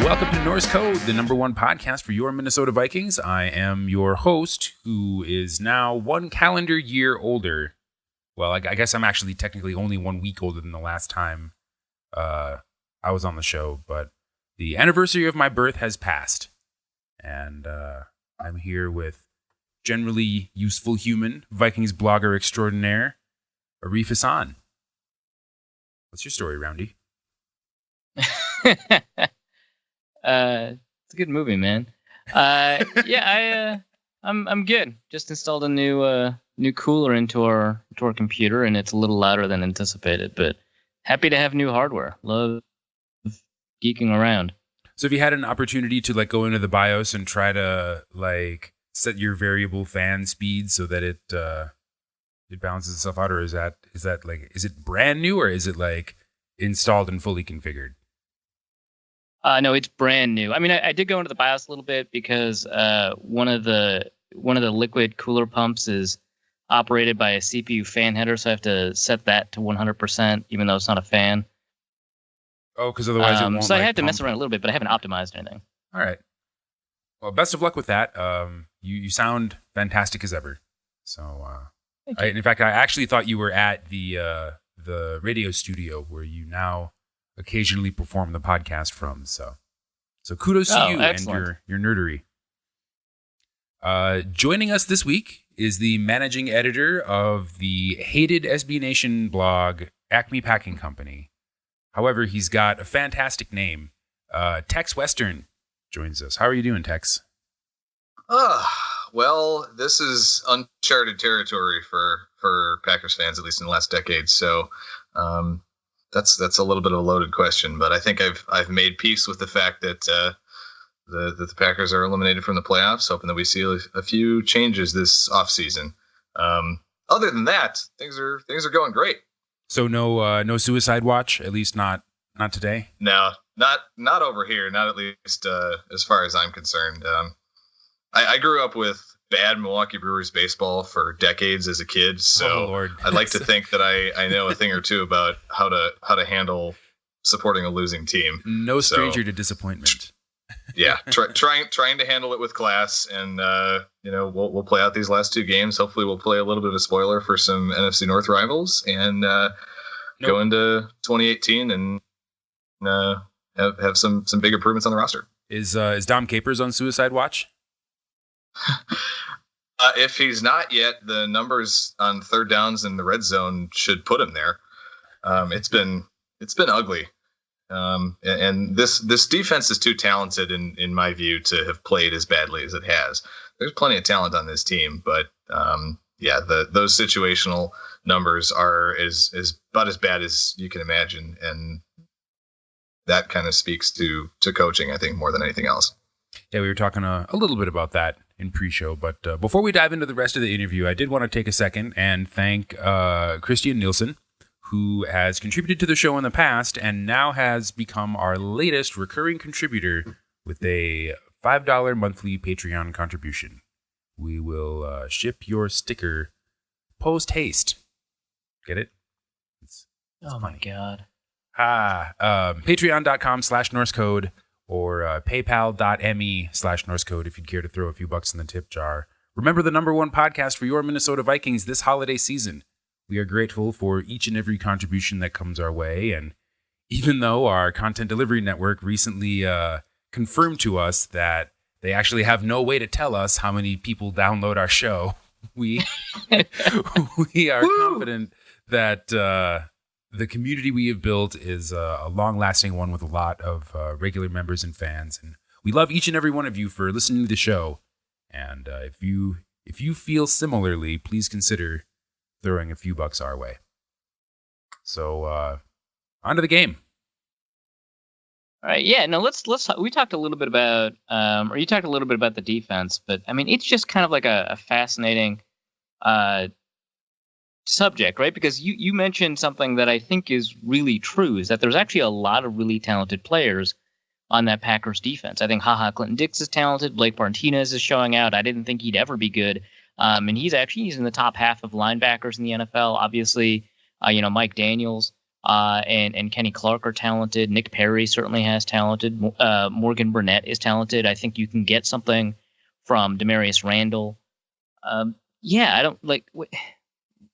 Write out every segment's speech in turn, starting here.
Welcome to Norse Code, the number one podcast for your Minnesota Vikings. I am your host, who is now 1 calendar year older. Well, I guess I'm actually technically only 1 week older than the last time I was on the show, but the anniversary of my birth has passed. And I'm here with generally useful human, Vikings blogger extraordinaire, Arif Hassan. What's your story, Roundy? It's a good movie, man. I'm good. Just installed a new cooler into our computer, and it's a little louder than anticipated. But happy to have new hardware. Love geeking around. So, have you had an opportunity to go into the BIOS and try to set your variable fan speed so that it balances itself out, or is it brand new, or is it installed and fully configured? No, it's brand new. I mean, I did go into the BIOS a little bit because one of the liquid cooler pumps is operated by a CPU fan header, so I have to set that to 100%, even though it's not a fan. Oh, because otherwise it won't. So I had to mess around a little bit, but I haven't optimized anything. All right. Well, best of luck with that. You sound fantastic as ever. So, in fact, I actually thought you were at the radio studio where you now occasionally perform the podcast from. So kudos to you excellent. and your nerdery. Joining us this week is the managing editor of the hated SB Nation blog, Acme Packing Company. However, he's got a fantastic name. Tex Western joins us. How are you doing, Tex? Well, this is uncharted territory for Packers fans, at least in the last decade. So, that's a little bit of a loaded question, but I think I've made peace with the fact that the Packers are eliminated from the playoffs, hoping that we see a few changes this offseason. Other than that, things are going great. So no suicide watch, at least not today. No, not over here. Not at least as far as I'm concerned. I grew up with bad Milwaukee Brewers baseball for decades as a kid, so I'd like to think that I know a thing or two about how to handle supporting a losing team. No stranger to disappointment. Yeah, trying to handle it with class, and we'll play out these last 2 games. Hopefully, we'll play a little bit of a spoiler for some NFC North rivals, and go into 2018 and have some big improvements on the roster. Is Dom Capers on suicide watch? If he's not yet, the numbers on third downs in the red zone should put him there. It's been ugly, and this defense is too talented in my view to have played as badly as it has. There's plenty of talent on this team, but those situational numbers are about as bad as you can imagine, and that kind of speaks to coaching, I think, more than anything else. Yeah, we were talking a little bit about that in pre-show, but before we dive into the rest of the interview, I did want to take a second and thank Christian Nielsen, who has contributed to the show in the past and now has become our latest recurring contributor with a $5 monthly Patreon contribution. We will ship your sticker post-haste. Get it? It's oh my God. Patreon.com/NorseCode or paypal.me/NorseCode if you'd care to throw a few bucks in the tip jar. Remember, the number one podcast for your Minnesota Vikings this holiday season. We are grateful for each and every contribution that comes our way, and even though our content delivery network recently confirmed to us that they actually have no way to tell us how many people download our show, we are confident that the community we have built is a long-lasting one with a lot of regular members and fans, and we love each and every one of you for listening to the show. And if you feel similarly, please consider throwing a few bucks our way. So on to the game. All right, yeah. No, let's. We talked a little bit about, or you talked a little bit about the defense, but I mean, it's just kind of like a fascinating subject, right? Because you mentioned something that I think is really true, is that there's actually a lot of really talented players on that Packers defense. I think Clinton-Dix is talented. Blake Martinez is showing out. I didn't think he'd ever be good. And he's in the top half of linebackers in the NFL. Obviously, Mike Daniels. and Kenny Clark are talented. Nick Perry certainly has talented. Morgan Burnett is talented. I think you can get something from Demarius Randall. I don't like.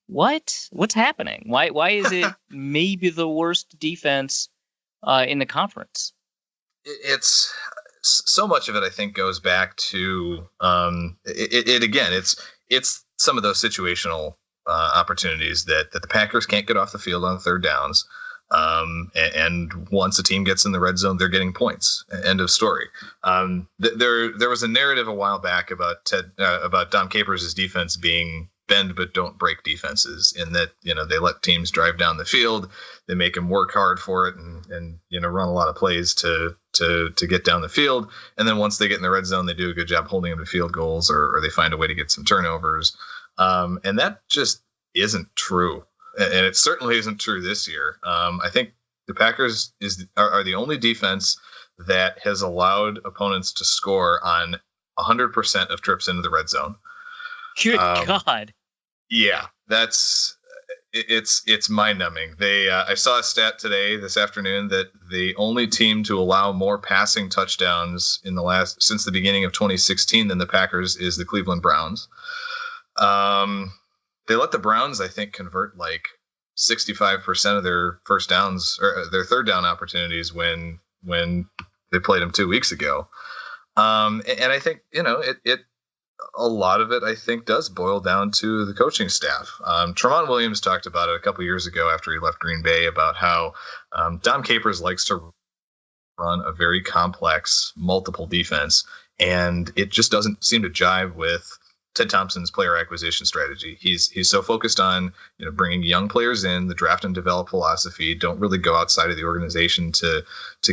What's happening? Why is it maybe the worst defense in the conference? It's so much of it, I think, goes back to it's some of those situational opportunities that the Packers can't get off the field on third downs. And once a team gets in the red zone, they're getting points. End of story. There was a narrative a while back about Dom Capers' defense being bend but don't break defenses, in that, they let teams drive down the field, they make them work hard for it, and run a lot of plays to get down the field, and then once they get in the red zone, they do a good job holding them to field goals, or they find a way to get some turnovers, and that just isn't true, and it certainly isn't true this year. I think the Packers are the only defense that has allowed opponents to score on 100% of trips into the red zone. Good God. Yeah, it's mind-numbing. I saw a stat this afternoon that the only team to allow more passing touchdowns since the beginning of 2016 than the Packers is the Cleveland Browns. They let the Browns, I think, convert like 65% of their first downs, or their third down opportunities when they played them 2 weeks ago. And I think, a lot of it, I think, does boil down to the coaching staff. Tramon Williams talked about it a couple years ago after he left Green Bay, about how Dom Capers likes to run a very complex, multiple defense, and it just doesn't seem to jive with Ted Thompson's player acquisition strategy. He's so focused on bringing young players in, the draft and develop philosophy, don't really go outside of the organization to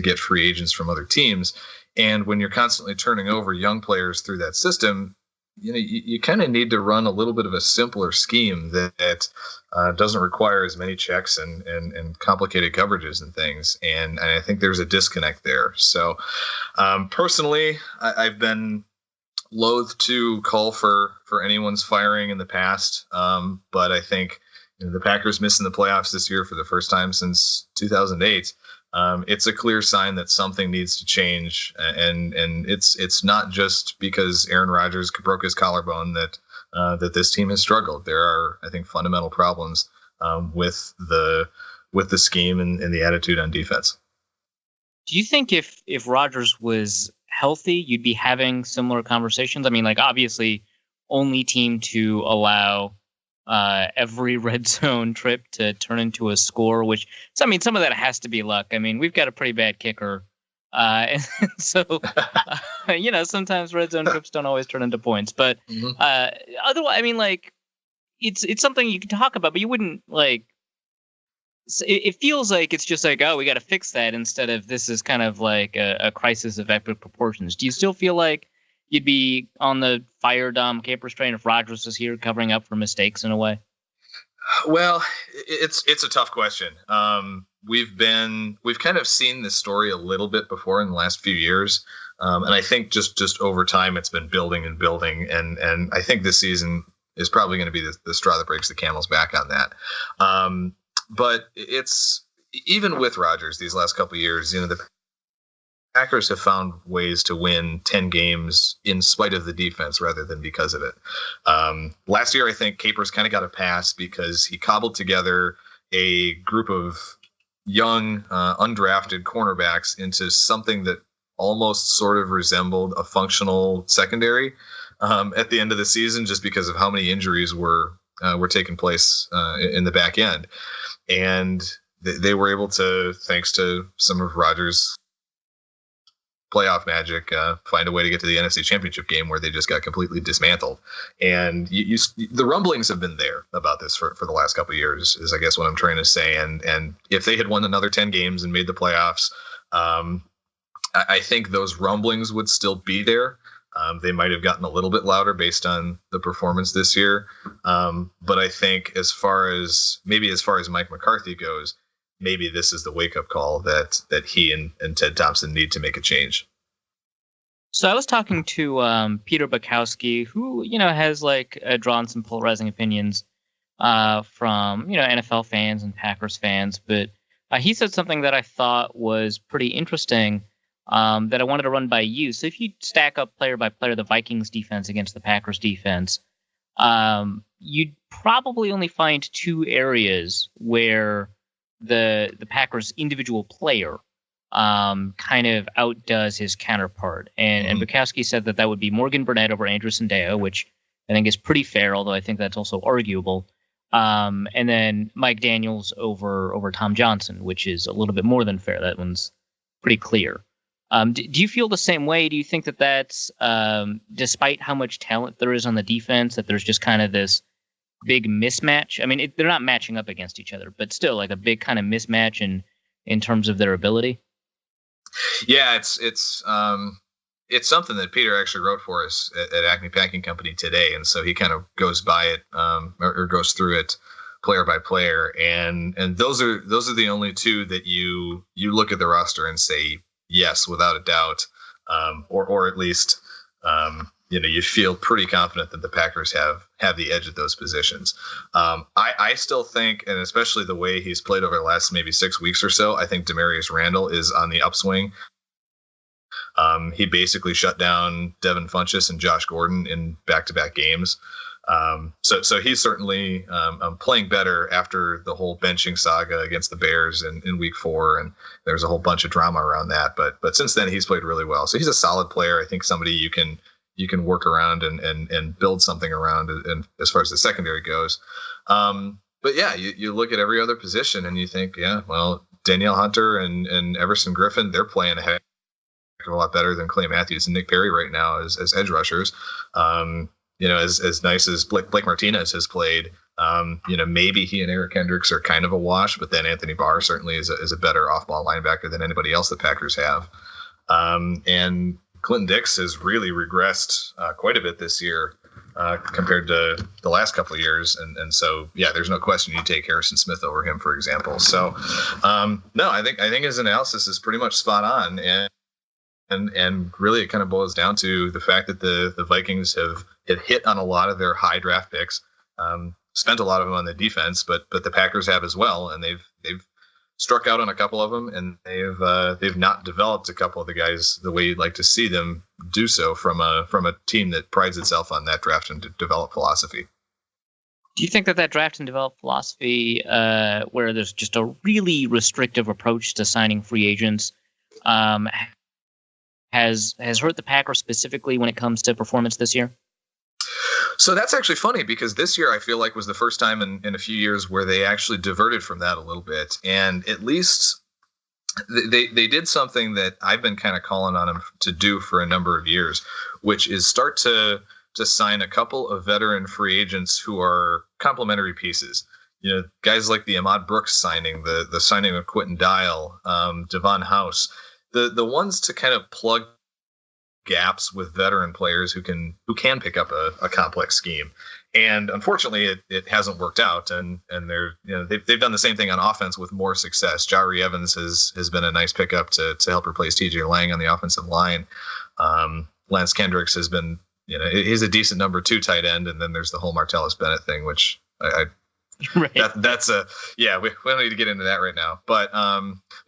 get free agents from other teams. And when you're constantly turning over young players through that system, you kind of need to run a little bit of a simpler scheme that doesn't require as many checks and complicated coverages and things. And I think there's a disconnect there. So personally, I've been loath to call for anyone's firing in the past. But I think the Packers missing the playoffs this year for the first time since 2008. It's a clear sign that something needs to change, and it's not just because Aaron Rodgers broke his collarbone that this team has struggled. There are, I think, fundamental problems with the scheme and the attitude on defense. Do you think if Rodgers was healthy, you'd be having similar conversations? I mean, like, obviously, only team to allow every red zone trip to turn into a score, which, so, I mean, some of that has to be luck. I mean, we've got a pretty bad kicker. And so, sometimes red zone trips don't always turn into points, but otherwise, I mean, like, it's something you can talk about, but you wouldn't, like, it feels like it's just like, oh, we got to fix that, instead of this is kind of like a crisis of epic proportions. Do you still feel like you'd be on the fire Dom Capers train if Rodgers was here covering up for mistakes in a way? Well, it's a tough question. We've kind of seen this story a little bit before in the last few years. And I think just over time, it's been building and building. And I think this season is probably going to be the straw that breaks the camel's back on that. But it's, even with Rodgers these last couple of years, the Packers have found ways to win 10 games in spite of the defense rather than because of it. Last year, I think Capers kind of got a pass because he cobbled together a group of young, undrafted cornerbacks into something that almost sort of resembled a functional secondary at the end of the season, just because of how many injuries were taking place in the back end. And they were able to, thanks to some of Rodgers' playoff magic, find a way to get to the NFC Championship game where they just got completely dismantled. And the rumblings have been there about this for the last couple of years, is I guess what I'm trying to say. And if they had won another 10 games and made the playoffs, I think those rumblings would still be there. They might have gotten a little bit louder based on the performance this year. But I think as far as Mike McCarthy goes, maybe this is the wake-up call that he and Ted Thompson need to make a change. So I was talking to Peter Bukowski, who has drawn some polarizing opinions from NFL fans and Packers fans, but He said something that I thought was pretty interesting that I wanted to run by you. So if you stack up player by player the Vikings defense against the Packers defense, you'd probably only find two areas where the Packers individual player kind of outdoes his counterpart. And Bukowski said that would be Morgan Burnett over Andrew Sandeo, which I think is pretty fair, although I think that's also arguable. And then Mike Daniels over Tom Johnson, which is a little bit more than fair. That one's pretty clear. Do you feel the same way? Do you think that that's, despite how much talent there is on the defense, that there's just kind of this big mismatch? I mean, they're not matching up against each other, but still like a big kind of mismatch in terms of their ability? Yeah, it's something that Peter actually wrote for us at Acme Packing Company today, and so he kind of goes by it or goes through it player by player, and those are the only two that you look at the roster and say yes, without a doubt, or at least you feel pretty confident that the Packers have the edge at those positions. I still think, and especially the way he's played over the last maybe 6 weeks or so, I think Demarius Randall is on the upswing. He basically shut down Devin Funchess and Josh Gordon in back-to-back games. So he's certainly playing better after the whole benching saga against the Bears in week 4, and there's a whole bunch of drama around that. But since then, he's played really well. So he's a solid player. I think somebody you can work around and build something around, and as far as the secondary goes. But yeah, you look at every other position and you think, yeah, well, Danielle Hunter and Everson Griffin, they're playing a heck of a lot better than Clay Matthews and Nick Perry right now as edge rushers. As nice as Blake Martinez has played, maybe he and Eric Kendricks are kind of a wash, but then Anthony Barr certainly is a better off-ball linebacker than anybody else the Packers have. And Clinton Dix has really regressed quite a bit this year compared to the last couple of years. And so, yeah, there's no question you take Harrison Smith over him, for example. So, no, I think his analysis is pretty much spot on. And really, it kind of boils down to the fact that the Vikings have hit on a lot of their high draft picks, spent a lot of them on the defense, but the Packers have as well, and they've struck out on a couple of them, and they've not developed a couple of the guys the way you'd like to see them do so from a team that prides itself on that draft and develop philosophy. Do you think that draft and develop philosophy, where there's just a really restrictive approach to signing free agents, has hurt the Packers specifically when it comes to performance this year? So that's actually funny, because this year I feel like was the first time in a few years where they actually diverted from that a little bit. And at least they did something that I've been kind of calling on them to do for a number of years, which is start to sign a couple of veteran free agents who are complementary pieces. Guys like the Ahmad Brooks signing, the signing of Quentin Dial, Devon House, the ones to kind of plug gaps with veteran players who can pick up a complex scheme. And unfortunately it hasn't worked out, and they've done the same thing on offense with more success. Jari Evans has been a nice pickup to help replace TJ Lang on the offensive line. Lance Kendricks has been, he's a decent number 2 tight end, and then there's the whole Martellus Bennett thing, which right. That's we don't need to get into that right now, but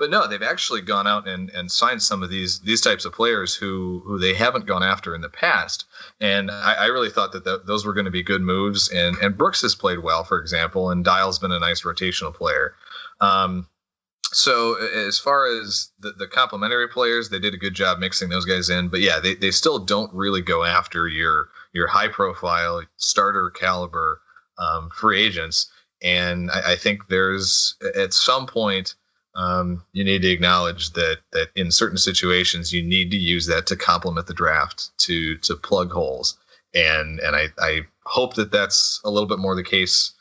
no, they've actually gone out and signed some of these types of players who they haven't gone after in the past, and I really thought that those were going to be good moves. And Brooks has played well, for example, and Dial's been a nice rotational player. So as far as the complementary players, they did a good job mixing those guys in, but yeah, they still don't really go after your high profile starter caliber free agents. And I think there's, at some point, you need to acknowledge that in certain situations you need to use that to complement the draft, to plug holes. And I hope that that's a little bit more the case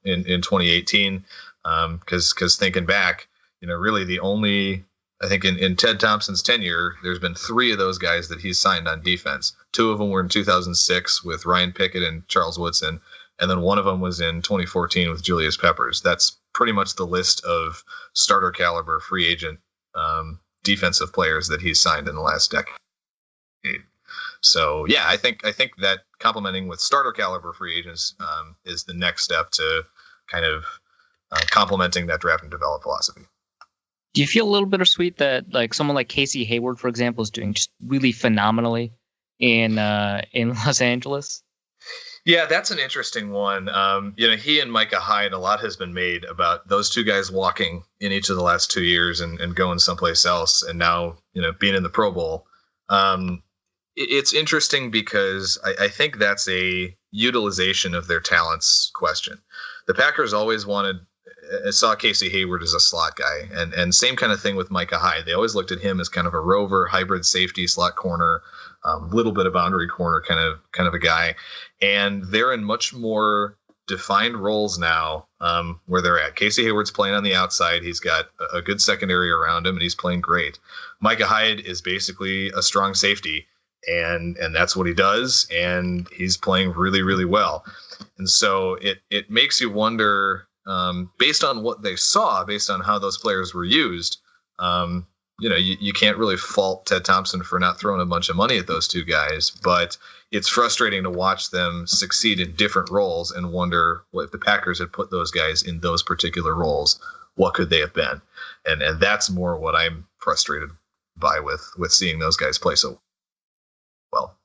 in 2018, because thinking back, really the only, I think in Ted Thompson's tenure, there's been 3 of those guys that he's signed on defense. 2 of them were in 2006 with Ryan Pickett and Charles Woodson. And then one of them was in 2014 with Julius Peppers. That's pretty much the list of starter caliber free agent defensive players that he's signed in the last decade. So yeah, I think that complementing with starter caliber free agents is the next step to kind of complementing that draft and develop philosophy. Do you feel a little bittersweet that like someone like Casey Hayward, for example, is doing just really phenomenally in Los Angeles? Yeah, that's an interesting one. He and Micah Hyde, a lot has been made about those two guys walking in each of the last 2 years and going someplace else, and now being in the Pro Bowl. It's interesting because I think that's a utilization of their talents question. The Packers always saw Casey Hayward as a slot guy, and same kind of thing with Micah Hyde. They always looked at him as kind of a rover, hybrid safety, slot corner, little bit of boundary corner kind of a guy. And they're in much more defined roles now where they're at. Casey Hayward's playing on the outside. He's got a good secondary around him, and he's playing great. Micah Hyde is basically a strong safety, and that's what he does, and he's playing really, really well. And so it makes you wonder, based on what they saw, based on how those players were used, you can't really fault Ted Thompson for not throwing a bunch of money at those two guys, but it's frustrating to watch them succeed in different roles and wonder what if the Packers had put those guys in those particular roles, what could they have been? And that's more what I'm frustrated by with seeing those guys play so well.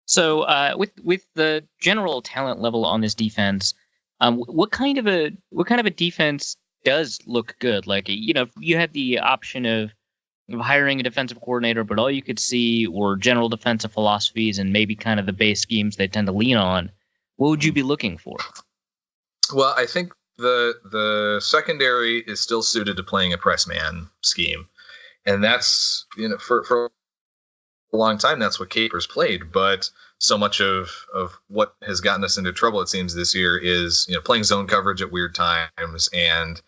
So with the general talent level on this defense, what kind of a defense does look good? Like, you had the option of hiring a defensive coordinator, but all you could see were general defensive philosophies and maybe kind of the base schemes they tend to lean on. What would you be looking for? Well, I think the secondary is still suited to playing a press man scheme, and that's for a long time that's what Capers played. But so much of what has gotten us into trouble, it seems, this year is playing zone coverage at weird times and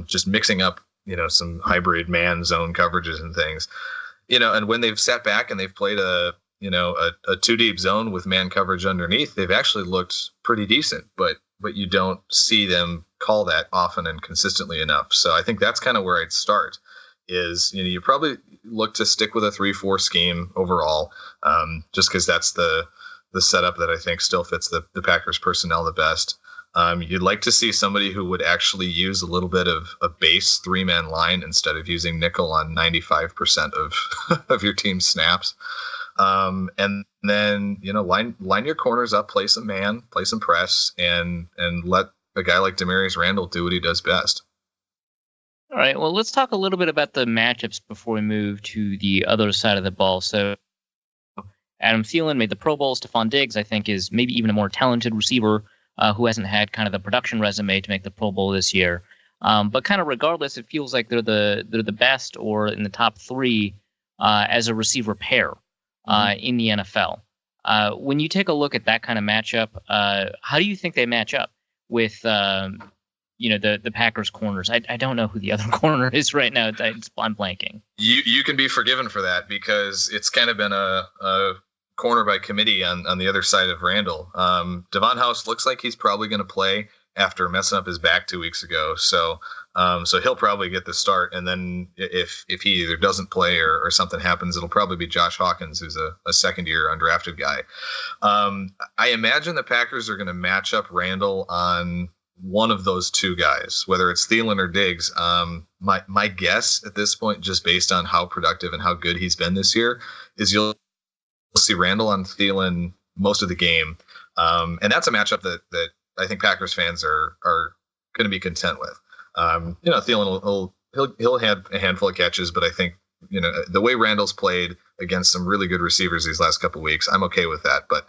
just mixing up some hybrid man zone coverages and things, and when they've sat back and they've played a two deep zone with man coverage underneath, they've actually looked pretty decent, but you don't see them call that often and consistently enough. So I think that's kind of where I'd start is, you probably look to stick with a 3-4 scheme overall, just because that's the setup that I think still fits the Packers personnel the best. You'd like to see somebody who would actually use a little bit of a base 3-man line instead of using nickel on 95% of your team's snaps. And then, line your corners up, play some man, play some press, and let a guy like Demarius Randall do what he does best. All right, well, let's talk a little bit about the matchups before we move to the other side of the ball. So Adam Thielen made the Pro Bowl. Stephon Diggs, I think, is maybe even a more talented receiver who hasn't had kind of the production resume to make the Pro Bowl this year. But kind of regardless, it feels like they're the best or in the top 3 as a receiver pair in the NFL. When you take a look at that kind of matchup, how do you think they match up with the Packers corners? I don't know who the other corner is right now. I'm blanking. You can be forgiven for that because it's kind of been a corner by committee on the other side of Randall. Devon House looks like he's probably going to play after messing up his back 2 weeks ago. So he'll probably get the start. And then if he either doesn't play or something happens, it'll probably be Josh Hawkins, who's a second-year undrafted guy. I imagine the Packers are going to match up Randall on one of those two guys, whether it's Thielen or Diggs. My guess at this point, just based on how productive and how good he's been this year, is you'll see Randall on Thielen most of the game. And that's a matchup that I think Packers fans are going to be content with. Thielen he'll have a handful of catches, but I think, the way Randall's played against some really good receivers these last couple of weeks, I'm okay with that. But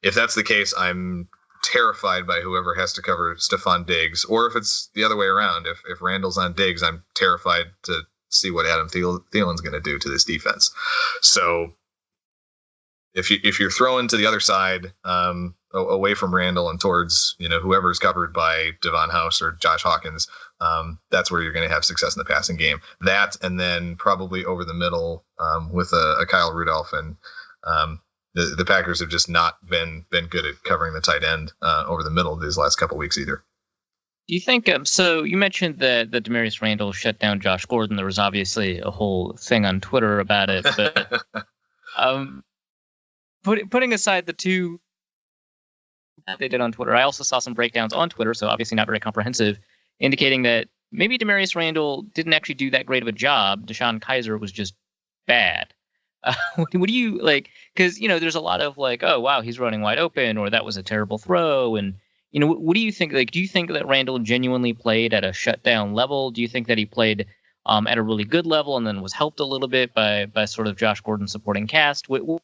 if that's the case, I'm terrified by whoever has to cover Stephon Diggs, or if it's the other way around, if Randall's on Diggs, I'm terrified to see what Adam Thielen's going to do to this defense. So if you're throwing to the other side, away from Randall and towards whoever's covered by Devon House or Josh Hawkins, that's where you're going to have success in the passing game. That, and then probably over the middle with a Kyle Rudolph, and the Packers have just not been good at covering the tight end over the middle these last couple weeks either. Do you think so? You mentioned that Demarius Randall shut down Josh Gordon. There was obviously a whole thing on Twitter about it, but putting aside the two that they did on Twitter, I also saw some breakdowns on Twitter, so obviously not very comprehensive, indicating that maybe Demarius Randall didn't actually do that great of a job. Deshaun Kaiser was just bad. What do you like? Because, there's a lot of like, oh, wow, he's running wide open, or that was a terrible throw. And, what do you think? Like, do you think that Randall genuinely played at a shutdown level? Do you think that he played at a really good level and then was helped a little bit by sort of Josh Gordon's supporting cast? What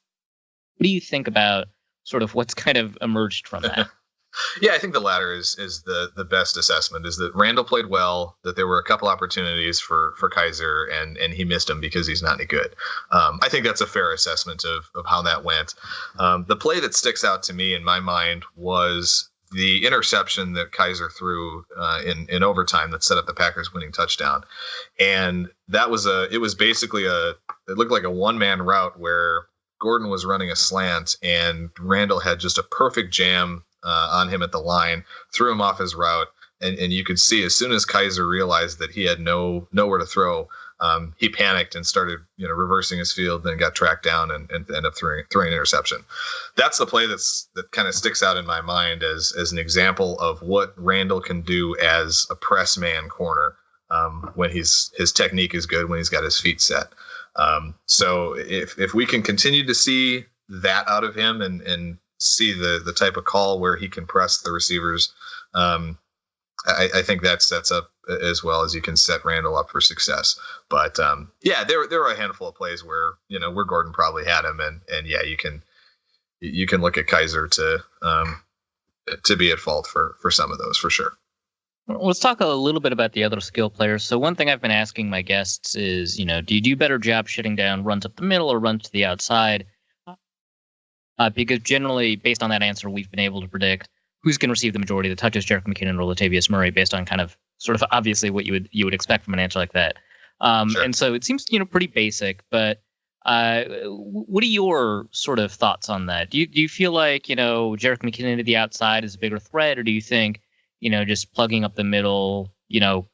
do you think about sort of what's kind of emerged from that? Yeah, I think the latter is the best assessment, is that Randall played well, that there were a couple opportunities for Kaiser, and he missed them because he's not any good. I think that's a fair assessment of how that went. The play that sticks out to me in my mind was the interception that Kaiser threw in overtime that set up the Packers winning touchdown. And it was basically it looked like a one-man route where Gordon was running a slant and Randall had just a perfect jam on him at the line, threw him off his route, and you could see as soon as Kaiser realized that he had nowhere to throw, he panicked and started reversing his field, then got tracked down and ended up throwing an interception. That's the play that kind of sticks out in my mind as an example of what Randall can do as a press man corner when his technique is good, when he's got his feet set. So if we can continue to see that out of him and see the type of call where he can press the receivers, I think that sets up as well as you can set Randall up for success. But there were a handful of plays where Gordon probably had him, and yeah, you can look at Kaiser to be at fault for some of those for sure. Let's talk a little bit about the other skill players. So one thing I've been asking my guests is, do you do a better job shutting down runs up the middle or runs to the outside? Because generally, based on that answer, we've been able to predict who's going to receive the majority of the touches, Jerick McKinnon or Latavius Murray, based on kind of sort of obviously what you would expect from an answer like that. Sure. And so it seems pretty basic. But what are your sort of thoughts on that? Do you feel like Jerick McKinnon to the outside is a bigger threat, or do you think just plugging up the middle,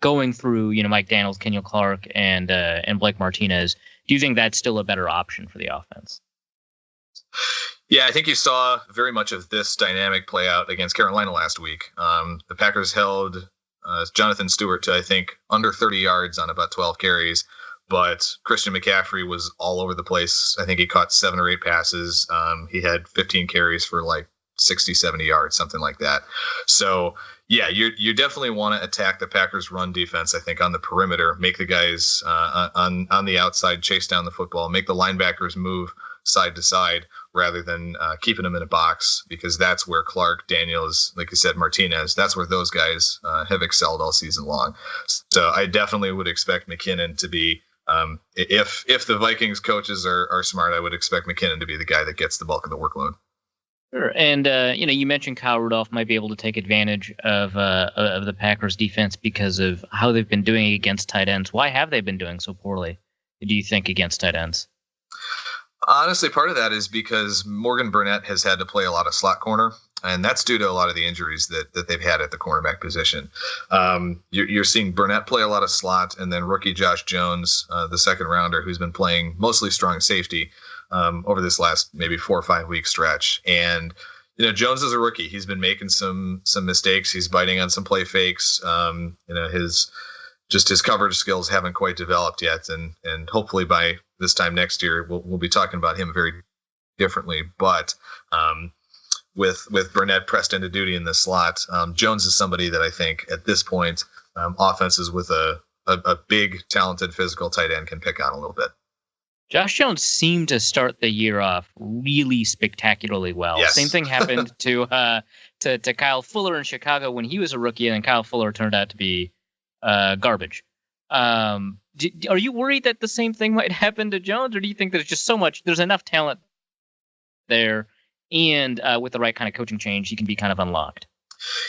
going through Mike Daniels, Kenyon Clark, and Blake Martinez? Do you think that's still a better option for the offense? Yeah, I think you saw very much of this dynamic play out against Carolina last week. The Packers held Jonathan Stewart to, I think, under 30 yards on about 12 carries, but Christian McCaffrey was all over the place. I think he caught 7 or 8 passes. He had 15 carries for like 60, 70 yards, something like that. So, yeah, you definitely want to attack the Packers' run defense, I think, on the perimeter, make the guys on the outside chase down the football, make the linebackers move side to side rather than keeping them in a box, because that's where Clark, Daniels, like you said, Martinez, that's where those guys have excelled all season long. So I definitely would expect McKinnon to be, if the Vikings coaches are smart, I would expect McKinnon to be the guy that gets the bulk of the workload. Sure. And, you mentioned Kyle Rudolph might be able to take advantage of the Packers defense because of how they've been doing against tight ends. Why have they been doing so poorly, do you think, against tight ends? Honestly, part of that is because Morgan Burnett has had to play a lot of slot corner, and that's due to a lot of the injuries that they've had at the cornerback position. You're seeing Burnett play a lot of slot, and then rookie Josh Jones, the second rounder, who's been playing mostly strong safety over this last maybe 4 or 5 week stretch. And Jones is a rookie. He's been making some mistakes. He's biting on some play fakes. His coverage skills haven't quite developed yet, and hopefully by this time next year we'll be talking about him very differently. But with Burnett pressed into duty in the slot, Jones is somebody that I think at this point offenses with a big, talented, physical tight end can pick on a little bit. Josh Jones seemed to start the year off really spectacularly well. Yes. Same thing happened to Kyle Fuller in Chicago when he was a rookie, and then Kyle Fuller turned out to be garbage. Are you worried that the same thing might happen to Jones, or do you think there's just there's enough talent there, and with the right kind of coaching change, he can be kind of unlocked?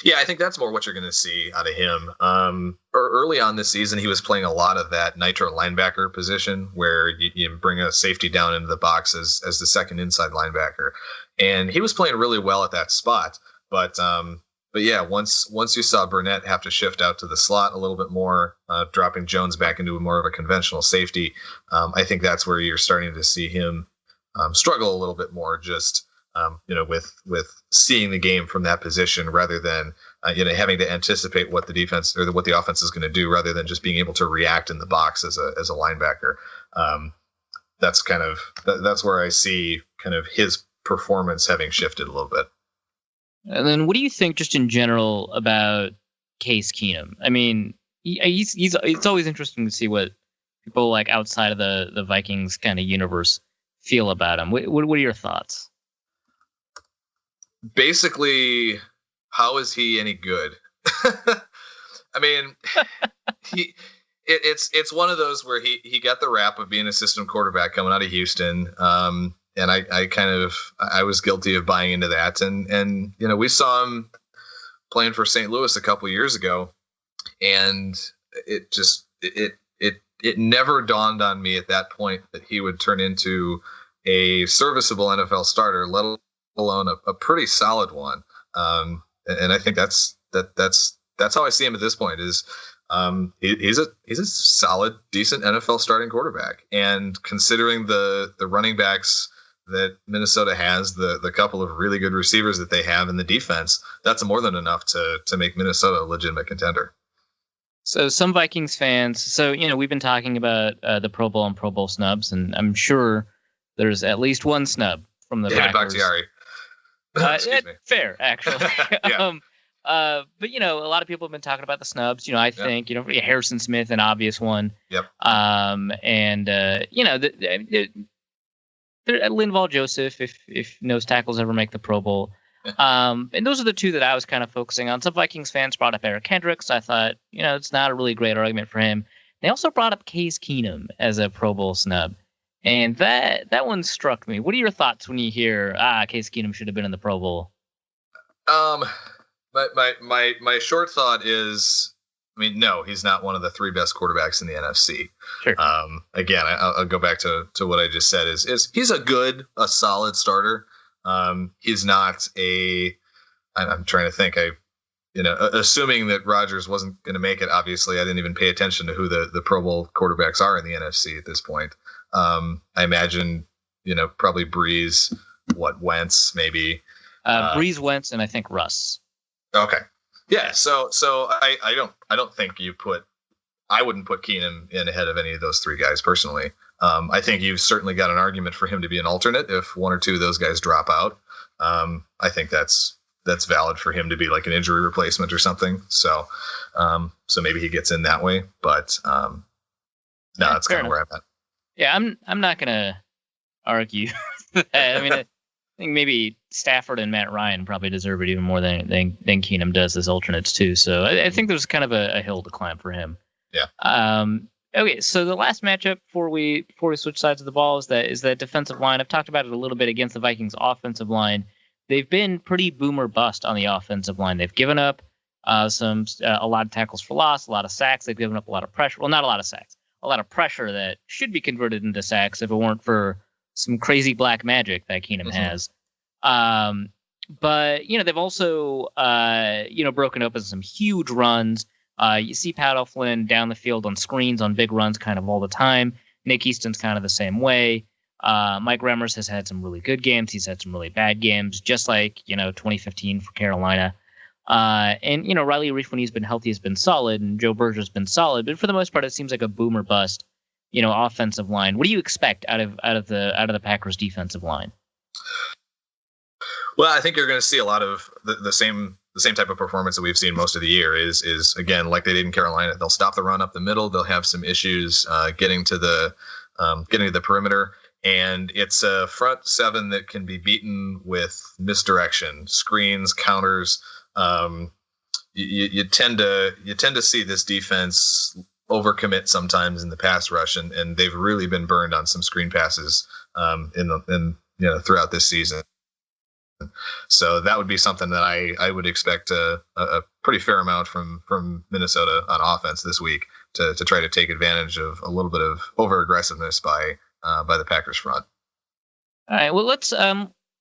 Yeah, I think that's more what you're going to see out of him. Early on this season, he was playing a lot of that nitro linebacker position where you bring a safety down into the box as the second inside linebacker. And he was playing really well at that spot. But yeah, once you saw Burnett have to shift out to the slot a little bit more, dropping Jones back into more of a conventional safety, I think that's where you're starting to see him struggle a little bit more, just with seeing the game from that position rather than having to anticipate what the defense or what the offense is going to do rather than just being able to react in the box as a linebacker. That's that's where I see kind of his performance having shifted a little bit. And then what do you think just in general about Case Keenum? I mean, it's always interesting to see what people like outside of the Vikings kind of universe feel about him. What are your thoughts? Basically, how is he any good? I mean, it's one of those where he got the rap of being a system quarterback coming out of Houston. And I was guilty of buying into that. And we saw him playing for St. Louis a couple years ago, and it never dawned on me at that point that he would turn into a serviceable NFL starter, let alone a pretty solid one. And I think that's how I see him at this point. Is he's a solid, decent NFL starting quarterback, and considering the running backs that Minnesota has, the couple of really good receivers that they have in the defense, that's more than enough to make Minnesota a legitimate contender. So some Vikings fans, we've been talking about the Pro Bowl and Pro Bowl snubs, and I'm sure there's at least one snub from the Packers. Bakhtiari. Excuse me. Fair, actually. Yeah. But a lot of people have been talking about the snubs. I think Harrison Smith, an obvious one. Yep. Linval Joseph, if nose tackles ever make the Pro Bowl. And those are the two that I was kind of focusing on. Some Vikings fans brought up Eric Kendricks. I thought, it's not a really great argument for him. They also brought up Case Keenum as a Pro Bowl snub. And that one struck me. What are your thoughts when you hear, Case Keenum should have been in the Pro Bowl? My short thought is, no, he's not one of the three best quarterbacks in the NFC. Sure. Again, I'll go back to what I just said. Is he's a solid starter. He's not I'm trying to think. Assuming that Rodgers wasn't going to make it, obviously I didn't even pay attention to who the Pro Bowl quarterbacks are in the NFC at this point. I imagine, probably Breeze, Wentz, maybe. Breeze, Wentz, and I think Russ. Okay. Yeah. So I don't think I wouldn't put Keenum in ahead of any of those three guys personally. I think you've certainly got an argument for him to be an alternate if one or two of those guys drop out. I think that's valid for him to be like an injury replacement or something. So maybe he gets in that way, but no, that's kind of where I'm at. Yeah, I'm not gonna argue that. I think maybe Stafford and Matt Ryan probably deserve it even more than Keenum does as alternates too. So I think there's kind of a hill to climb for him. Yeah. Okay, so the last matchup before we switch sides of the ball is that defensive line. I've talked about it a little bit against the Vikings offensive line. They've been pretty boomer bust on the offensive line. They've given up a lot of tackles for loss, a lot of sacks. They've given up a lot of pressure. Well, not a lot of sacks. A lot of pressure that should be converted into sacks if it weren't for some crazy black magic that Keenum has. But they've also broken open some huge runs. You see Pat O'Flynn down the field on screens on big runs kind of all the time. Nick Easton's kind of the same way. Mike Remmers has had some really good games. He's had some really bad games, just like 2015 for Carolina. And Riley Reiff, when he's been healthy, has been solid, and Joe Berger's been solid. But for the most part, it seems like a boomer bust, offensive line. What do you expect out of the Packers defensive line? Well, I think you're going to see a lot of the same type of performance that we've seen most of the year. Is again like they did in Carolina. They'll stop the run up the middle. They'll have some issues getting to the perimeter. And it's a front seven that can be beaten with misdirection, screens, counters. You tend to see this defense overcommit sometimes in the pass rush, and they've really been burned on some screen passes throughout this season. So that would be something that I would expect a pretty fair amount from Minnesota on offense this week to try to take advantage of a little bit of over aggressiveness by the Packers front. All right. Well, let's.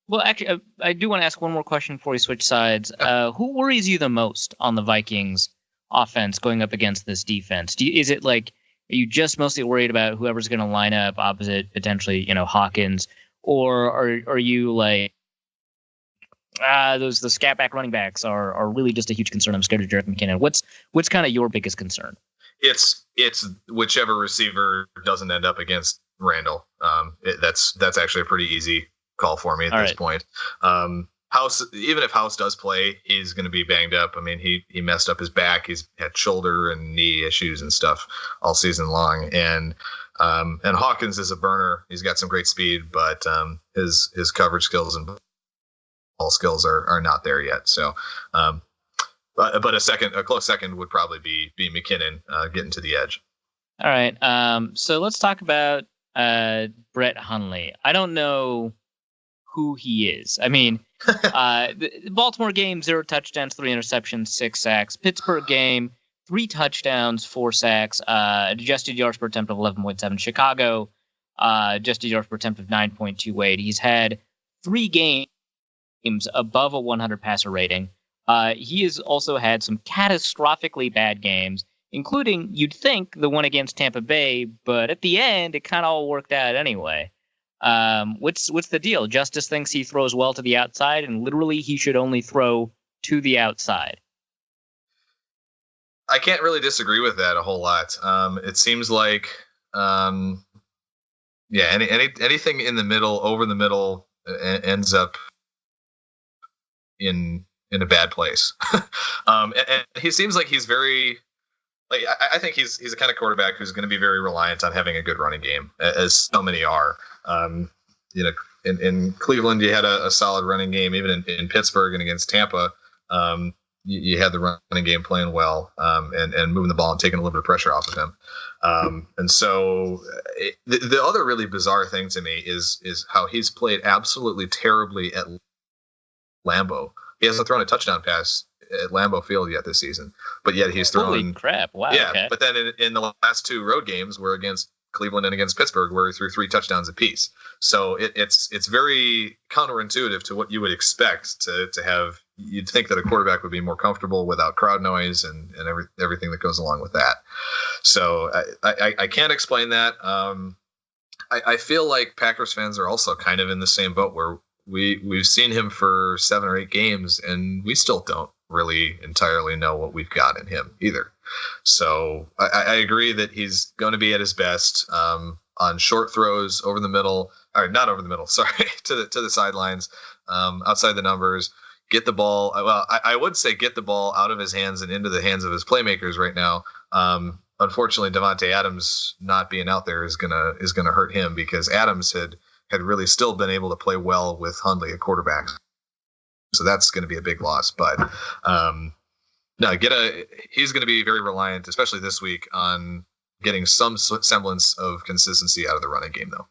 Well, actually, I do want to ask one more question before we switch sides. Who worries you the most on the Vikings offense going up against this defense? Is it like, are you just mostly worried about whoever's going to line up opposite potentially, Hawkins, or are you like the scat back running backs are really just a huge concern. I'm scared of Jerick McKinnon. What's kind of your biggest concern? It's whichever receiver doesn't end up against Randall. That's actually a pretty easy call for me at this point. House, even if House does play, he's going to be banged up. I mean, he messed up his back. He's had shoulder and knee issues and stuff all season long. And Hawkins is a burner. He's got some great speed, but his coverage skills and ball skills are not there yet. So, but a close second would probably be McKinnon getting to the edge. All right. So let's talk about Brett Hundley. I don't know who he is. I mean, the Baltimore game, 0 touchdowns, 3 interceptions, 6 sacks. Pittsburgh game, 3 touchdowns, 4 sacks. Adjusted yards per attempt of 11.7. Chicago, adjusted yards per attempt of 9.28. He's had 3 games above a 100 passer rating. He has also had some catastrophically bad games, including, you'd think, the one against Tampa Bay, but at the end, it kind of all worked out anyway. What's the deal? Justice thinks he throws well to the outside, and literally he should only throw to the outside. I can't really disagree with that a whole lot. It seems like, anything in the middle, over the middle, ends up in a bad place. And he seems like he's very. Like I think he's the kind of quarterback who's going to be very reliant on having a good running game, as so many are. In Cleveland, you had a solid running game. Even in Pittsburgh and against Tampa, you had the running game playing well, and moving the ball and taking a little bit of pressure off of him. And so the other really bizarre thing to me is how he's played absolutely terribly at Lambeau. He hasn't thrown a touchdown pass at Lambeau Field yet this season, but yet he's thrown. Holy crap! Wow. Yeah, okay. But then in the last 2 road games were against Cleveland and against Pittsburgh, where he threw 3 touchdowns apiece. So it's very counterintuitive to what you would expect to have. You'd think that a quarterback would be more comfortable without crowd noise and everything that goes along with that. So I can't explain that. I feel like Packers fans are also kind of in the same boat where we've seen him for 7 or 8 games and we still don't really entirely know what we've got in him either. So I agree that he's going to be at his best on short throws over the middle, or not over the middle, sorry, to the sidelines, outside the numbers. Get the ball. Well, I would say get the ball out of his hands and into the hands of his playmakers right now. Unfortunately, Davante Adams not being out there is gonna hurt him, because Adams had really still been able to play well with Hundley at quarterback. So that's going to be a big loss. But he's going to be very reliant, especially this week, on getting some semblance of consistency out of the running game, though.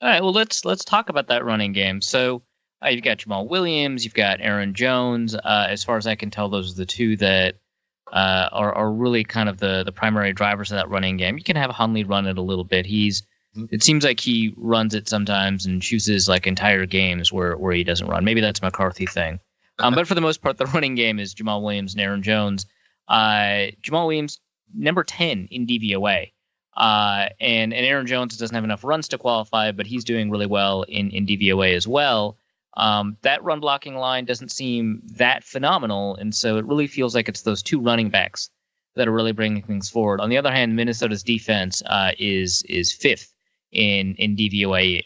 All right, well, let's talk about that running game. So you've got Jamal Williams, you've got Aaron Jones. As far as I can tell, those are the 2 that are really kind of the primary drivers of that running game. You can have Hundley run it a little bit. It seems like he runs it sometimes and chooses like entire games where he doesn't run. Maybe that's a McCarthy thing. But for the most part, the running game is Jamal Williams and Aaron Jones. Jamal Williams, number 10 in DVOA. And Aaron Jones doesn't have enough runs to qualify, but he's doing really well in DVOA as well. That run blocking line doesn't seem that phenomenal, and so it really feels like it's those 2 running backs that are really bringing things forward. On the other hand, Minnesota's defense is 5th in DVOA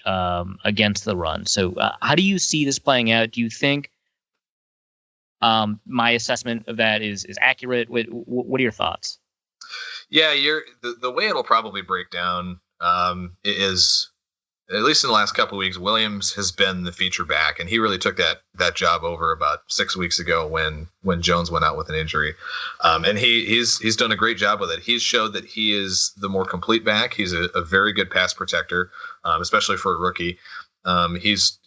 against the run. So how do you see this playing out? Do you think my assessment of that is accurate? What are your thoughts? Yeah, the way it'll probably break down is, at least in the last couple of weeks, Williams has been the feature back, and he really took that job over about 6 weeks ago when Jones went out with an injury. And he's done a great job with it. He's showed that he is the more complete back. He's a very good pass protector, especially for a rookie. He's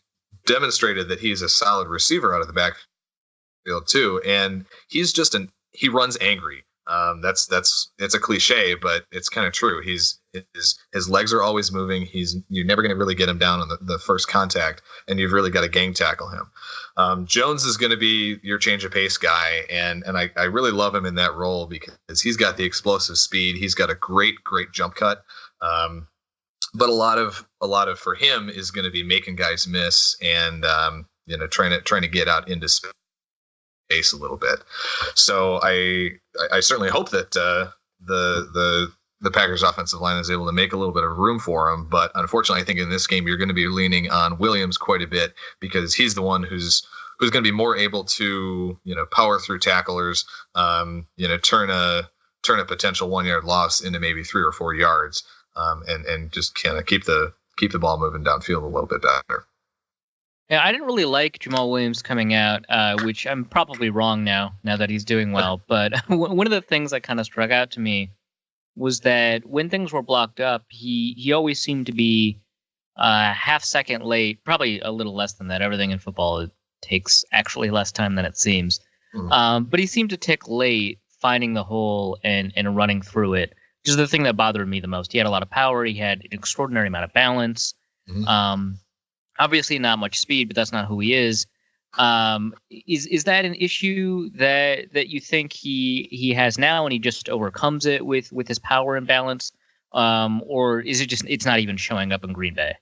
demonstrated that he's a solid receiver out of the backfield too, and he runs angry. It's a cliche, but it's kind of true. His legs are always moving. You're never going to really get him down on the first contact, and you've really got to gang tackle him. Jones is going to be your change of pace guy, and I really love him in that role because he's got the explosive speed. He's got a great jump cut. But a lot of for him is going to be making guys miss and trying to get out into space a little bit. So I certainly hope that the Packers offensive line is able to make a little bit of room for him. But unfortunately, I think in this game, you're going to be leaning on Williams quite a bit because he's the one who's going to be more able to, power through tacklers, turn a potential 1 yard loss into maybe 3 or 4 yards, and just kind of keep the ball moving downfield a little bit better. Yeah, I didn't really like Jamal Williams coming out, which I'm probably wrong now that he's doing well. But one of the things that kind of struck out to me was that when things were blocked up, he always seemed to be half second late, probably a little less than that. Everything in football takes actually less time than it seems. Mm-hmm. But he seemed to tick late, finding the hole and running through it, which is the thing that bothered me the most. He had a lot of power. He had an extraordinary amount of balance. Mm-hmm. Obviously not much speed, but that's not who he is. Is that an issue that you think he has now and he just overcomes it with his power and balance? Or is it just it's not even showing up in Green Bay?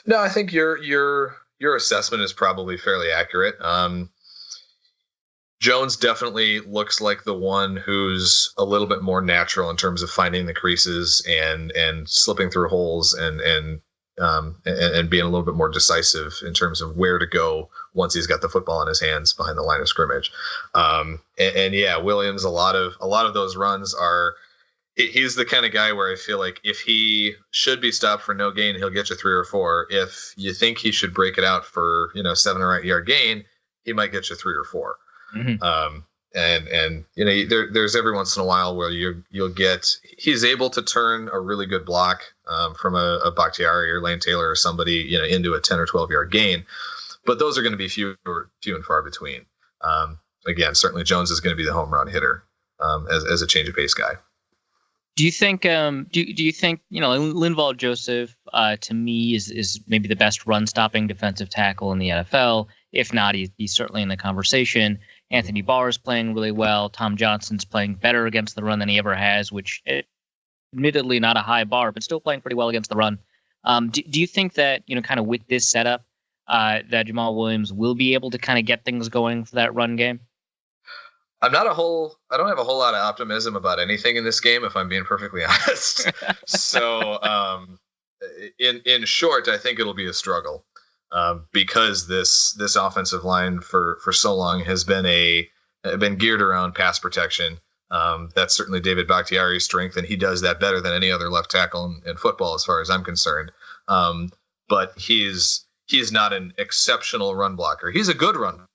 No, I think your assessment is probably fairly accurate. Jones definitely looks like the one who's a little bit more natural in terms of finding the creases and slipping through holes and being a little bit more decisive in terms of where to go once he's got the football in his hands behind the line of scrimmage. And yeah, Williams, a lot of those runs are, he's the kind of guy where I feel like if he should be stopped for no gain, he'll get you 3 or 4. If you think he should break it out for, 7 or 8 yard gain, he might get you 3 or 4. Mm-hmm. And there's every once in a while where you'll get, he's able to turn a really good block from a Bakhtiari or Lane Taylor or somebody into a 10 or 12 yard gain, but those are going to be few and far between. Again, certainly Jones is going to be the home run hitter as a change of pace guy. Do you think do you think Linval Joseph to me is maybe the best run stopping defensive tackle in the NFL? If not, he's certainly in the conversation. Anthony Barr is playing really well. Tom Johnson's playing better against the run than he ever has, which admittedly not a high bar, but still playing pretty well against the run. Do you think that, kind of with this setup, that Jamal Williams will be able to kind of get things going for that run game? I don't have a whole lot of optimism about anything in this game, if I'm being perfectly honest. So in short, I think it'll be a struggle. Because this offensive line for so long has been geared around pass protection. That's certainly David Bakhtiari's strength, and he does that better than any other left tackle in football, as far as I'm concerned. But he's not an exceptional run blocker. He's a good run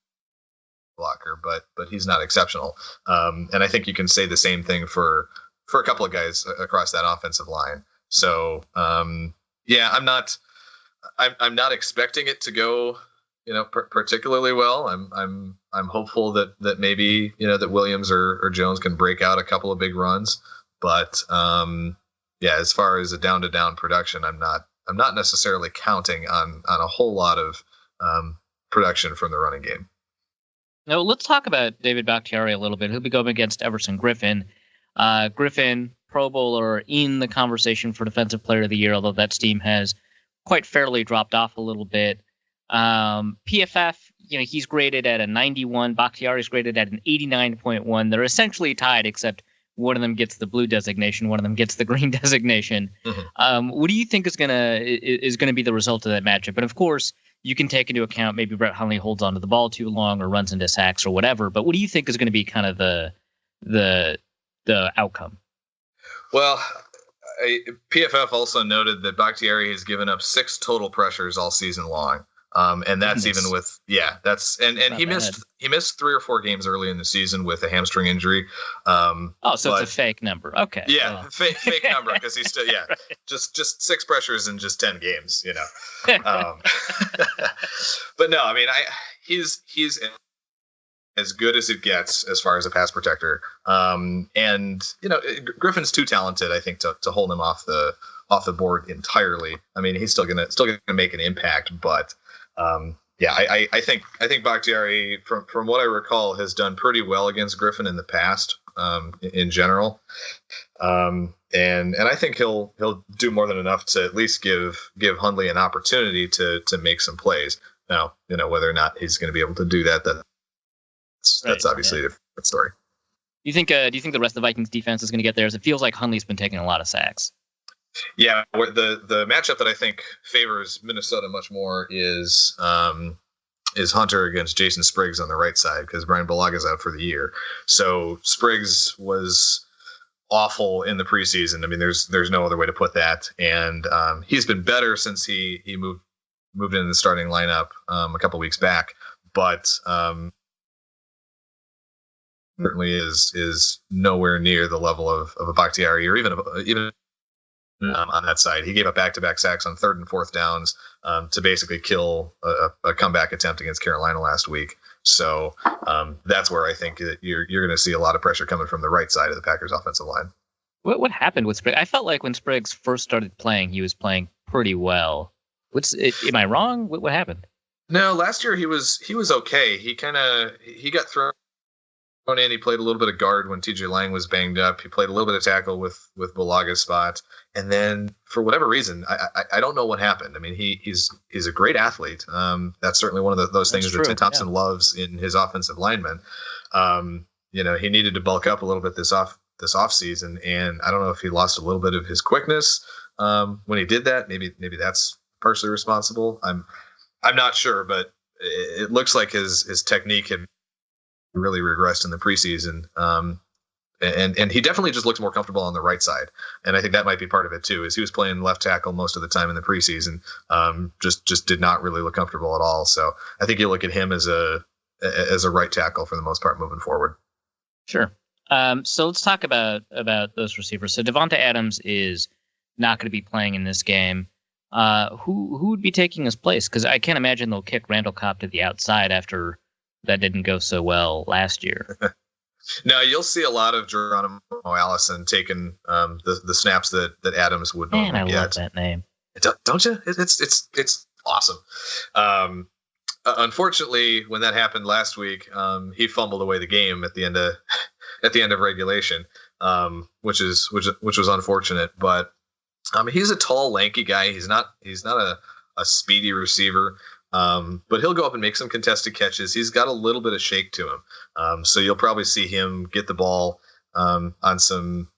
blocker, but he's not exceptional. And I think you can say the same thing for a couple of guys across that offensive line. So yeah, I'm not expecting it to go, particularly well. I'm hopeful that maybe, that Williams or Jones can break out a couple of big runs, but yeah, as far as a down to down production, I'm not necessarily counting on a whole lot of production from the running game. Now let's talk about David Bakhtiari a little bit. He'll be going against Everson Griffin. Griffin, Pro Bowler, in the conversation for Defensive Player of the Year, although that team has quite fairly dropped off a little bit. PFF, he's graded at a 91. Bakhtiari's graded at an 89.1. They're essentially tied, except one of them gets the blue designation, one of them gets the green designation. Mm-hmm. What do you think is gonna be the result of that matchup? And of course, you can take into account maybe Brett Hundley holds onto the ball too long or runs into sacks or whatever. But what do you think is going to be kind of the outcome? Well, PFF also noted that Bakhtiari has given up 6 total pressures all season long. And that's even with, and he missed 3 or 4 games early in the season with a hamstring injury. So it's a fake number. Okay. Yeah. Fake number. Cause he's still, right. just 6 pressures in just 10 games, but no, I mean, he's as good as it gets as far as a pass protector. And Griffin's too talented, I think, to hold him off the board entirely. I mean, he's still gonna make an impact, but I think Bakhtiari, from what I recall, has done pretty well against Griffin in the past, in general. And I think he'll do more than enough to at least give Hundley an opportunity to make some plays. Now, whether or not he's going to be able to do that, that's obviously a different story. Do you think the rest of the Vikings defense is going to get there? As it feels like Hundley's been taking a lot of sacks. Yeah, the matchup that I think favors Minnesota much more is Hunter against Jason Spriggs on the right side, because Brian Bulaga's out for the year. So Spriggs was awful in the preseason. I mean, there's no other way to put that. And he's been better since he moved into the starting lineup a couple weeks back. But certainly is nowhere near the level of a Bakhtiari or even on that side. He gave up back-to-back sacks on 3rd and 4th downs to basically kill a comeback attempt against Carolina last week. So that's where I think that you're going to see a lot of pressure coming from the right side of the Packers offensive line. What happened with Spriggs? I felt like when Spriggs first started playing, he was playing pretty well. Am I wrong? What happened? No, last year he was okay. He got thrown in. He played a little bit of guard when TJ Lang was banged up. He played a little bit of tackle with Bulaga's spot, and then for whatever reason, I don't know what happened. I mean, he's a great athlete. That's certainly one of those things that Tim Thompson loves in his offensive linemen. He needed to bulk up a little bit this off season, and I don't know if he lost a little bit of his quickness when he did that. Maybe that's partially responsible. I'm not sure, but it looks like his technique had really regressed in the preseason. And he definitely just looks more comfortable on the right side. And I think that might be part of it too, is he was playing left tackle most of the time in the preseason. Just did not really look comfortable at all. So I think you look at him as a right tackle for the most part moving forward. Sure. So let's talk about those receivers. So Devonta Adams is not going to be playing in this game. Who would be taking his place? Because I can't imagine they'll kick Randall Cobb to the outside after that didn't go so well last year. No, you'll see a lot of Geronimo Allison taking the snaps that Adams would normally get. Man, I love that name. Don't you? It's awesome. Unfortunately, when that happened last week, he fumbled away the game at the end of regulation, which was unfortunate. But he's a tall, lanky guy. He's not a speedy receiver. But he'll go up and make some contested catches. He's got a little bit of shake to him. So you'll probably see him get the ball on some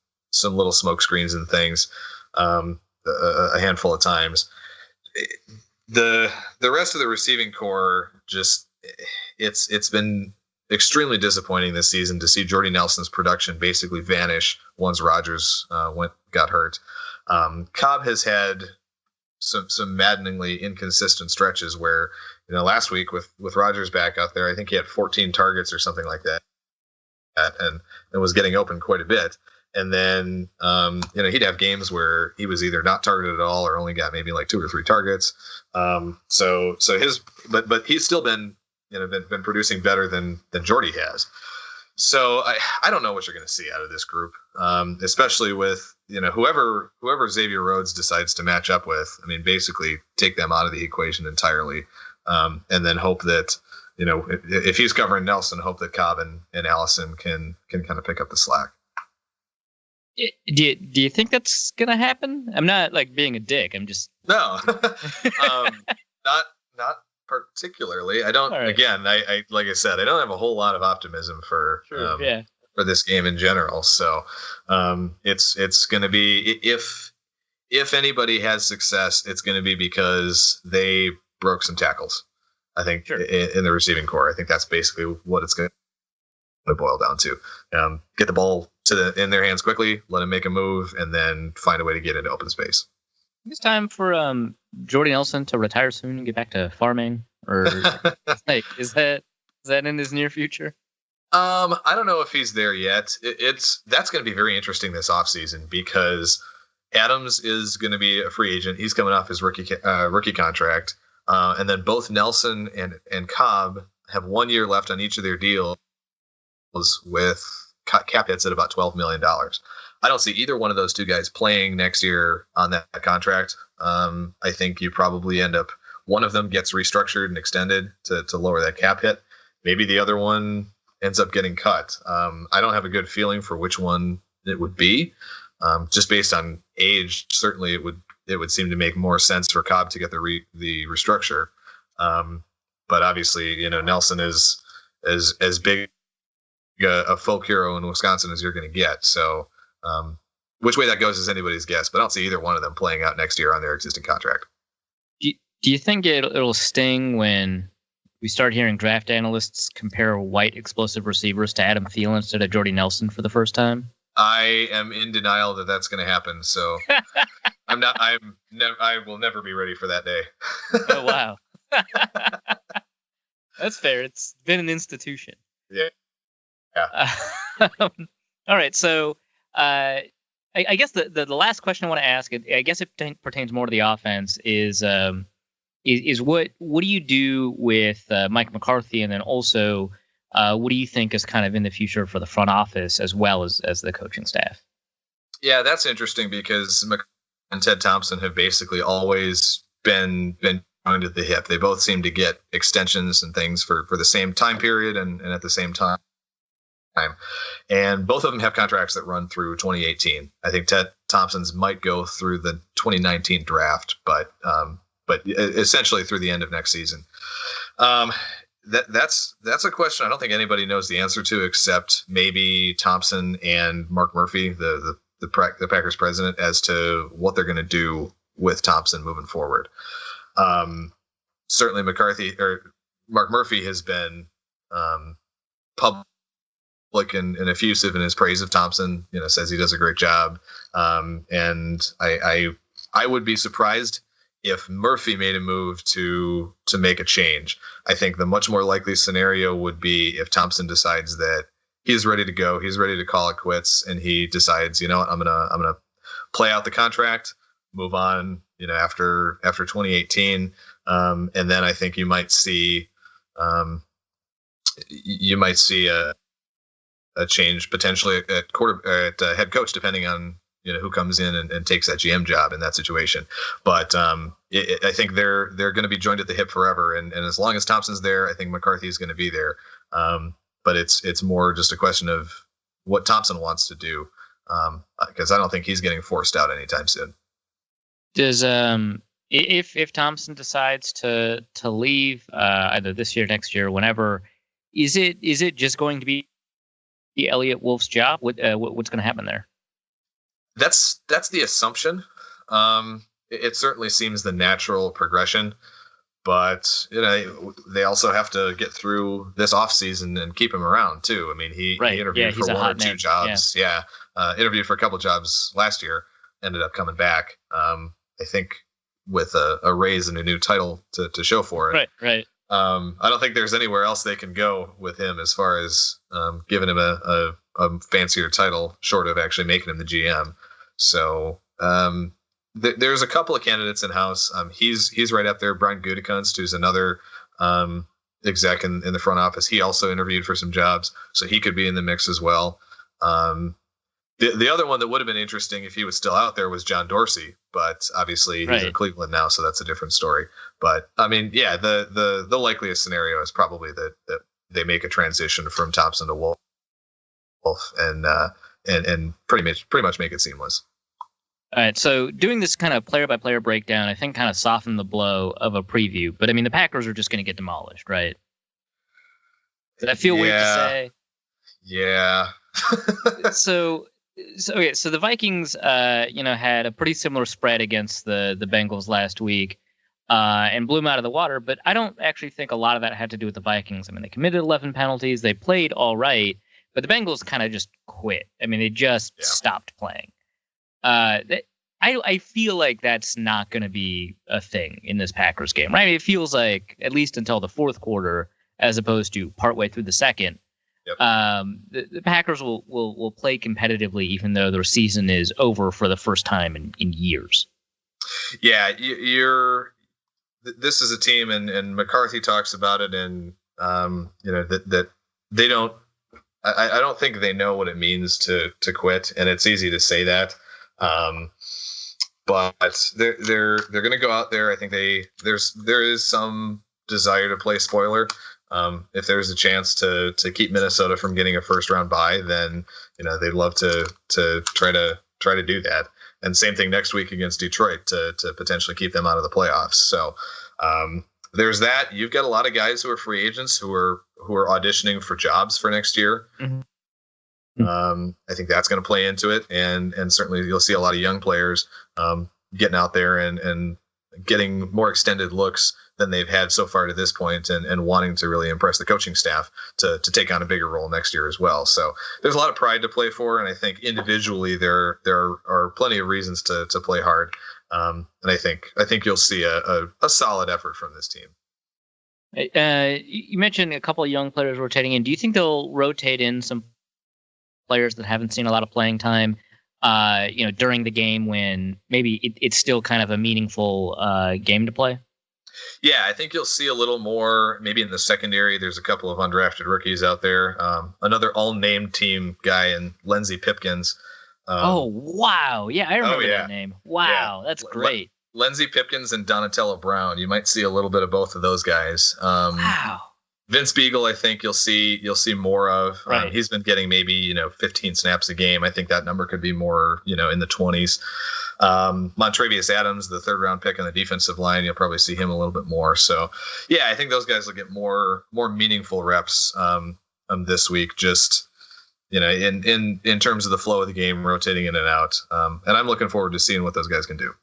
little smoke screens and things a handful of times. The rest of the receiving core, just it's been extremely disappointing this season to see Jordy Nelson's production basically vanish once Rodgers got hurt. Cobb has had some maddeningly inconsistent stretches where, last week with Rodgers back out there, I think he had 14 targets or something like that, and was getting open quite a bit. And then, he'd have games where he was either not targeted at all or only got maybe like 2 or 3 targets. But he's still been producing better than Jordy has. So I don't know what you're going to see out of this group, especially with whoever Xavier Rhodes decides to match up with. I mean, basically take them out of the equation entirely, and then hope that if he's covering Nelson, hope that Cobb and Allison can kind of pick up the slack. Do you think that's going to happen? I'm not like being a dick. I'm just no, not particularly. I don't. Right. Again, I like I said, I don't have a whole lot of optimism for this game in general. So it's going to be, if anybody has success, it's going to be because they broke some tackles. I think in the receiving core. I think that's basically what it's going to boil down to. Get the ball in their hands quickly, let them make a move, and then find a way to get into open space. It's time for Jordy Nelson to retire soon and get back to farming, or is that in his near future? I don't know if he's there yet. That's going to be very interesting this offseason, because Adams is going to be a free agent. He's coming off his rookie contract, and then both Nelson and Cobb have 1 year left on each of their deals with cap hits at about $12 million. I don't see either one of those two guys playing next year on that contract. I think you probably end up, one of them gets restructured and extended to lower that cap hit. Maybe the other one ends up getting cut. I don't have a good feeling for which one it would be. Just based on age, certainly it would seem to make more sense for Cobb to get the restructure. but obviously, Nelson is as big a folk hero in Wisconsin as you're going to get. So, which way that goes is anybody's guess, but I don't see either one of them playing out next year on their existing contract. Do you think it'll sting when we start hearing draft analysts compare white explosive receivers to Adam Thielen instead of Jordy Nelson for the first time? I am in denial that that's going to happen. So I will never be ready for that day. Oh, wow. That's fair. It's been an institution. Yeah. All right. So, I guess the last question I want to ask, I guess it pertains more to the offense, is what do you do with Mike McCarthy, and then also what do you think is kind of in the future for the front office as well as the coaching staff? Yeah, that's interesting because McCarthy and Ted Thompson have basically always been joined at the hip. They both seem to get extensions and things for the same time period and at the same time. And both of them have contracts that run through 2018. I think Ted Thompson's might go through the 2019 draft, but essentially through the end of next season. That's a question I don't think anybody knows the answer to except maybe Thompson and Mark Murphy, the Packers president, as to what they're going to do with Thompson moving forward. Certainly Mark Murphy has been public and effusive in his praise of Thompson, says he does a great job. And I would be surprised if Murphy made a move to make a change. I think the much more likely scenario would be if Thompson decides that he's ready to go, he's ready to call it quits, and he decides, I'm gonna play out the contract, move on, after 2018, and then I think you might see a change potentially at head coach, depending on who comes in and takes that GM job in that situation. But I think they're going to be joined at the hip forever, and as long as Thompson's there, I think McCarthy is going to be there. But it's more just a question of what Thompson wants to do, because I don't think he's getting forced out anytime soon. Does if Thompson decides to leave either this year, next year, whenever, is it just going to be Elliot Wolf's job? What's going to happen there? That's the assumption. It certainly seems the natural progression, but they also have to get through this offseason and keep him around too. I mean, he interviewed for one or two jobs. Yeah. Interviewed for a couple jobs last year, ended up coming back. I think with a raise and a new title to show for it. Right. I don't think there's anywhere else they can go with him as far as giving him a fancier title, short of actually making him the GM. So there's a couple of candidates in house. He's right up there. Brian Gutekunst, who's another exec in the front office. He also interviewed for some jobs, so he could be in the mix as well. The other one that would have been interesting if he was still out there was John Dorsey, but obviously he's in Cleveland now, so that's a different story. But I mean, yeah, the likeliest scenario is probably that they make a transition from Thompson to Wolf, and pretty much make it seamless. All right, so doing this kind of player-by-player breakdown, I think kind of softened the blow of a preview. But I mean, the Packers are just going to get demolished, right? Does that feel weird to say? Yeah. So the Vikings, had a pretty similar spread against the Bengals last week, and blew them out of the water. But I don't actually think a lot of that had to do with the Vikings. I mean, they committed 11 penalties. They played all right, but the Bengals kind of just quit. I mean, they just stopped playing. I feel like that's not going to be a thing in this Packers game, right? I mean, it feels like at least until the fourth quarter, as opposed to partway through the second. Yep. The Packers will play competitively, even though their season is over for the first time in years. Yeah, this is a team, and McCarthy talks about it, and that they don't. I don't think they know what it means to quit, and it's easy to say that. But they're going to go out there. I think there is some desire to play spoiler. If there's a chance to keep Minnesota from getting a first round bye, then they'd love to try to do that. And same thing next week against Detroit to potentially keep them out of the playoffs. So there's that. You've got a lot of guys who are free agents who are auditioning for jobs for next year. I think that's going to play into it, and certainly you'll see a lot of young players getting out there and getting more extended looks than they've had so far to this point, and wanting to really impress the coaching staff to take on a bigger role next year as well. So there's a lot of pride to play for, and I think individually there are plenty of reasons to play hard. And I think you'll see a solid effort from this team. You mentioned a couple of young players rotating in. Do you think they'll rotate in some players that haven't seen a lot of playing time, during the game when maybe it's still kind of a meaningful game to play? Yeah, I think you'll see a little more maybe in the secondary. There's a couple of undrafted rookies out there. Another all-named team guy in Lindsey Pipkins. Oh, wow. Yeah, I remember that name. Wow, that's great. Lindsey Pipkins and Donatello Brown. You might see a little bit of both of those guys. Wow. Vince Beagle, I think you'll see more of. Right. He's been getting maybe 15 snaps a game. I think that number could be more in the 20s. Montrevious Adams, the 3rd round pick on the defensive line, you'll probably see him a little bit more. So yeah, I think those guys will get more meaningful reps this week. Just in terms of the flow of the game, rotating in and out. And I'm looking forward to seeing what those guys can do.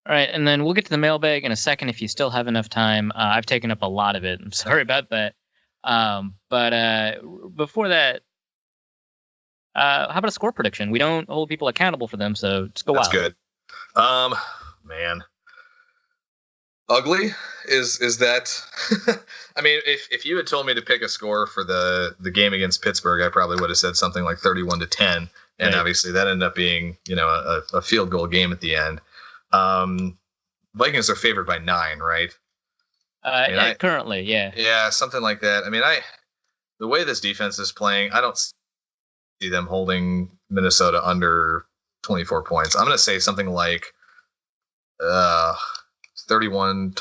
All right, and then we'll get to the mailbag in a second if you still have enough time. I've taken up a lot of it. I'm sorry about that. But before that, how about a score prediction? We don't hold people accountable for them, so just go wild. That's good. Man. Ugly is that? I mean, if you had told me to pick a score for the game against Pittsburgh, I probably would have said something like 31-10, and obviously that ended up being a field goal game at the end. Vikings are favored by 9, right? Currently, yeah. Yeah, something like that. I mean, the way this defense is playing, I don't see them holding Minnesota under 24 points. I'm going to say something like 31-20,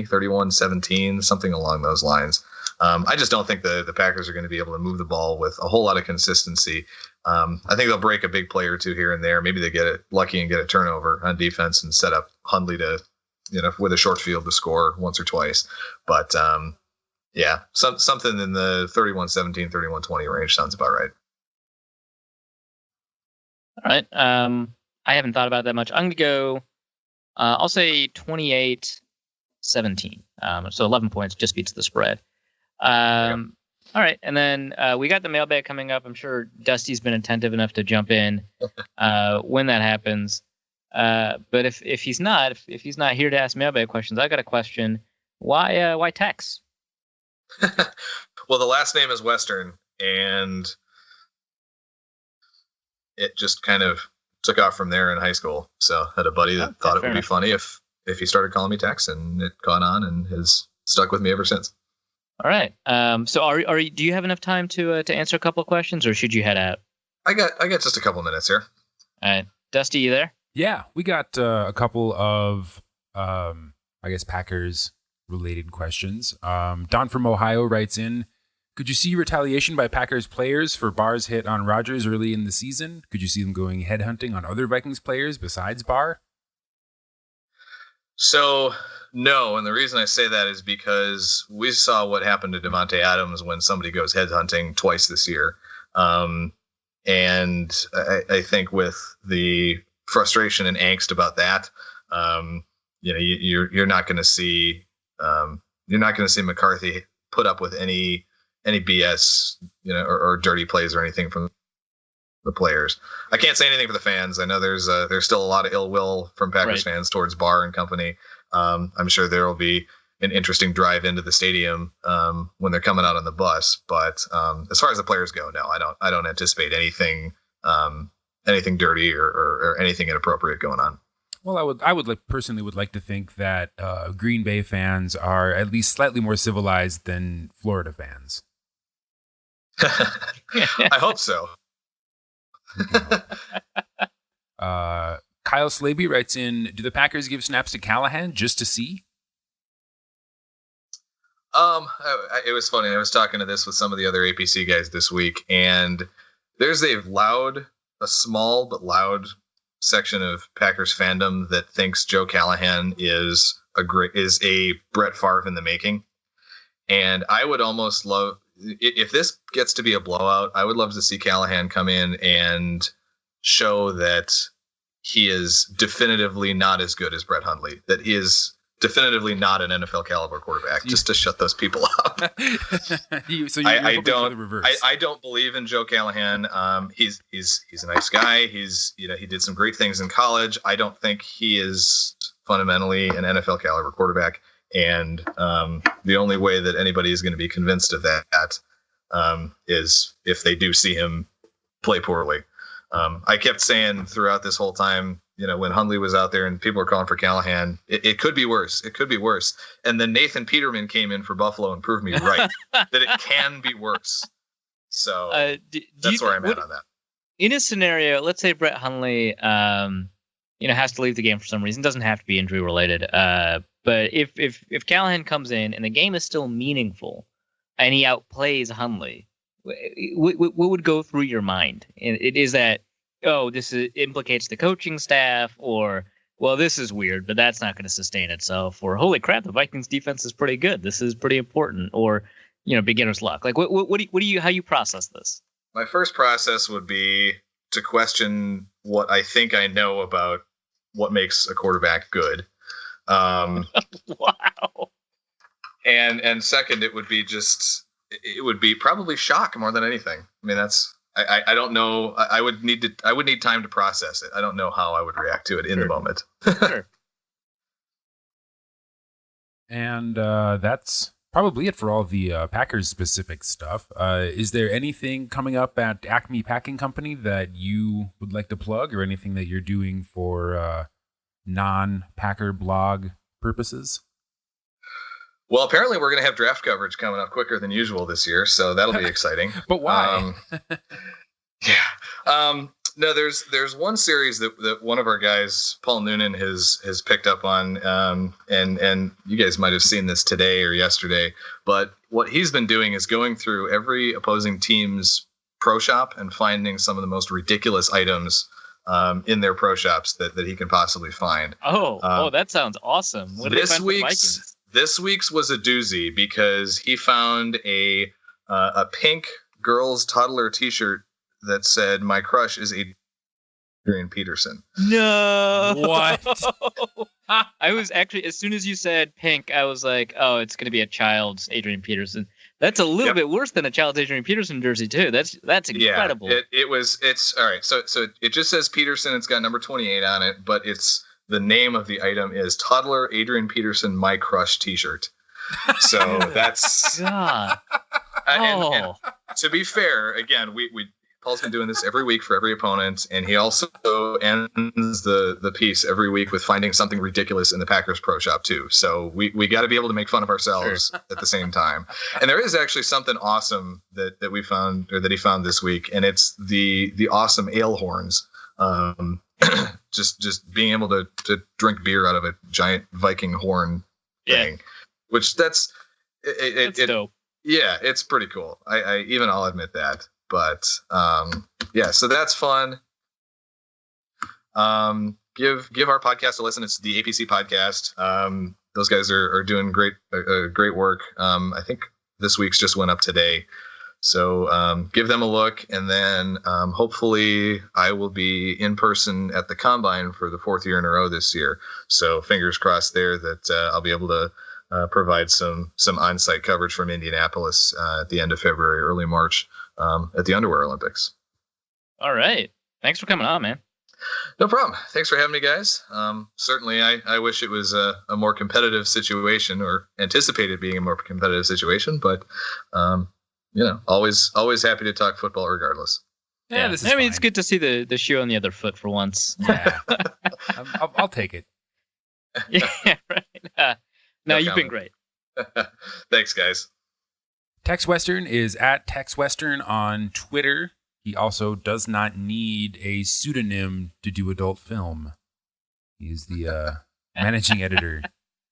31-17, something along those lines. I just don't think the Packers are going to be able to move the ball with a whole lot of consistency. I think they'll break a big play or two here and there. Maybe they get it lucky and get a turnover on defense and set up Hundley to, with a short field to score once or twice. But yeah, something in the 31-17, 31-20 range sounds about right. All right. I haven't thought about that much. I'm going to go, I'll say 28-17. So 11 points just beats the spread. All right, and then we got the mailbag coming up. I'm sure Dusty's been attentive enough to jump in when that happens. But if he's not here to ask mailbag questions, I got a question. Why Tex? Well, the last name is Western, and it just kind of took off from there in high school. So I had a buddy that thought it would be funny if he started calling me Tex, and it caught on and has stuck with me ever since. All right. So do you have enough time to answer a couple of questions, or should you head out? I got just a couple minutes here. All right. Dusty, you there? Yeah, we got a couple of Packers related questions. Don from Ohio writes in, could you see retaliation by Packers players for Barr's hit on Rodgers early in the season? Could you see them going headhunting on other Vikings players besides Barr? So, no, and the reason I say that is because we saw what happened to Davante Adams when somebody goes headhunting twice this year. And I think with the frustration and angst about that, you're not going to see McCarthy put up with any BS, or dirty plays or anything from the players. I can't say anything for the fans. I know there's still a lot of ill will from Packers fans towards Barr and company. I'm sure there will be an interesting drive into the stadium when they're coming out on the bus. But as far as the players go, no, I don't anticipate anything dirty or anything inappropriate going on. Well, I would personally like to think that Green Bay fans are at least slightly more civilized than Florida fans. I hope so. Kyle Slaby writes in, do the Packers give snaps to Callahan just to see? It was funny. I was talking to this with some of the other APC guys this week, and there's a small but loud section of Packers fandom that thinks Joe Callahan is a Brett Favre in the making. And I would almost love, if this gets to be a blowout, I would love to see Callahan come in and show that he is definitively not as good as Brett Hundley, that he is definitively not an NFL caliber quarterback, just to shut those people up. I don't believe in Joe Callahan. He's a nice guy. He did some great things in college. I don't think he is fundamentally an NFL caliber quarterback. And the only way that anybody is going to be convinced of that is if they do see him play poorly. I kept saying throughout this whole time, when Hundley was out there and people were calling for Callahan, it could be worse. It could be worse. And then Nathan Peterman came in for Buffalo and proved me right that it can be worse. So that's where I'm at on that. In a scenario, let's say Brett Hundley, has to leave the game for some reason. Doesn't have to be injury related. But if Callahan comes in and the game is still meaningful and he outplays Hundley, what would go through your mind? And it is that, implicates the coaching staff, or, well, this is weird, but that's not going to sustain itself, or holy crap, the Vikings defense is pretty good. This is pretty important, or, beginner's luck. Like, how you process this? My first process would be to question what I think I know about what makes a quarterback good. Wow. And second, it would be probably shock more than anything. I mean, I don't know. I would need time to process it. I don't know how I would react to it in the moment. Sure. And that's probably it for all the Packers specific stuff. Is there anything coming up at Acme Packing Company that you would like to plug, or anything that you're doing for non-Packer blog purposes? Well, apparently we're going to have draft coverage coming up quicker than usual this year, so that'll be exciting. But why? No, there's one series that one of our guys, Paul Noonan, has picked up on, and you guys might have seen this today or yesterday. But what he's been doing is going through every opposing team's pro shop and finding some of the most ridiculous items in their pro shops that he can possibly find. That sounds awesome. What did they find for the Vikings? This week's was a doozy because he found a pink girls toddler T-shirt that said "My crush is Adrian Peterson." No, what? I was actually, as soon as you said pink, I was like, "Oh, it's going to be a child's Adrian Peterson." That's a little bit worse than a child's Adrian Peterson jersey too. That's incredible. Yeah, it's all right. So it just says Peterson. It's got number 28 on it, but the name of the item is Toddler Adrian Peterson My Crush T-shirt. So that's God. And to be fair, again, Paul's been doing this every week for every opponent, and he also ends the piece every week with finding something ridiculous in the Packers Pro Shop too. So we got to be able to make fun of ourselves at the same time. And there is actually something awesome that we found, or that he found this week, and it's the awesome ale horns. Just being able to drink beer out of a giant Viking horn thing, which that's dope. Yeah, it's pretty cool. I'll admit that. But so that's fun. Give our podcast a listen. It's the APC podcast. Those guys are doing great work. I think this week's just went up today. So give them a look, and then hopefully I will be in person at the Combine for the 4th year in a row this year. So fingers crossed there that I'll be able to provide some on-site coverage from Indianapolis at the end of February, early March at the Underwear Olympics. All right. Thanks for coming on, man. No problem. Thanks for having me, guys. Certainly, I wish it was a more competitive situation, or anticipated being a more competitive situation, but always happy to talk football regardless. Yeah, this is fine. It's good to see the shoe on the other foot for once. Yeah, I'll take it. Yeah, right. No, you've been great. Thanks, guys. Tex Western is at Tex Western on Twitter. He also does not need a pseudonym to do adult film. He is the managing editor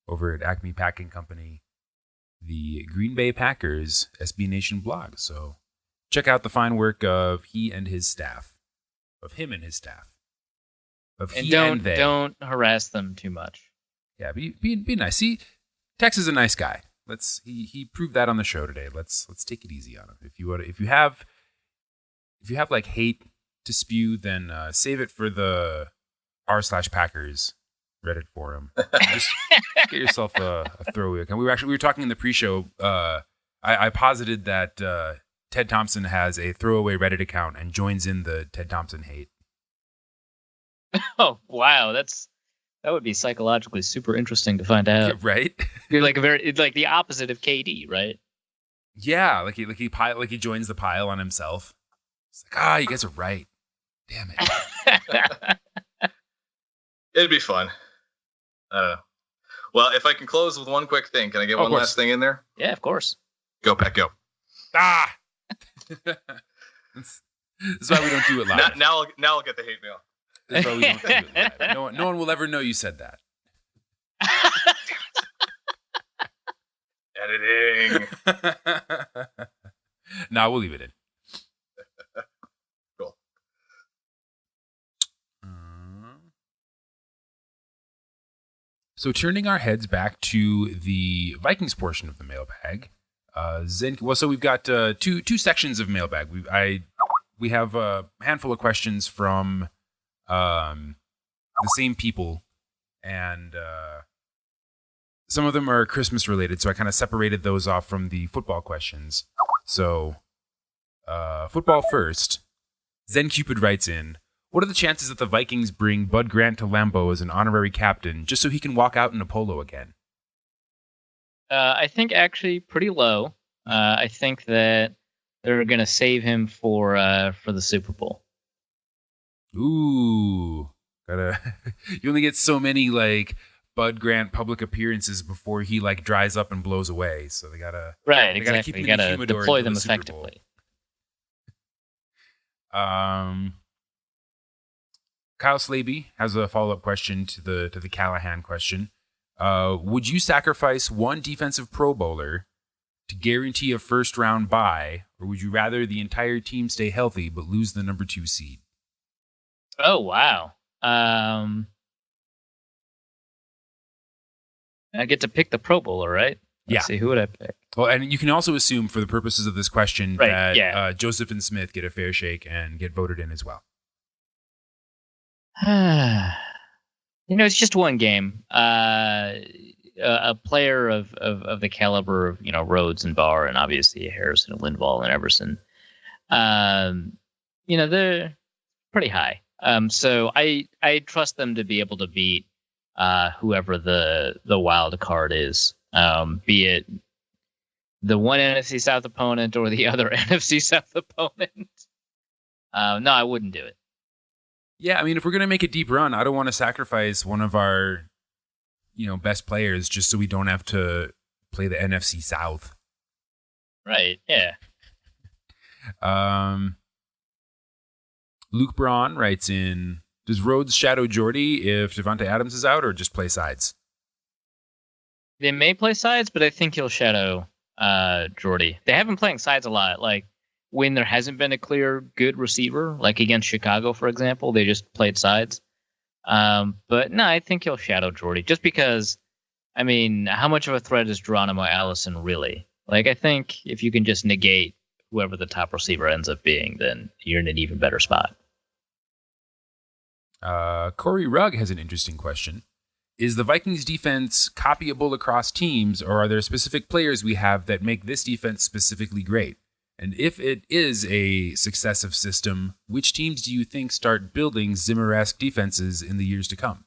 over at Acme Packing Company, the Green Bay Packers SB Nation blog. So check out the fine work of him and his staff. And don't harass them too much. Yeah, be nice. See, Tex is a nice guy. He proved that on the show today. Let's take it easy on him. If you have like hate to spew, then save it for the r/Packers Reddit forum. Just get yourself a throwaway account. We were talking in the pre-show. I posited that Ted Thompson has a throwaway Reddit account and joins in the Ted Thompson hate. Oh wow, that would be psychologically super interesting to find out. Yeah, right? You're like it's like the opposite of KD, right? Yeah, like he joins the pile on himself. It's like, you guys are right. Damn it. It'd be fun. I don't know. Well, if I can close with one quick thing, can I get one last thing in there? Yeah, of course. Go Pack Go. This is why we don't do it live. Now I'll get the hate mail. This is why we don't do it live. No one will ever know you said that. Editing. No, we'll leave it in. Cool. So turning our heads back to the Vikings portion of the mailbag, so we've got two sections of mailbag. We have a handful of questions from the same people, and some of them are Christmas related, so I kind of separated those off from the football questions. So football first. Zen Cupid writes in, what are the chances that the Vikings bring Bud Grant to Lambeau as an honorary captain just so he can walk out in a polo again? I think actually pretty low. I think that they're going to save him for the Super Bowl. Ooh. You only get so many like Bud Grant public appearances before he like dries up and blows away. So they gotta exactly. Keep him you in the gotta humidor deploy until them the Super effectively. Bowl. Kyle Slaby has a follow-up question to the Callahan question. Would you sacrifice one defensive Pro Bowler to guarantee a first-round bye, or would you rather the entire team stay healthy but lose the number 2 seed? Oh wow! I get to pick the Pro Bowler, right? Let's see, who would I pick? Well, and you can also assume, for the purposes of this question, that Joseph and Smith get a fair shake and get voted in as well. It's just one game. A player of the caliber of Rhodes and Barr, and obviously Harrison and Linval and Everson, they're pretty high. So I trust them to be able to beat whoever the wild card is, be it the one NFC South opponent or the other NFC South opponent. No, I wouldn't do it. Yeah, I mean, if we're going to make a deep run, I don't want to sacrifice one of our, best players just so we don't have to play the NFC South. Right, yeah. Luke Braun writes in, does Rhodes shadow Jordy if Devontae Adams is out, or just play sides? They may play sides, but I think he'll shadow Jordy. They have been playing sides a lot, like when there hasn't been a clear good receiver, like against Chicago, for example, they just played sides. But no, I think he'll shadow Jordy just because, I mean, how much of a threat is Geronimo Allison really? Like, I think if you can just negate whoever the top receiver ends up being, then you're in an even better spot. Corey Rugg has an interesting question. Is the Vikings defense copyable across teams, or are there specific players we have that make this defense specifically great? And if it is a successive system, which teams do you think start building Zimmer-esque defenses in the years to come?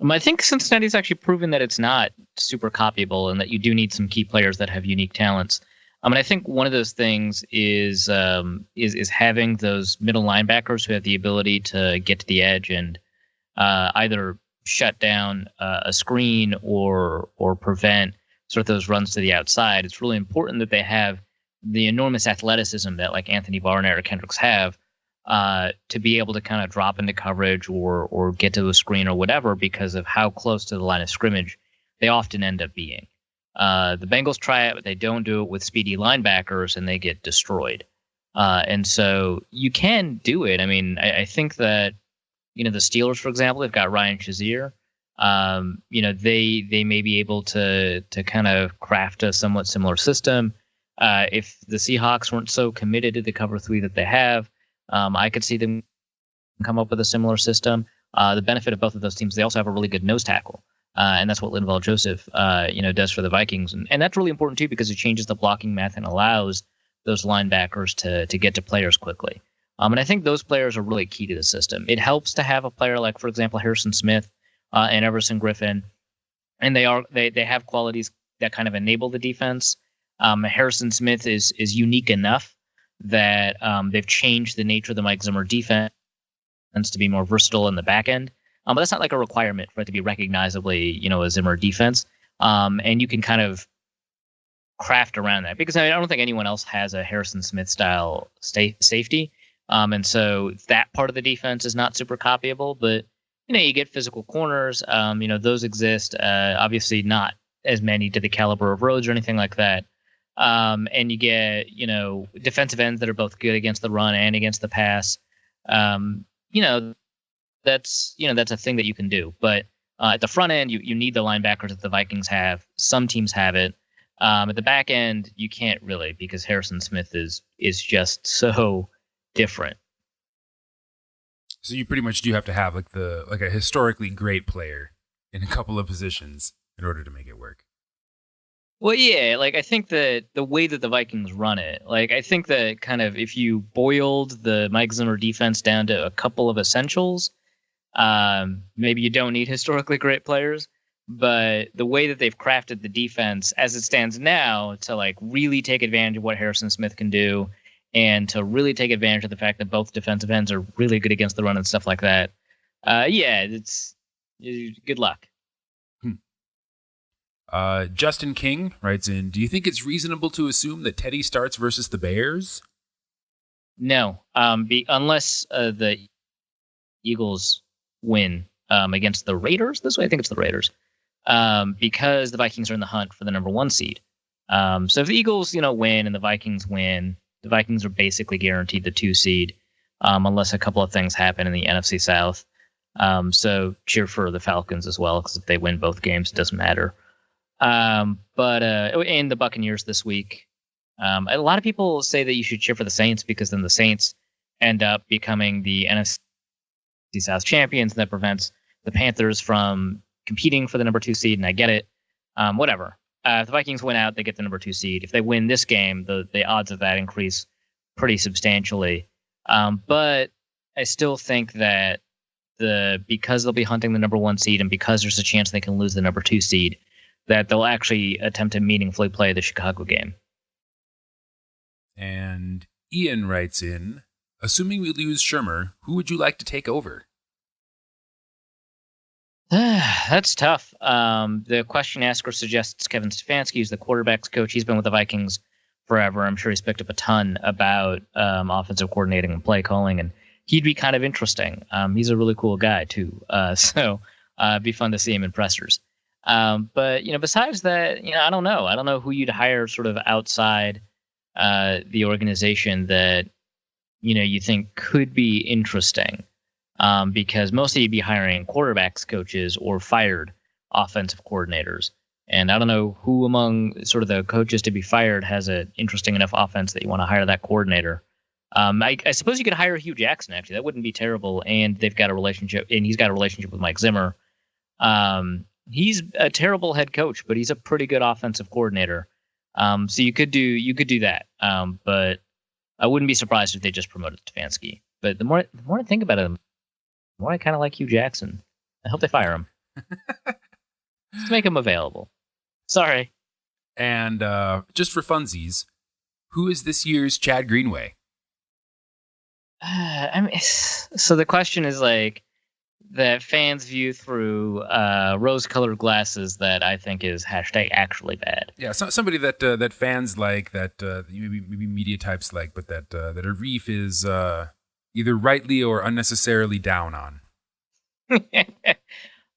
I think Cincinnati's actually proven that it's not super copyable and that you do need some key players that have unique talents. I think one of those things is having those middle linebackers who have the ability to get to the edge and either shut down a screen or prevent sort of those runs to the outside. It's really important that they have the enormous athleticism that like Anthony Barr and Eric Kendricks have to be able to kind of drop into coverage or get to a screen or whatever because of how close to the line of scrimmage they often end up being. The Bengals try it, but they don't do it with speedy linebackers and they get destroyed. And so you can do it. I mean, I think that, the Steelers, for example, they've got Ryan Shazier. They may be able to kind of craft a somewhat similar system. If the Seahawks weren't so committed to the cover 3 that they have, I could see them come up with a similar system. The benefit of both of those teams, they also have a really good nose tackle. And that's what Linval Joseph, does for the Vikings. And that's really important, too, because it changes the blocking math and allows those linebackers to get to players quickly. And I think those players are really key to the system. It helps to have a player like, for example, Harrison Smith and Everson Griffin. And they have qualities that kind of enable the defense. Harrison Smith is unique enough that they've changed the nature of the Mike Zimmer defense to be more versatile in the back end. But that's not like a requirement for it to be recognizably, a Zimmer defense. And you can kind of craft around that because I don't think anyone else has a Harrison Smith style safety. And so that part of the defense is not super copyable, but you get physical corners. Those exist. Obviously not as many to the caliber of Rhodes or anything like that. And you get, defensive ends that are both good against the run and against the pass. That's a thing that you can do. But at the front end, you need the linebackers that the Vikings have. Some teams have it. At the back end, you can't really because Harrison Smith is just so different. So you pretty much do have to have like a historically great player in a couple of positions in order to make it work. Well, yeah, I think that the way that the Vikings run it, I think that kind of if you boiled the Mike Zimmer defense down to a couple of essentials, maybe you don't need historically great players, but the way that they've crafted the defense as it stands now to really take advantage of what Harrison Smith can do and to really take advantage of the fact that both defensive ends are really good against the run and stuff like that. It's good luck. Justin King writes in, do you think it's reasonable to assume that Teddy starts versus the Bears? No, unless the Eagles win against the Raiders. This way, I think it's the Raiders because the Vikings are in the hunt for the number 1 seed. So if the Eagles, win and the Vikings win, the Vikings are basically guaranteed the 2 seed unless a couple of things happen in the NFC South. So cheer for the Falcons as well because if they win both games, it doesn't matter. But in the Buccaneers this week, a lot of people say that you should cheer for the Saints because then the Saints end up becoming the NFC South champions, and that prevents the Panthers from competing for the number 2 seed. And I get it. Whatever. If the Vikings win out, they get the number 2 seed. If they win this game, the odds of that increase pretty substantially. But I still think that because they'll be hunting the number 1 seed and because there's a chance they can lose the number 2 seed, that they'll actually attempt to meaningfully play the Chicago game. And Ian writes in, assuming we lose Shermer, who would you like to take over? That's tough. The question asker suggests Kevin Stefanski, who's the quarterback's coach. He's been with the Vikings forever. I'm sure he's picked up a ton about offensive coordinating and play calling, and he'd be kind of interesting. He's a really cool guy, too. So it'd be fun to see him in pressers. But besides that, I don't know. I don't know who you'd hire sort of outside the organization that you think could be interesting. Because mostly you'd be hiring quarterbacks coaches or fired offensive coordinators. And I don't know who among sort of the coaches to be fired has an interesting enough offense that you want to hire that coordinator. I suppose you could hire Hugh Jackson, actually. That wouldn't be terrible. And they've got a relationship, and he's got a relationship with Mike Zimmer. He's a terrible head coach, but he's a pretty good offensive coordinator. So you could do that. But I wouldn't be surprised if they just promoted Stefanski. But the more I think about it, the more I kind of like Hugh Jackson. I hope they fire him. Just make him available. Sorry. And just for funsies, who is this year's Chad Greenway? So the question is that fans view through rose-colored glasses that I think is #actually bad. Yeah, somebody that fans like, that maybe media types like, but that Arif is either rightly or unnecessarily down on.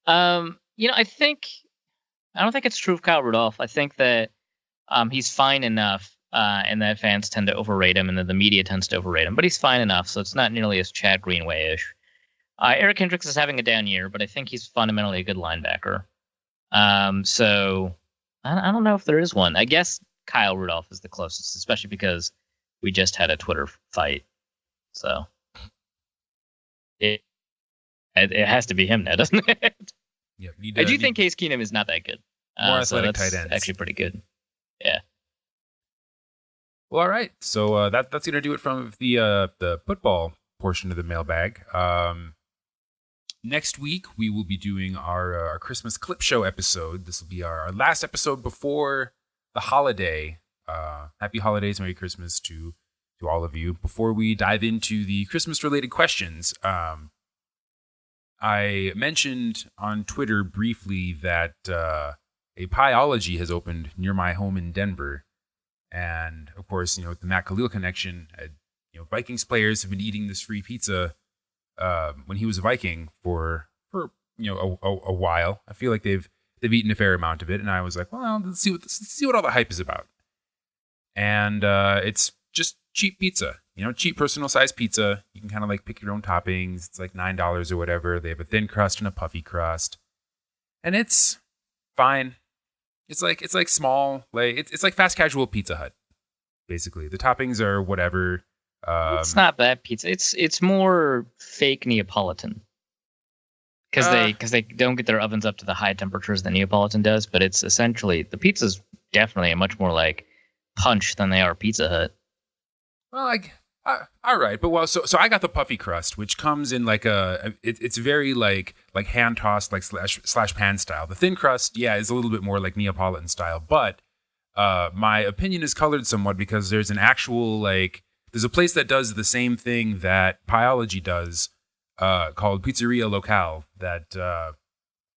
I don't think it's true of Kyle Rudolph. I think that he's fine enough, and that fans tend to overrate him, and that the media tends to overrate him. But he's fine enough, so it's not nearly as Chad Greenway-ish. Eric Hendricks is having a down year, but I think he's fundamentally a good linebacker. So I don't know if there is one. I guess Kyle Rudolph is the closest, especially because we just had a Twitter fight. So it has to be him now, doesn't it? Yeah, I do think Case Keenum is not that good. More athletic so tight ends. Actually pretty good. Yeah. Well, all right. So that's going to do it from the football portion of the mailbag. Next week, we will be doing our Christmas clip show episode. This will be our last episode before the holiday. Happy holidays, Merry Christmas to all of you. Before we dive into the Christmas-related questions, I mentioned on Twitter briefly that a Pieology has opened near my home in Denver. And, of course, with the Matt Khalil connection, Vikings players have been eating this free pizza when he was a Viking for a while. I feel like they've eaten a fair amount of it, and I was like, well, let's see what all the hype is about. And it's just cheap pizza, cheap personal sized pizza. You can kind of like pick your own toppings. It's like $9 or whatever. They have a thin crust and a puffy crust, and it's fine. It's like small, like it's like fast casual Pizza Hut, basically. The toppings are whatever. It's not bad pizza. It's more fake Neapolitan because they don't get their ovens up to the high temperatures that Neapolitan does. But it's essentially the pizza's definitely a much more like Punch than they are Pizza Hut. Well, all right, but so I got the puffy crust, which comes in like it's very like hand tossed, like slash pan style. The thin crust, yeah, is a little bit more like Neapolitan style, but my opinion is colored somewhat because there's an actual there's a place that does the same thing that Pieology does, called Pizzeria Locale, that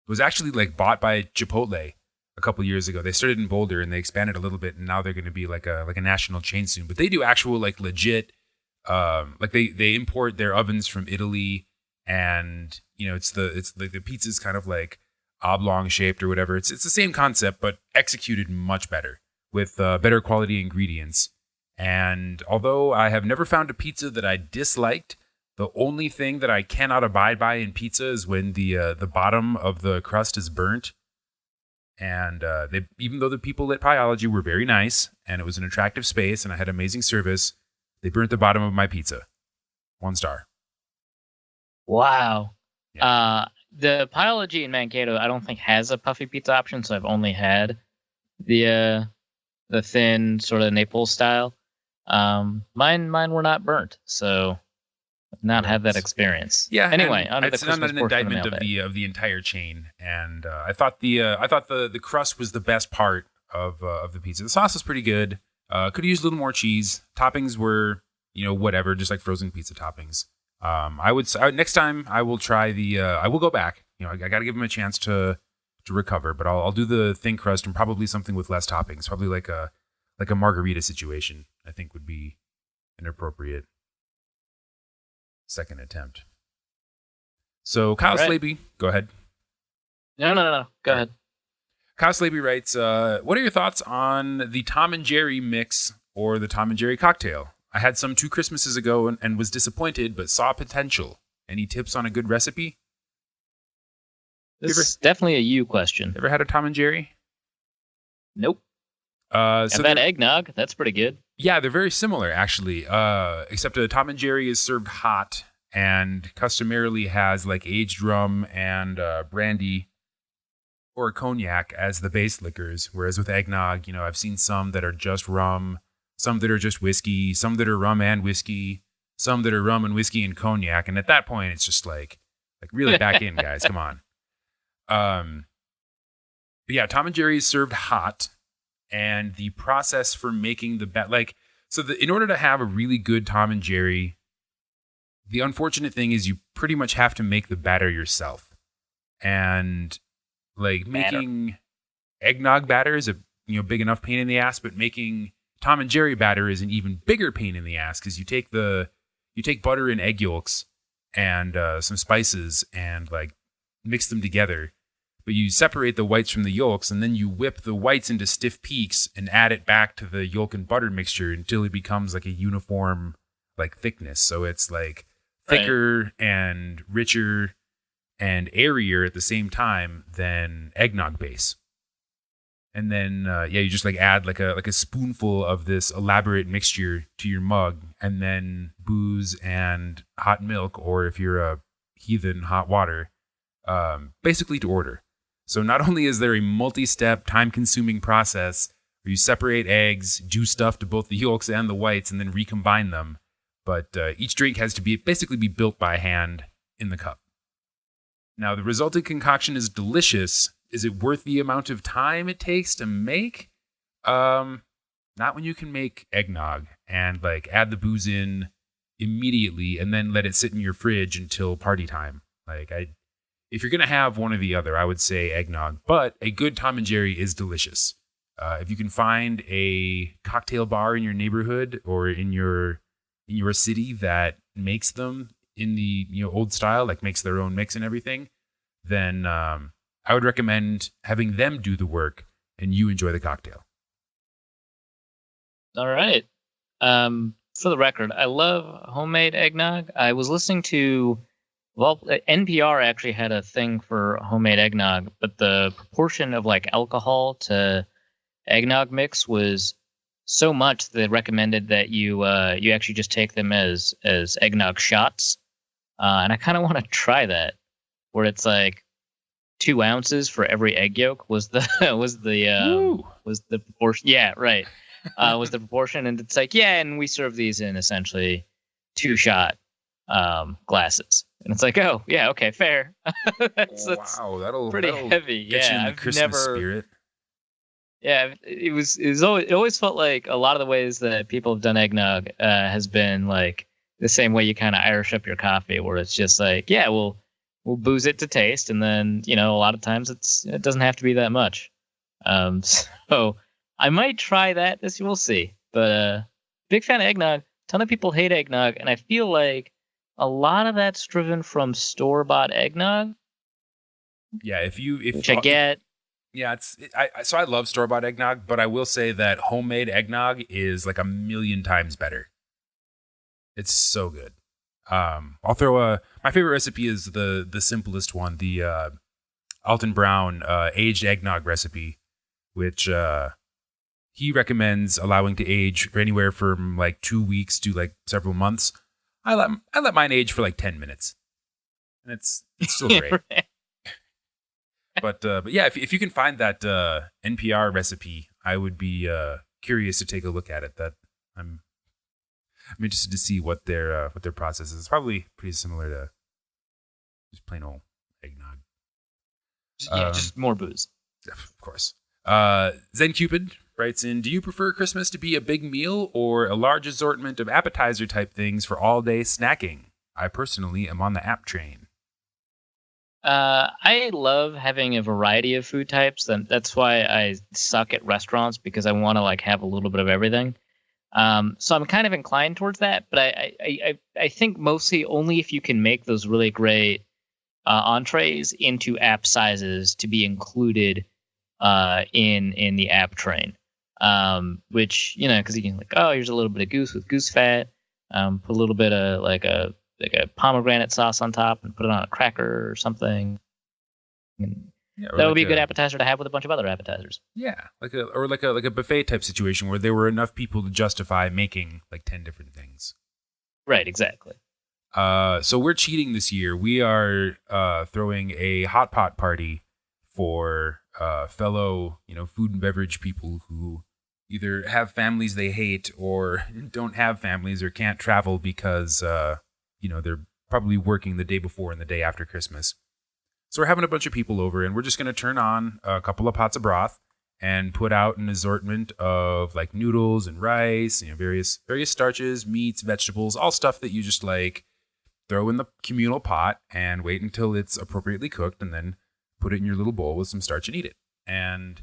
was actually like bought by Chipotle a couple years ago. They started in Boulder and they expanded a little bit, and now they're going to be like a national chain soon. But they do actual like legit. They import their ovens from Italy, and it's the pizza's kind of like oblong shaped or whatever. It's the same concept but executed much better with better quality ingredients. And although I have never found a pizza that I disliked, the only thing that I cannot abide by in pizza is when the bottom of the crust is burnt. And even though the people at Pieology were very nice and it was an attractive space and I had amazing service, they burnt the bottom of my pizza. 1 star. Wow. Yeah. The Pieology in Mankato, I don't think has a puffy pizza option, so I've only had the thin sort of Naples style. Mine were not burnt, so I've not had that experience. Yeah. Anyway, it's not an indictment of the entire chain, and I thought the crust was the best part of the pizza. The sauce was pretty good. Could have used a little more cheese. Toppings were, whatever, just like frozen pizza toppings. Next time I will try I will go back. I got to give them a chance to recover, but I'll do the thin crust and probably something with less toppings. Probably like a margarita situation, I think would be an appropriate second attempt. So Kyle Slaby, go ahead. No. Go ahead. Kyle Slaby writes, what are your thoughts on the Tom and Jerry mix or the Tom and Jerry cocktail? I had some 2 Christmases ago and was disappointed, but saw potential. Any tips on a good recipe? This is definitely a you question. Ever had a Tom and Jerry? Nope. So I've had eggnog. That's pretty good. Yeah, they're very similar, actually. Except a Tom and Jerry is served hot and customarily has like aged rum and brandy or cognac as the base liquors. Whereas with eggnog, I've seen some that are just rum, some that are just whiskey, some that are rum and whiskey, some that are rum and whiskey and cognac. And at that point, it's just like really back in, guys. Come on. But yeah, Tom and Jerry is served hot, and the process for making in order to have a really good Tom and Jerry, the unfortunate thing is you pretty much have to make the batter yourself. And making eggnog batter is a big enough pain in the ass, but making Tom and Jerry batter is an even bigger pain in the ass because you take butter and egg yolks and some spices and mix them together. But you separate the whites from the yolks, and then you whip the whites into stiff peaks and add it back to the yolk and butter mixture until it becomes like a uniform thickness. So it's thicker and richer and airier at the same time than eggnog base. And then, you just like add like a spoonful of this elaborate mixture to your mug, and then booze and hot milk, or if you're a heathen, hot water, basically to order. So not only is there a multi-step, time-consuming process where you separate eggs, do stuff to both the yolks and the whites, and then recombine them, but each drink has to be built by hand in the cup. Now, the resulting concoction is delicious. Is it worth the amount of time it takes to make? Not when you can make eggnog and like add the booze in immediately and then let it sit in your fridge until party time. If you're gonna have one or the other, I would say eggnog. But a good Tom and Jerry is delicious. If you can find a cocktail bar in your neighborhood or in your city that makes them in the old style, like makes their own mix and everything, then I would recommend having them do the work and you enjoy the cocktail. All right. For the record, I love homemade eggnog. I was listening to, NPR actually had a thing for homemade eggnog, but the proportion of like alcohol to eggnog mix was so much that they recommended that you actually just take them as eggnog shots. And I kind of want to try that, where it's like 2 ounces for every egg yolk was the proportion. Yeah, right. Was the proportion, and it's like, and we serve these in essentially 2-shot glasses, and it's like, oh yeah, okay, fair. that's that'll pretty heavy. Get you in the Christmas spirit. Yeah, it always felt like a lot of the ways that people have done eggnog has been like the same way you kind of Irish up your coffee, where it's just like, we'll booze it to taste, and then a lot of times it doesn't have to be that much. So I might try that. We'll see. But big fan of eggnog. Ton of people hate eggnog, and I feel like a lot of that's driven from store-bought eggnog. Yeah, which I get. Yeah, so I love store-bought eggnog, but I will say that homemade eggnog is like 1,000,000 times better. It's so good. I'll throw my favorite recipe is the simplest one, the Alton Brown aged eggnog recipe, which he recommends allowing to age for anywhere from like 2 weeks to like several months. I let mine age for like 10 minutes, and it's still great. Right. But yeah, if you can find that NPR recipe, I would be curious to take a look at it. That I'm interested to see what their process is. It's probably pretty similar to just plain old eggnog. Just more booze. Of course. Zen Cupid writes in, do you prefer Christmas to be a big meal or a large assortment of appetizer type things for all day snacking? I personally am on the app train. I love having a variety of food types. That's why I suck at restaurants, because I want to like have a little bit of everything. So I'm kind of inclined towards that, but I think mostly only if you can make those really great entrees into app sizes to be included in the app train. Which, because you can like, here's a little bit of goose with goose fat, put a little bit of like a pomegranate sauce on top and put it on a cracker or something. And that would be a good appetizer to have with a bunch of other appetizers. Yeah, like a buffet type situation where there were enough people to justify making like 10 different things. Right, exactly. So we're cheating this year. We are throwing a hot pot party for fellow, food and beverage people who either have families they hate or don't have families or can't travel because they're probably working the day before and the day after Christmas. So we're having a bunch of people over, and we're just going to turn on a couple of pots of broth and put out an assortment of like noodles and rice, various starches, meats, vegetables, all stuff that you just like throw in the communal pot and wait until it's appropriately cooked, and then put it in your little bowl with some starch and eat it. And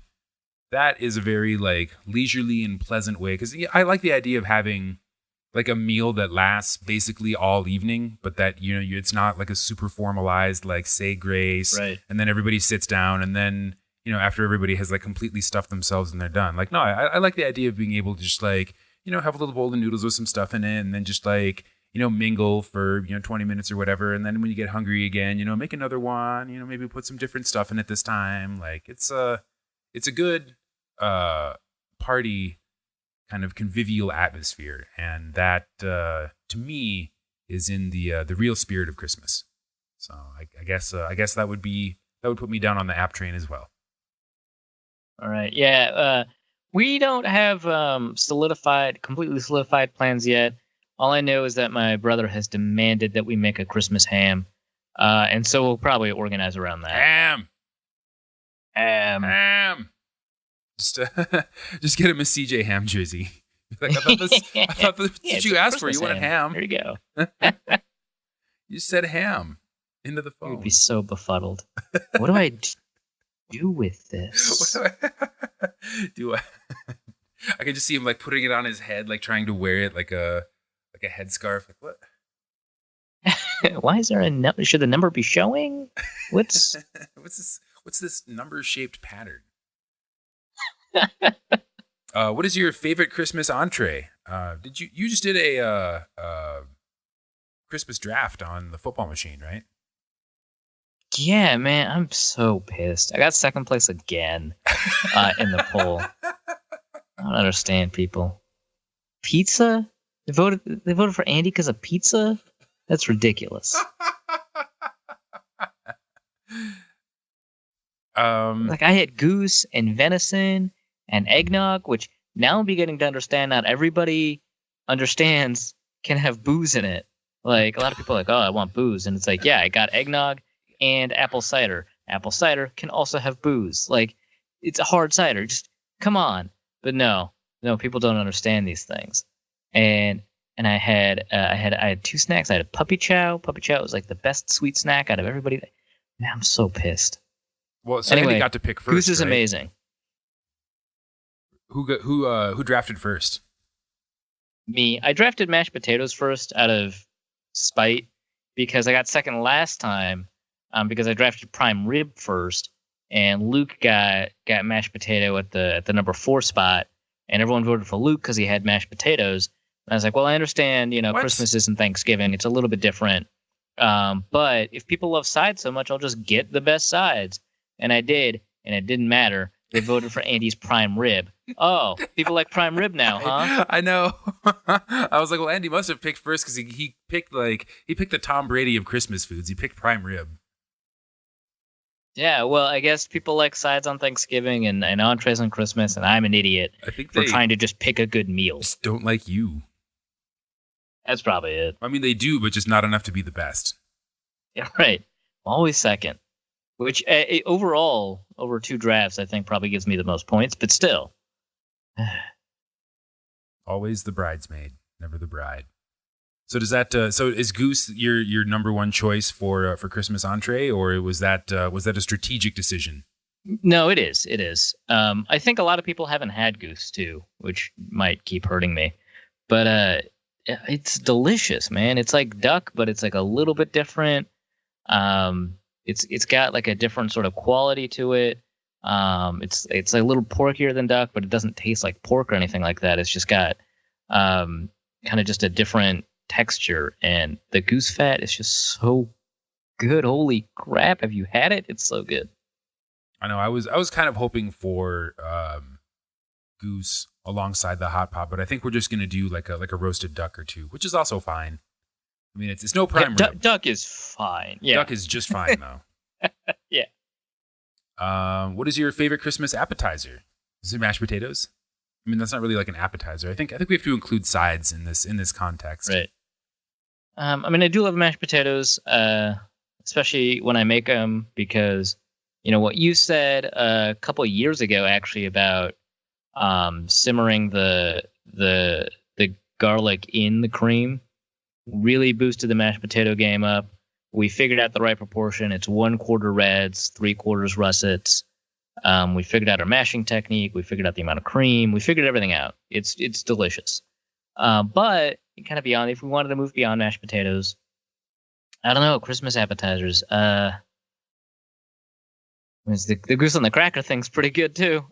that is a very like leisurely and pleasant way, because I like the idea of having like a meal that lasts basically all evening, but that it's not like a super formalized like say grace, right, and then everybody sits down, and then after everybody has like completely stuffed themselves and they're done. Like, no, I like the idea of being able to just like have a little bowl of noodles with some stuff in it, and then just like mingle for 20 minutes or whatever, and then when you get hungry again, make another one. Maybe put some different stuff in it this time. Like it's a good party kind of convivial atmosphere, and that to me is in the real spirit of Christmas. So I guess that would put me down on the app train as well. All right, yeah. We don't have completely solidified plans yet. All I know is that my brother has demanded that we make a Christmas ham, and so we'll probably organize around that. Ham. Just get him a CJ Ham jersey. Like, I thought that's what you asked for. You wanted ham. There you go. You said ham into the phone. You would be so befuddled. What do I do with this? I can just see him like putting it on his head, like trying to wear it like a headscarf. Like what? Why is there a number? Should the number be showing? What's this number shaped pattern? What is your favorite Christmas entree? You just did a Christmas draft on the football machine, right? Yeah, man, I'm so pissed. I got second place again in the poll. I don't understand people. Pizza? They voted for Andy because of pizza? That's ridiculous. Like I had goose and venison and eggnog, which now I'm beginning to understand not everybody understands can have booze in it. Like a lot of people are like, oh, I want booze. And it's like, yeah, I got eggnog and apple cider. Apple cider can also have booze. Like it's a hard cider. Just come on. But no, people don't understand these things. And I had two snacks. I had a puppy chow. Puppy chow was like the best sweet snack out of everybody. Man, I'm so pissed. Well, so anyway, Andy got to pick first. Goose is right? amazing. Who drafted first? Me. I drafted mashed potatoes first out of spite because I got second last time because I drafted prime rib first, and Luke got mashed potato at the number 4 spot, and everyone voted for Luke because he had mashed potatoes. And I was like, well, I understand, What? Christmas isn't Thanksgiving. It's a little bit different. But if people love sides so much, I'll just get the best sides. And I did, and it didn't matter. They voted for Andy's prime rib. Oh, people like prime rib now, huh? I know. I was like, well, Andy must have picked first because he picked the Tom Brady of Christmas foods. He picked prime rib. Yeah, well, I guess people like sides on Thanksgiving and entrees on Christmas, and I'm an idiot for trying to just pick a good meal. Just don't like you. That's probably it. I mean, they do, but just not enough to be the best. Yeah, right. Always second. Which overall, over 2 drafts, I think probably gives me the most points, but still. Always the bridesmaid, never the bride. So does that? So is goose your number one choice for Christmas entree, or was that a strategic decision? No, it is. It is. I think a lot of people haven't had goose too, which might keep hurting me. But it's delicious, man. It's like duck, but it's like a little bit different. It's got like a different sort of quality to it. It's a little porkier than duck, but it doesn't taste like pork or anything like that. It's just got kind of just a different texture, and the goose fat is just so good. Holy crap! Have you had it? It's so good. I know. I was kind of hoping for goose alongside the hot pot, but I think we're just gonna do like a roasted duck or two, which is also fine. I mean, it's no prime rib. Duck is fine. Yeah. Duck is just fine though. Yeah. What is your favorite Christmas appetizer? Is it mashed potatoes? I mean, that's not really like an appetizer. I think we have to include sides in this context. Right. I mean, I do love mashed potatoes, especially when I make them, because what you said a couple of years ago, actually, about simmering the garlic in the cream really boosted the mashed potato game up. We figured out the right proportion. It's 1/4 reds, 3/4 russets. We figured out our mashing technique. We figured out the amount of cream. We figured everything out. It's delicious. But kind of beyond, if we wanted to move beyond mashed potatoes, I don't know, Christmas appetizers. The goose on the cracker thing's pretty good too.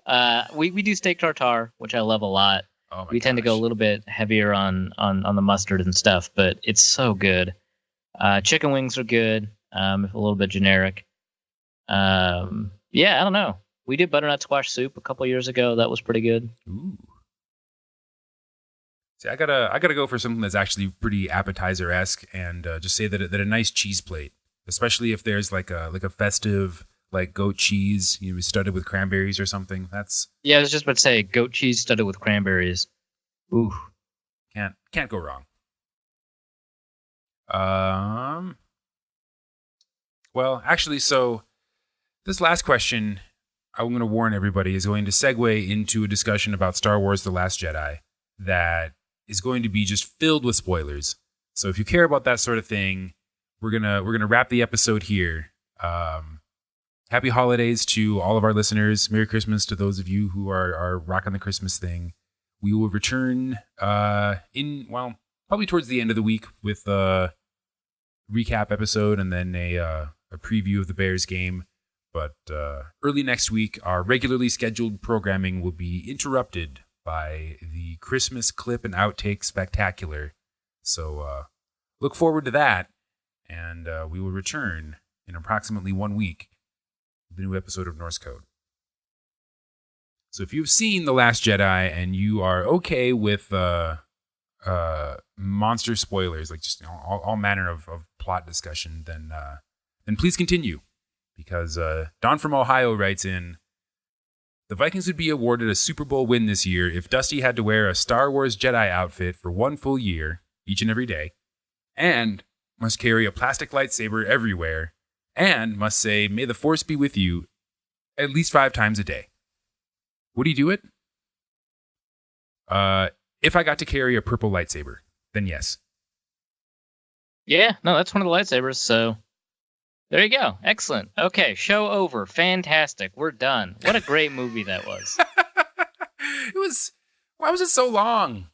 We do steak tartare, which I love a lot. Oh my We tend to go a little bit heavier on the mustard and stuff, but it's so good. Chicken wings are good, if a little bit generic. Yeah, I don't know. We did butternut squash soup a couple years ago. That was pretty good. Ooh. See, I gotta go for something that's actually pretty appetizer-esque, and just say that a nice cheese plate, especially if there's like a festive like goat cheese, studded with cranberries or something. That's Yeah, I was just about to say goat cheese studded with cranberries. Ooh, can't go wrong. Well, actually, so this last question, I'm going to warn everybody, is going to segue into a discussion about Star Wars: The Last Jedi that is going to be just filled with spoilers. So if you care about that sort of thing, we're gonna wrap the episode here. Happy holidays to all of our listeners. Merry Christmas to those of you who are rocking the Christmas thing. We will return probably towards the end of the week with a recap episode and then a preview of the Bears game. But early next week, our regularly scheduled programming will be interrupted by the Christmas clip and outtake spectacular. So look forward to that, and we will return in approximately 1 week with the new episode of Norse Code. So if you've seen The Last Jedi and you are okay with monster spoilers, like just all manner of plot discussion, then please continue. Because Don from Ohio writes in, the Vikings would be awarded a Super Bowl win this year if Dusty had to wear a Star Wars Jedi outfit for 1 full year, each and every day, and must carry a plastic lightsaber everywhere, and must say, "May the Force be with you," at least 5 times a day. Would he do it? If I got to carry a purple lightsaber, then yes. yeah, no, that's one of the lightsabers. So there you go. Excellent. Okay, show over. Fantastic. We're done. What a great movie that was. It was. Why was it so long?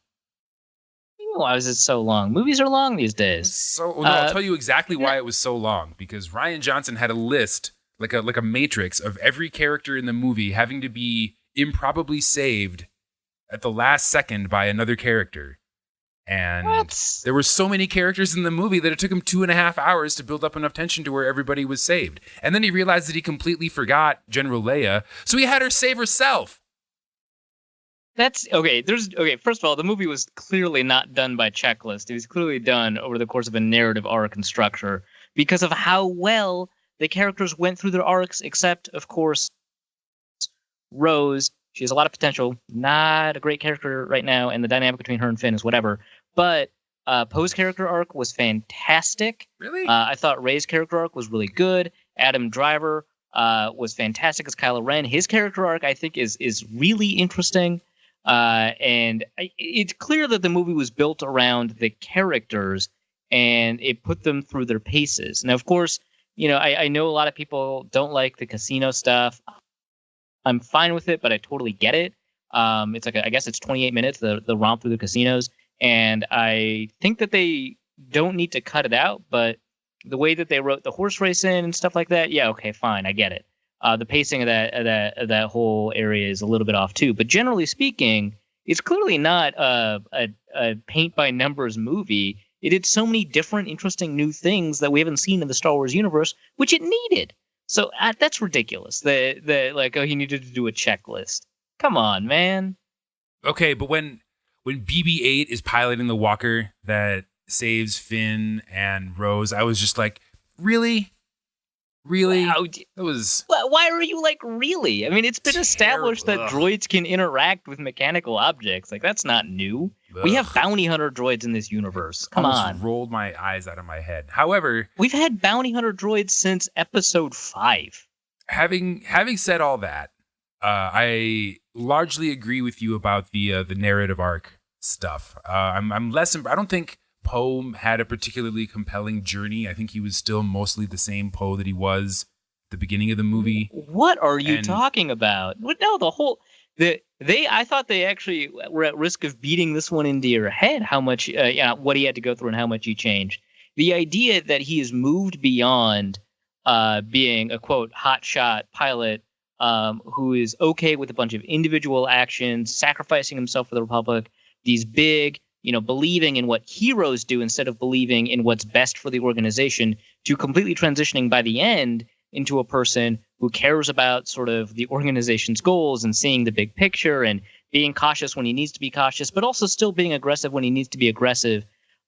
Why was it so long? Movies are long these days. I'll tell you exactly why it was so long. Because Rian Johnson had a list, like a matrix of every character in the movie having to be improbably saved at the last second by another character. And there were so many characters in the movie that it took him 2.5 hours to build up enough tension to where everybody was saved. And then he realized that he completely forgot General Leia, so he had her save herself. That's okay. First of all, the movie was clearly not done by checklist. It was clearly done over the course of a narrative arc and structure because of how well the characters went through their arcs, except, of course, Rose. She has a lot of potential. Not a great character right now, and the dynamic between her and Finn is whatever. But Poe's character arc was fantastic. Really? I thought Rey's character arc was really good. Adam Driver was fantastic as Kylo Ren. His character arc, I think, is really interesting. And it's clear that the movie was built around the characters, and it put them through their paces. Now, of course, I know a lot of people don't like the casino stuff. I'm fine with it, but I totally get it. It's like I guess it's 28 minutes, the romp through the casinos, and I think that they don't need to cut it out. But the way that they wrote the horse race in and stuff like that, yeah, okay, fine, I get it. The pacing of that whole area is a little bit off too. But generally speaking, it's clearly not a paint by numbers movie. It did so many different, interesting new things that we haven't seen in the Star Wars universe, which it needed. So that's ridiculous. He needed to do a checklist. Come on, man. Okay, but when BB-8 is piloting the walker that saves Finn and Rose, I was just like, really? Wow. It was. Why are you like, really? I mean, it's been established that droids can interact with mechanical objects. Like, that's not new. Ugh. We have bounty hunter droids in this universe. Come on. Rolled my eyes out of my head. However, we've had bounty hunter droids since episode 5. Having said all that, I largely agree with you about the narrative arc stuff. I'm less. I don't think Poe had a particularly compelling journey. I think he was still mostly the same Poe that he was at the beginning of the movie. What are you talking about? No, I thought they actually were at risk of beating this one into your head. How much, what he had to go through and how much he changed. The idea that he has moved beyond being a quote hotshot pilot who is okay with a bunch of individual actions, sacrificing himself for the Republic, these big, believing in what heroes do instead of believing in what's best for the organization, to completely transitioning by the end into a person who cares about sort of the organization's goals and seeing the big picture and being cautious when he needs to be cautious, but also still being aggressive when he needs to be aggressive.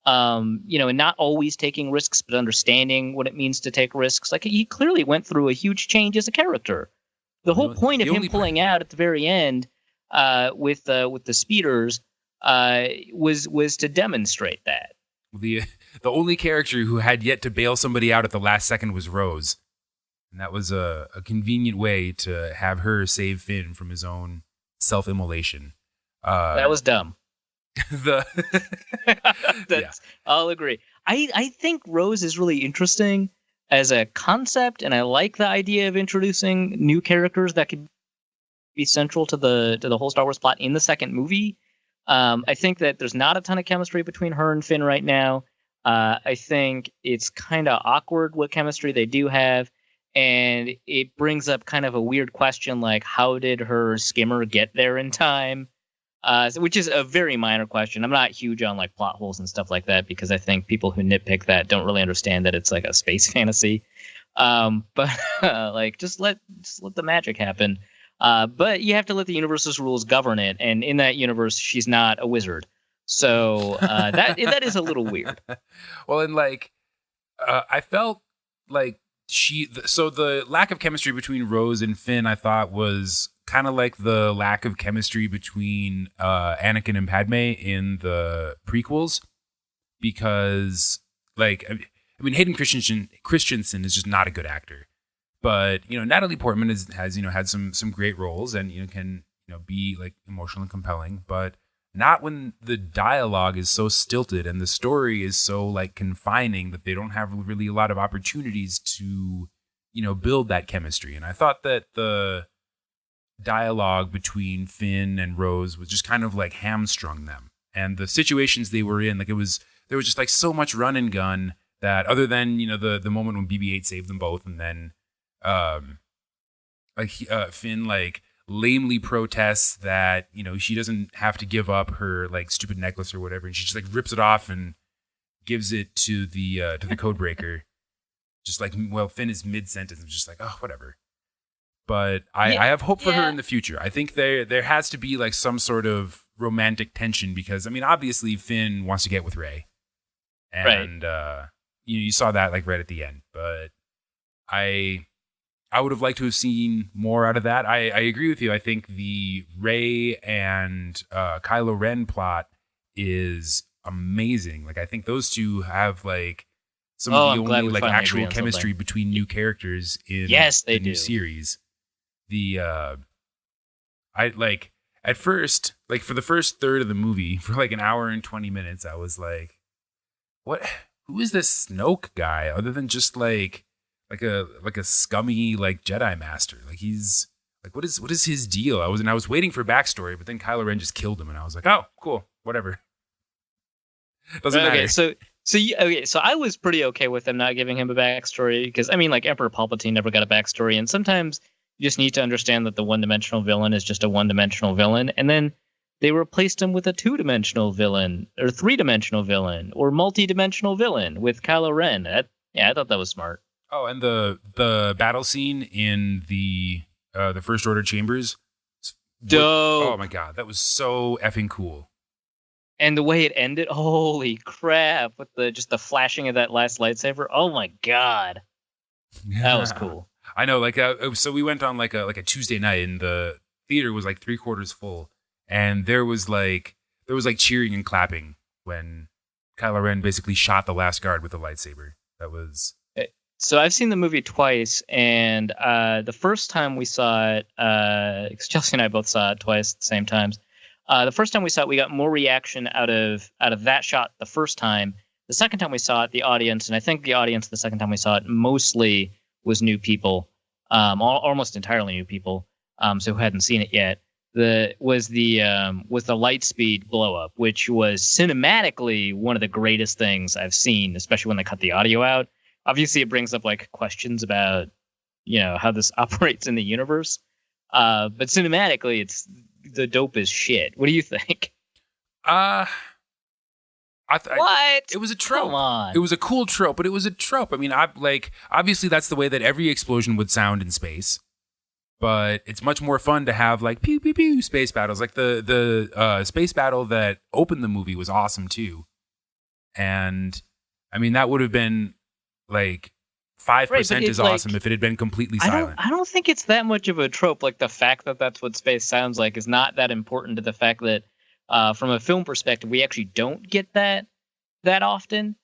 And not always taking risks, but understanding what it means to take risks. Like, he clearly went through a huge change as a character. The whole point of him pulling out at the very end with the speeders was to demonstrate that. The only character who had yet to bail somebody out at the last second was Rose. And that was a convenient way to have her save Finn from his own self-immolation. That was dumb. Yeah. I'll agree. I think Rose is really interesting as a concept, and I like the idea of introducing new characters that could be central to the whole Star Wars plot in the second movie. I think that there's not a ton of chemistry between her and Finn right now. I think it's kind of awkward what chemistry they do have, and it brings up kind of a weird question, like, how did her skimmer get there in time? Which is a very minor question. I'm not huge on like plot holes and stuff like that, because I think people who nitpick that don't really understand that it's like a space fantasy. But just let the magic happen. But you have to let the universe's rules govern it, and in that universe, she's not a wizard, so that is a little weird. Well, and I felt like the lack of chemistry between Rose and Finn, I thought, was kind of like the lack of chemistry between Anakin and Padme in the prequels, because Hayden Christensen is just not a good actor, but Natalie Portman has had some great roles and can be like emotional and compelling, but not when the dialogue is so stilted and the story is so like confining that they don't have really a lot of opportunities to build that chemistry. And I thought that the dialogue between Finn and Rose was just kind of like hamstrung them, and the situations they were in, there was just like so much run and gun that, other than the moment when BB-8 saved them both, and then Finn like lamely protests that she doesn't have to give up her like stupid necklace or whatever, and she just like rips it off and gives it to the codebreaker. Just like, well, Finn is mid-sentence, I'm just like, oh, whatever. But I have hope for her in the future. I think there has to be like some sort of romantic tension, because obviously Finn wants to get with Rey, and you saw that like right at the end. But I would have liked to have seen more out of that. I agree with you. I think the Rey and Kylo Ren plot is amazing. Like, I think those two have like some of the only like actual chemistry between new characters in the new series. I like at first, like for the first third of the movie, for like an hour and 20 minutes, I was like, who is this Snoke guy, other than just like a scummy like Jedi master? Like, he's like, what is his deal? I was waiting for backstory, but then Kylo Ren just killed him, and I was like, oh, cool, whatever. Doesn't matter. So I was pretty okay with them not giving him a backstory, because like Emperor Palpatine never got a backstory, and sometimes you just need to understand that the one-dimensional villain is just a one-dimensional villain, and then they replaced him with a two-dimensional villain, or three-dimensional villain, or multi-dimensional villain with Kylo Ren. I thought that was smart. Oh, and the battle scene in the First Order chambers, dope. Oh my god, that was so effing cool. And the way it ended, holy crap, with the flashing of that last lightsaber. Oh my god. That was cool. I know, so we went on like a Tuesday night, and the theater was like 3/4 full, and there was cheering and clapping when Kylo Ren basically shot the last guard with a lightsaber. That was. So I've seen the movie twice, and the first time we saw it, Chelsea and I both saw it twice at the same times. The first time we saw it, we got more reaction out of that shot the first time. The second time we saw it, the audience, and I think the audience the second time we saw it mostly was new people, almost entirely new people, so who hadn't seen it yet. Was the light speed blow up, which was cinematically one of the greatest things I've seen, especially when they cut the audio out. Obviously, it brings up like questions about how this operates in the universe. But cinematically, it's the dopest shit. What do you think? What? What? It was a trope. Come on. It was a cool trope, but it was a trope. I mean, obviously that's the way that every explosion would sound in space. But it's much more fun to have like pew pew pew space battles. Like the space battle that opened the movie was awesome too. And I mean, that would have been like 5% is awesome if it had been completely silent. I don't think it's that much of a trope. Like the fact that that's what space sounds like is not that important to the fact that from a film perspective, we actually don't get that often.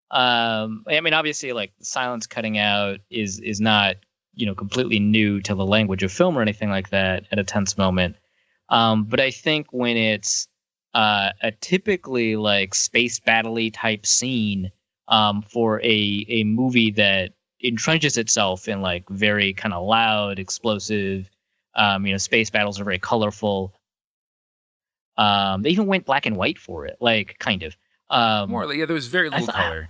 I mean, obviously, like silence cutting out is not completely new to the language of film or anything like that at a tense moment. But I think when it's a typically like space battle-y type scene for a movie that entrenches itself in like very kind of loud, explosive, space battles are very colorful. They even went black and white for it, like kind of. More like, there was very little color.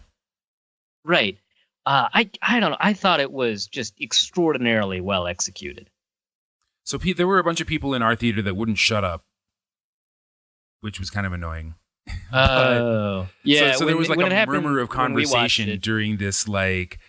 Right. I don't know. I thought it was just extraordinarily well executed. So, Pete, there were a bunch of people in our theater that wouldn't shut up, which was kind of annoying. Oh, yeah. So there was like a murmur of conversation during this, like,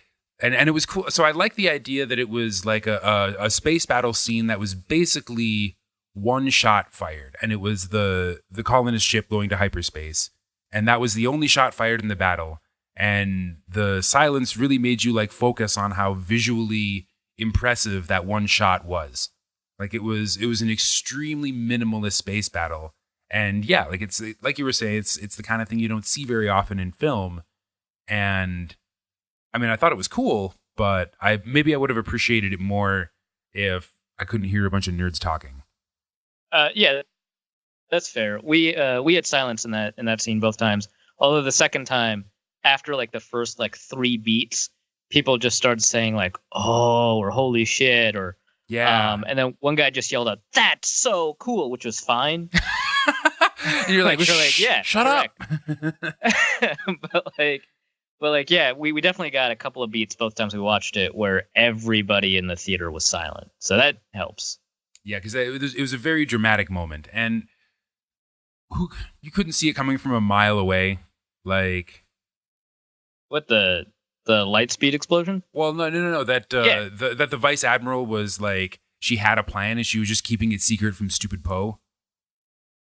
and it was cool. So I like the idea that it was like a space battle scene that was basically one shot fired, and it was the colonist ship going to hyperspace, and that was the only shot fired in the battle. And the silence really made you like focus on how visually impressive that one shot was. Like it was an extremely minimalist space battle. And yeah, like it's like you were saying, it's the kind of thing you don't see very often in film. And I mean, I thought it was cool, but I would have appreciated it more if I couldn't hear a bunch of nerds talking. Yeah, that's fair. We had silence in that scene both times. Although the second time, after like the first like 3 beats, people just started saying like, "Oh," or "Holy shit," or yeah. And then one guy just yelled out, "That's so cool," which was fine. And you're like, yeah, shut up. but like, yeah, we definitely got a couple of beats both times we watched it where everybody in the theater was silent, so that helps. Yeah, because it was a very dramatic moment, and you couldn't see it coming from a mile away, like. What, the light speed explosion? Well, no. That that the vice admiral was like, she had a plan and she was just keeping it secret from stupid Poe.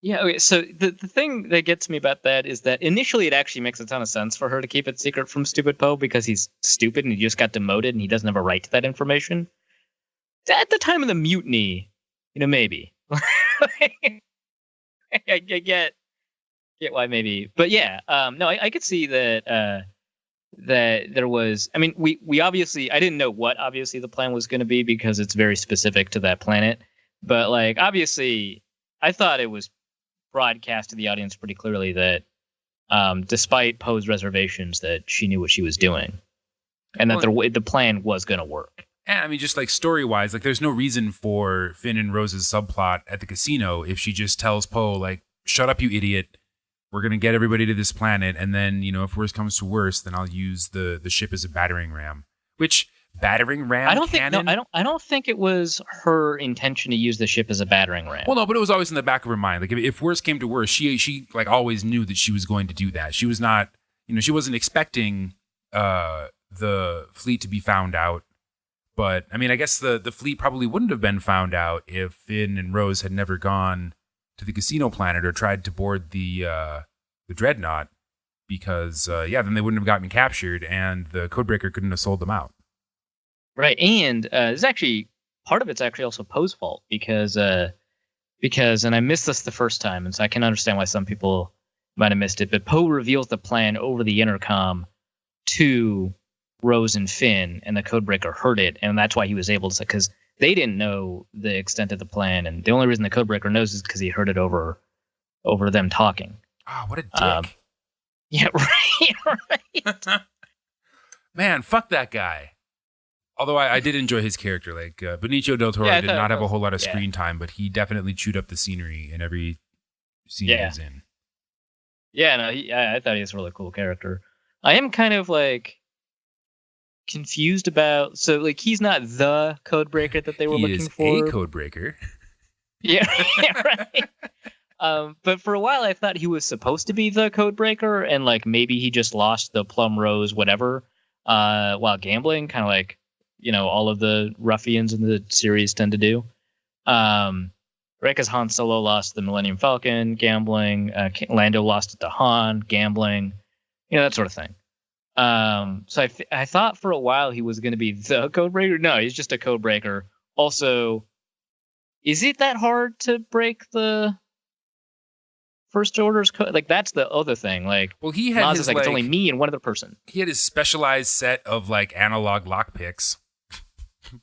Yeah. Okay. So the thing that gets me about that is that initially it actually makes a ton of sense for her to keep it secret from stupid Poe because he's stupid and he just got demoted and he doesn't have a right to that information. At the time of the mutiny, maybe. I get why maybe, but yeah. No, I could see that. That there was, I mean, we obviously, I didn't know what obviously the plan was going to be because it's very specific to that planet. But like, obviously, I thought it was broadcast to the audience pretty clearly that despite Poe's reservations, that she knew what she was doing and that the plan was going to work. And I mean, just like story-wise, like there's no reason for Finn and Rose's subplot at the casino if she just tells Poe, like, "Shut up, you idiot. We're going to get everybody to this planet, and then, if worse comes to worse, then I'll use the ship as a battering ram." Which battering ram? I don't think it was her intention to use the ship as a battering ram. Well, no, but it was always in the back of her mind. Like if worse came to worse, she like always knew that she was going to do that. She was not, she wasn't expecting the fleet to be found out. But I mean, I guess the fleet probably wouldn't have been found out if Finn and Rose had never gone to the casino planet or tried to board the dreadnought, because then they wouldn't have gotten captured and the codebreaker couldn't have sold them out. Right, and it's actually part of it's actually also Poe's fault because and I missed this the first time, and so I can understand why some people might have missed it. But Poe reveals the plan over the intercom to Rose and Finn, and the codebreaker heard it, and that's why he was able to, because they didn't know the extent of the plan, and the only reason the codebreaker knows is because he heard it over them talking. Oh, what a dick. Yeah, right. Man, fuck that guy. Although I did enjoy his character. Like, Benicio del Toro did not have a whole lot of screen time, but he definitely chewed up the scenery in every scene he was in. Yeah, no, I thought he was a really cool character. I am kind of like, confused about. So like he's not the code breaker that they were looking for. He is a code breaker. Yeah, right. But for a while, I thought he was supposed to be the code breaker, and like maybe he just lost the plum rose, whatever, while gambling, kind of like all of the ruffians in the series tend to do. Right, because Han Solo lost the Millennium Falcon, gambling. Lando lost it to Han, gambling. That sort of thing. So I thought for a while he was going to be the code breaker. No, he's just a code breaker. Also, is it that hard to break the First Order's code? Like, that's the other thing. Like, well, he had Maz his is like, it's only me and one other person. He had his specialized set of like analog lockpicks,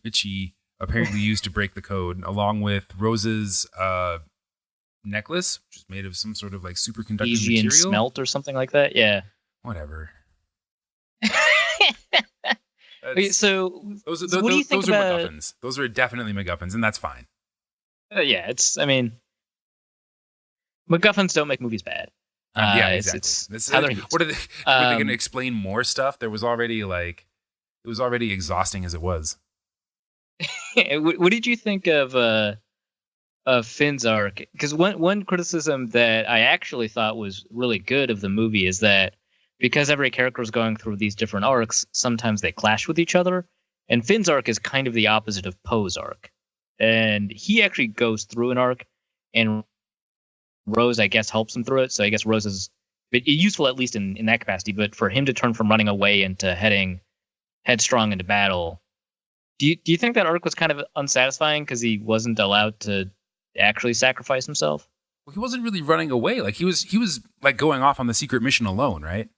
which he apparently used to break the code, along with Rose's necklace, which is made of some sort of like superconductive Asian material. Smelt or something like that. Yeah. Whatever. Okay, so those are MacGuffins. Those are definitely MacGuffins, and that's fine. Yeah, MacGuffins don't make movies bad. Yeah, exactly. What are they going to explain more stuff? It was already exhausting as it was. What did you think of Finn's arc? Because one criticism that I actually thought was really good of the movie is that because every character is going through these different arcs, sometimes they clash with each other. And Finn's arc is kind of the opposite of Poe's arc. And he actually goes through an arc, and Rose, I guess, helps him through it. So I guess Rose is useful, at least in that capacity. But for him to turn from running away into heading headstrong into battle, do you think that arc was kind of unsatisfying because he wasn't allowed to actually sacrifice himself? Well, he wasn't really running away. Like he was like going off on the secret mission alone, right?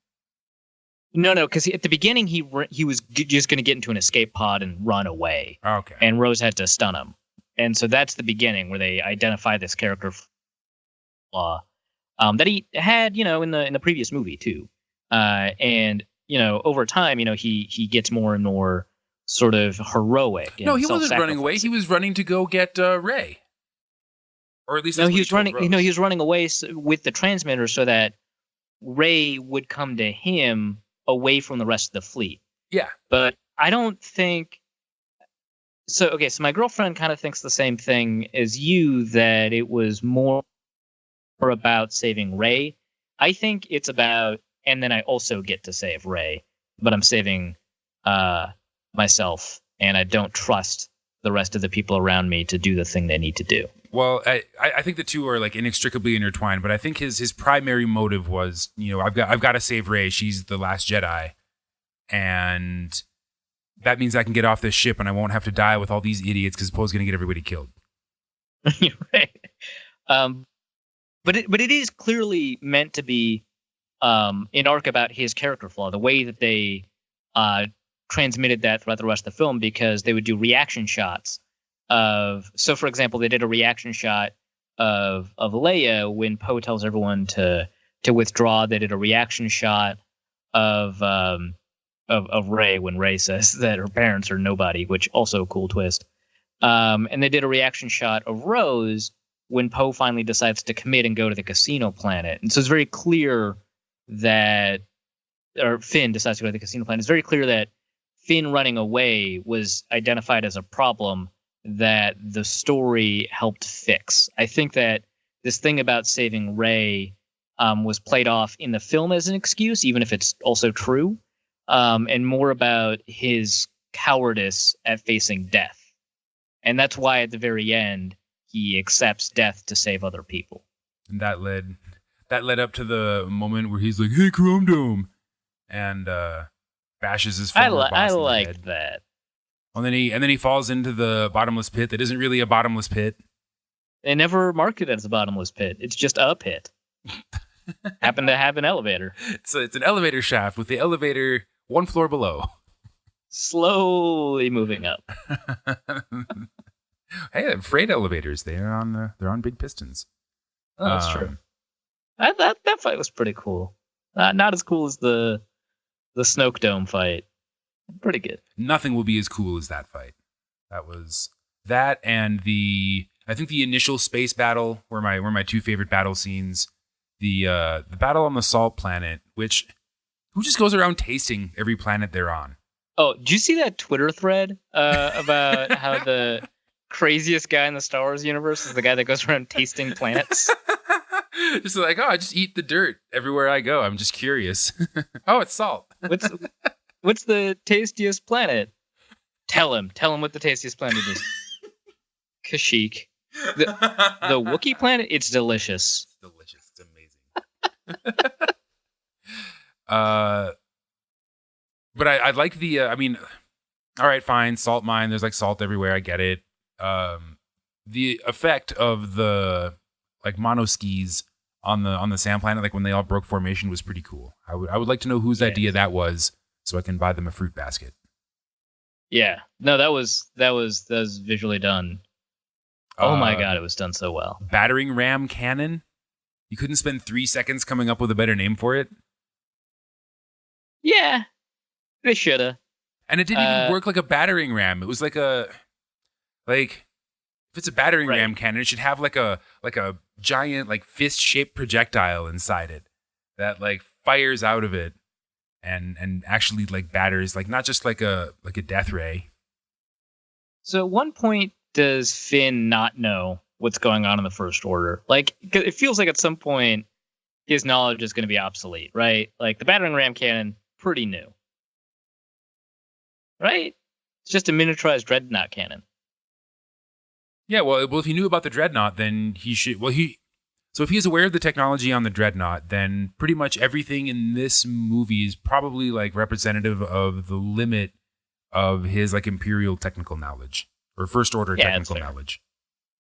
No, because at the beginning he was just going to get into an escape pod and run away. Okay. And Rose had to stun him, and so that's the beginning where they identify this character flaw that he had, in the previous movie too. And over time, he gets more and more sort of heroic. No, he wasn't running away. He was running to go get Rey, or at least no, he was running. He was running away with the transmitter so that Rey would come to him away from the rest of the fleet. Yeah, but I don't think so. Okay, so my girlfriend kind of thinks the same thing as you, that it was more about saving Rey. I think it's about, and then I also get to save Rey, but I'm saving myself, and I don't trust the rest of the people around me to do the thing they need to do. Well, I think the two are like inextricably intertwined, but I think his primary motive was, I've got to save Rey. She's the last Jedi, and that means I can get off this ship and I won't have to die with all these idiots because Poe's going to get everybody killed. Right. But it is clearly meant to be an arc about his character flaw, the way that they transmitted that throughout the rest of the film, because they would do reaction shots so for example, they did a reaction shot of Leia when Poe tells everyone to withdraw. They did a reaction shot of Rey when Rey says that her parents are nobody, which also a cool twist. And they did a reaction shot of Rose when Poe finally decides to commit and go to the casino planet. And so it's very clear that, or Finn decides to go to the casino planet. It's very clear that Finn running away was identified as a problem that the story helped fix. I think that this thing about saving Rey was played off in the film as an excuse, even if it's also true, and more about his cowardice at facing death. And that's why at the very end, he accepts death to save other people. And that led up to the moment where he's like, "Hey, Chrome Dome," and bashes his former boss in the head. I liked that. And then he falls into the bottomless pit that isn't really a bottomless pit. They never marked it as a bottomless pit. It's just a pit. Happened to have an elevator. So it's an elevator shaft with the elevator one floor below. Slowly moving up. Hey, freight elevators. They're on big pistons. Oh, that's true. That fight was pretty cool. Not as cool as the Snoke Dome fight. Pretty good. Nothing will be as cool as that fight. That was that, and I think the initial space battle were my two favorite battle scenes. The battle on the Salt Planet, who just goes around tasting every planet they're on. Oh, did you see that Twitter thread about how the craziest guy in the Star Wars universe is the guy that goes around tasting planets? Just like, I just eat the dirt everywhere I go. I'm just curious. Oh, it's salt. What's the tastiest planet? Tell him what the tastiest planet is. Kashyyyk. The Wookiee planet, it's delicious. It's delicious. It's amazing. But I like the, all right, fine. Salt mine. There's like salt everywhere. I get it. The effect of the like monoskis on the sand planet, like when they all broke formation, was pretty cool. I would like to know whose idea that was, so I can buy them a fruit basket. Yeah, no, that was visually done. Oh my god, it was done so well. Battering ram cannon. You couldn't spend 3 seconds coming up with a better name for it. Yeah, they shoulda. And it didn't even work like a battering ram. It was like if it's a battering ram cannon, it should have like a giant like fist shaped projectile inside it that like fires out of it and actually like batters, like not just like a death ray. So at one point, does Finn not know what's going on in the First Order? Like, it feels like at some point his knowledge is going to be obsolete, right? Like the battering ram cannon, pretty new, right? It's just a miniaturized dreadnought cannon. Yeah, well, if he knew about the dreadnought, then he should. So if he's aware of the technology on the dreadnought, then pretty much everything in this movie is probably like representative of the limit of his like Imperial technical knowledge or First Order technical knowledge.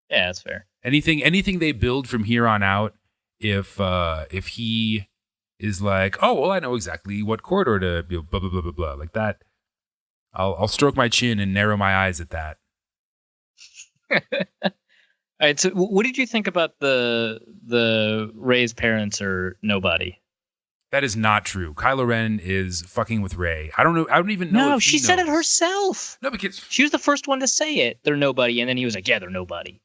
Yeah, that's fair. Anything they build from here on out, if he is like, oh well, I know exactly what corridor to build, blah blah blah blah blah, like that, I'll stroke my chin and narrow my eyes at that. All right, so what did you think about the Rey's parents are nobody? That is not true. Kylo Ren is fucking with Rey. I don't know. I don't even know. No, she said it herself. No, because she was the first one to say it. They're nobody, and then he was like, "Yeah, they're nobody."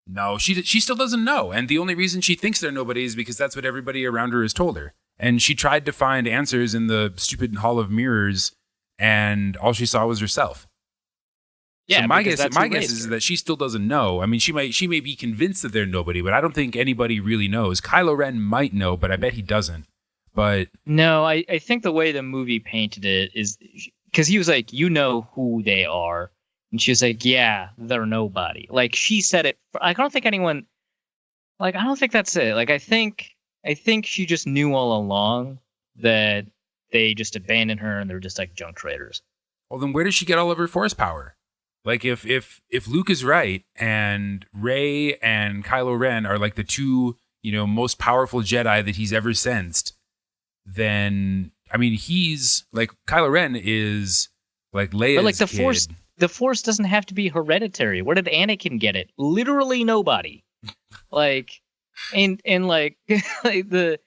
No, she still doesn't know, and the only reason she thinks they're nobody is because that's what everybody around her has told her. And she tried to find answers in the stupid Hall of Mirrors, and all she saw was herself. Yeah, so my guess is that she still doesn't know. I mean, she may be convinced that they're nobody, but I don't think anybody really knows. Kylo Ren might know, but I bet he doesn't. But no, I think the way the movie painted it is because he was like, you know who they are, and she was like, yeah, they're nobody. Like she said it. I don't think anyone. Like I don't think that's it. Like I think she just knew all along that they just abandoned her and they're just like junk traders. Well, then where does she get all of her force power? Like if Luke is right and Rey and Kylo Ren are like the two, most powerful Jedi that he's ever sensed, then I mean he's like Kylo Ren is like Leia's but like the kid. The Force doesn't have to be hereditary. Where did Anakin get it? Literally nobody. Like and like, like the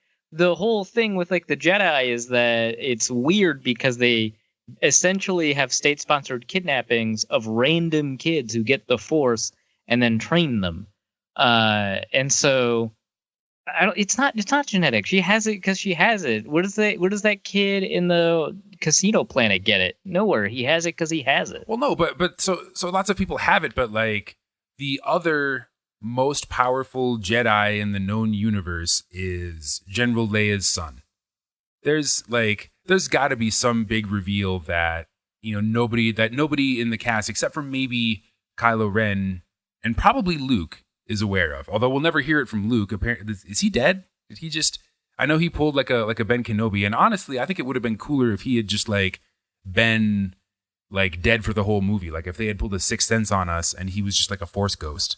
whole thing with like the Jedi is that it's weird because they essentially have state-sponsored kidnappings of random kids who get the Force and then train them, and so it's not genetic. She has it because she has it. Where does that kid in the casino planet get it? Nowhere. He has it because he has it. Well, no, but so lots of people have it, but like the other most powerful Jedi in the known universe is General Leia's son. There's got to be some big reveal that nobody in the cast except for maybe Kylo Ren and probably Luke is aware of. Although we'll never hear it from Luke. Apparently, is he dead? Did he just? I know he pulled like a Ben Kenobi, and honestly, I think it would have been cooler if he had just like been like dead for the whole movie. Like if they had pulled a Sixth Sense on us and he was just like a Force ghost.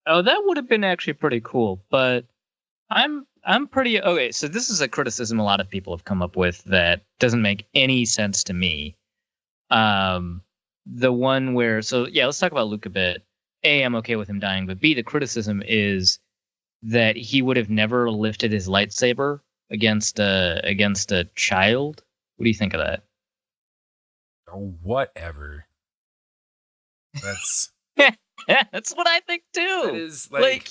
Oh, that would have been actually pretty cool. But I'm pretty okay. So this is a criticism a lot of people have come up with that doesn't make any sense to me. The one where let's talk about Luke a bit. A, I'm okay with him dying, but B, the criticism is that he would have never lifted his lightsaber against a child. What do you think of that? Oh, whatever. That's that's what I think too. That is like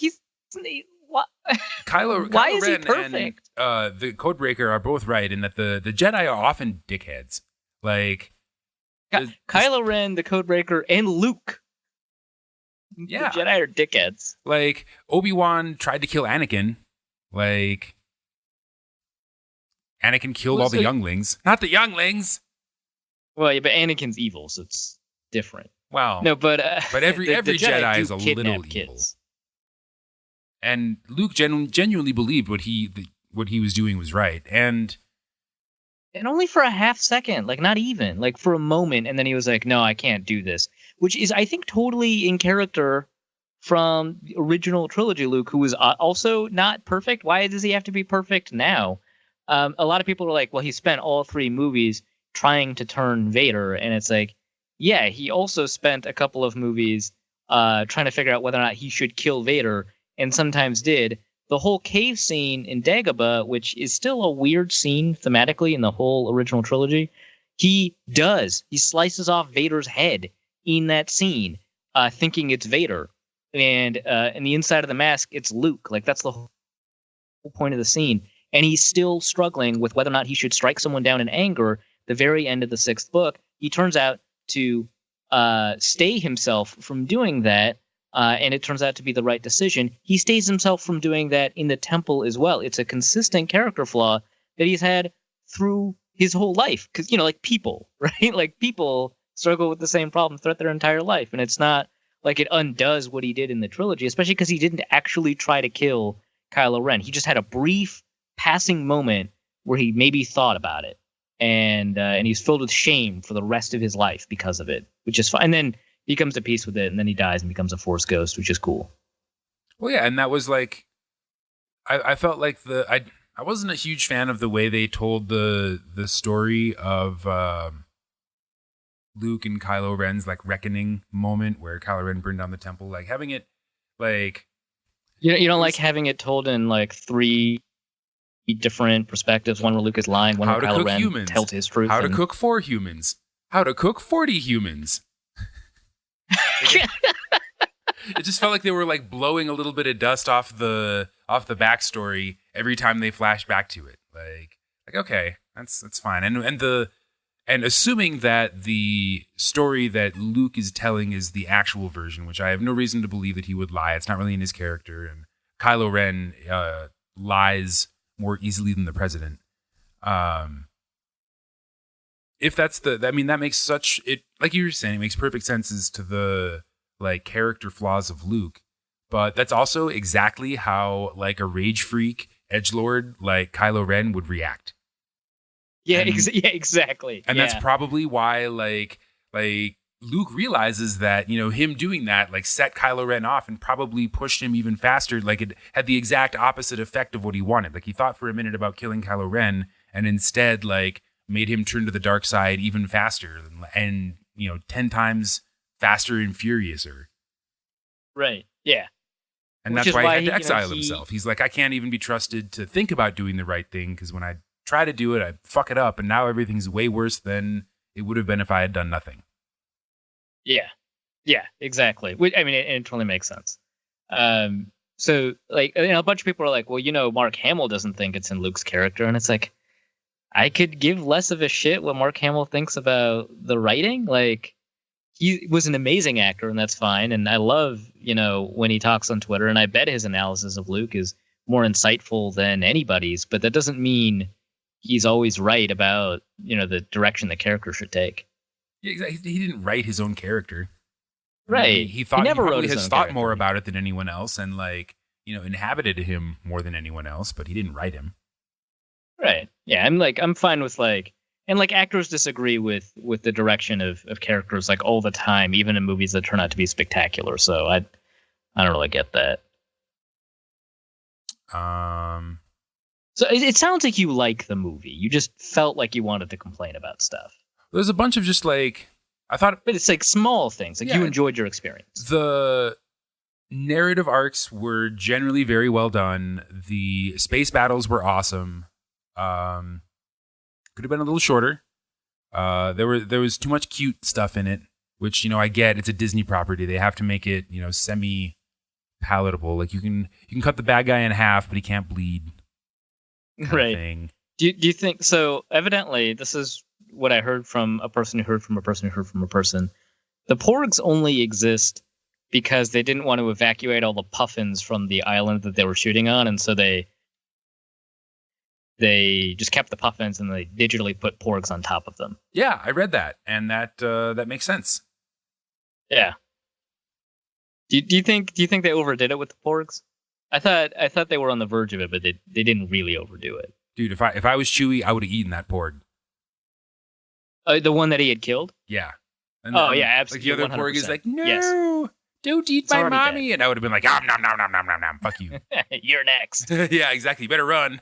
what? Kylo is Ren he perfect? And the Codebreaker are both right in that the Jedi are often dickheads. Like, Kylo Ren, the Codebreaker, and Luke. Yeah. The Jedi are dickheads. Like, Obi-Wan tried to kill Anakin. Like, Anakin killed all the younglings. Not the younglings! Well, yeah, but Anakin's evil, so it's different. Wow. No, but every the Jedi is a little evil. Kids. And Luke genuinely believed what he was doing was right. And only for a half second, like not even, like for a moment, and then he was like, no, I can't do this. Which is, I think, totally in character from the original trilogy Luke, who was also not perfect. Why does he have to be perfect now? A lot of people are like, well, he spent all 3 movies trying to turn Vader, and it's like, yeah, he also spent a couple of movies trying to figure out whether or not he should kill Vader, and sometimes did. The whole cave scene in Dagobah, which is still a weird scene thematically in the whole original trilogy, he slices off Vader's head in that scene, thinking it's Vader. And in the inside of the mask, it's Luke. Like, that's the whole point of the scene. And he's still struggling with whether or not he should strike someone down in anger. The very end of the 6th book, he turns out to stay himself from doing that. And it turns out to be the right decision. He stays himself from doing that in the temple as well. It's a consistent character flaw that he's had through his whole life. Because, like people, right? Like people struggle with the same problem throughout their entire life. And it's not like it undoes what he did in the trilogy, especially because he didn't actually try to kill Kylo Ren. He just had a brief passing moment where he maybe thought about it. And he's filled with shame for the rest of his life because of it, which is fine. And then he comes to peace with it, and then he dies and becomes a Force ghost, which is cool. Well, yeah, and that was like, I felt like I wasn't a huge fan of the way they told the story of Luke and Kylo Ren's like reckoning moment where Kylo Ren burned down the temple. Like having it, like you don't like having it told in like 3 different perspectives. One where Luke is lying, one where Kylo Ren tells his truth. How to cook 4 humans. How to cook 40 humans. It just felt like they were like blowing a little bit of dust off the backstory every time they flash back to it. Like okay, that's fine. And assuming that the story that Luke is telling is the actual version, which I have no reason to believe that he would lie. It's not really in his character, and Kylo Ren lies more easily than the president. If that's that makes like you were saying, it makes perfect sense as to the like character flaws of Luke, but that's also exactly how like a rage freak edgelord like Kylo Ren would react. Yeah, exactly. And that's probably why like Luke realizes that, him doing that like set Kylo Ren off and probably pushed him even faster. Like it had the exact opposite effect of what he wanted. Like he thought for a minute about killing Kylo Ren and instead like made him turn to the dark side even faster and 10 times faster and furiouser. Right. Yeah. And that's why he had to exile himself. He's like, I can't even be trusted to think about doing the right thing because when I try to do it, I fuck it up, and now everything's way worse than it would have been if I had done nothing. Yeah, exactly. I mean, it totally makes sense. So like, a bunch of people are like, well, Mark Hamill doesn't think it's in Luke's character, and it's like, I could give less of a shit what Mark Hamill thinks about the writing. Like, he was an amazing actor, and that's fine. And I love, when he talks on Twitter, and I bet his analysis of Luke is more insightful than anybody's. But that doesn't mean he's always right about, the direction the character should take. Yeah, exactly. He didn't write his own character. Right. He thought he probably has thought more about it than anyone else, and inhabited him more than anyone else, but he didn't write him. Right. Yeah, I'm fine with and actors disagree with the direction of characters all the time, even in movies that turn out to be spectacular. So I don't really get that. So it sounds like you like the movie. You just felt like you wanted to complain about stuff. There's a bunch of just I thought, but it's small things. You enjoyed your experience. The narrative arcs were generally very well done. The space battles were awesome. Could have been a little shorter. There was too much cute stuff in it, which I get. It's a Disney property. They have to make it semi palatable. Like you can cut the bad guy in half, but he can't bleed. Right. Do you think so? Evidently, this is what I heard from a person who heard from a person who heard from a person. The porgs only exist because they didn't want to evacuate all the puffins from the island that they were shooting on, and so they just kept the puffins and they digitally put porgs on top of them. Yeah, I read that, and that makes sense. Yeah. Do you think they overdid it with the porgs? I thought they were on the verge of it, but they didn't really overdo it. Dude, if I was Chewie, I would have eaten that porg. The one that he had killed? Yeah. And then, yeah, absolutely. Like the other 100%. Porg is like, no, yes. Don't eat my mommy. Dead. And I would have been like, nom, nom, nom, nom, nom, nom, nom. Fuck you. You're next. Yeah, exactly. You better run.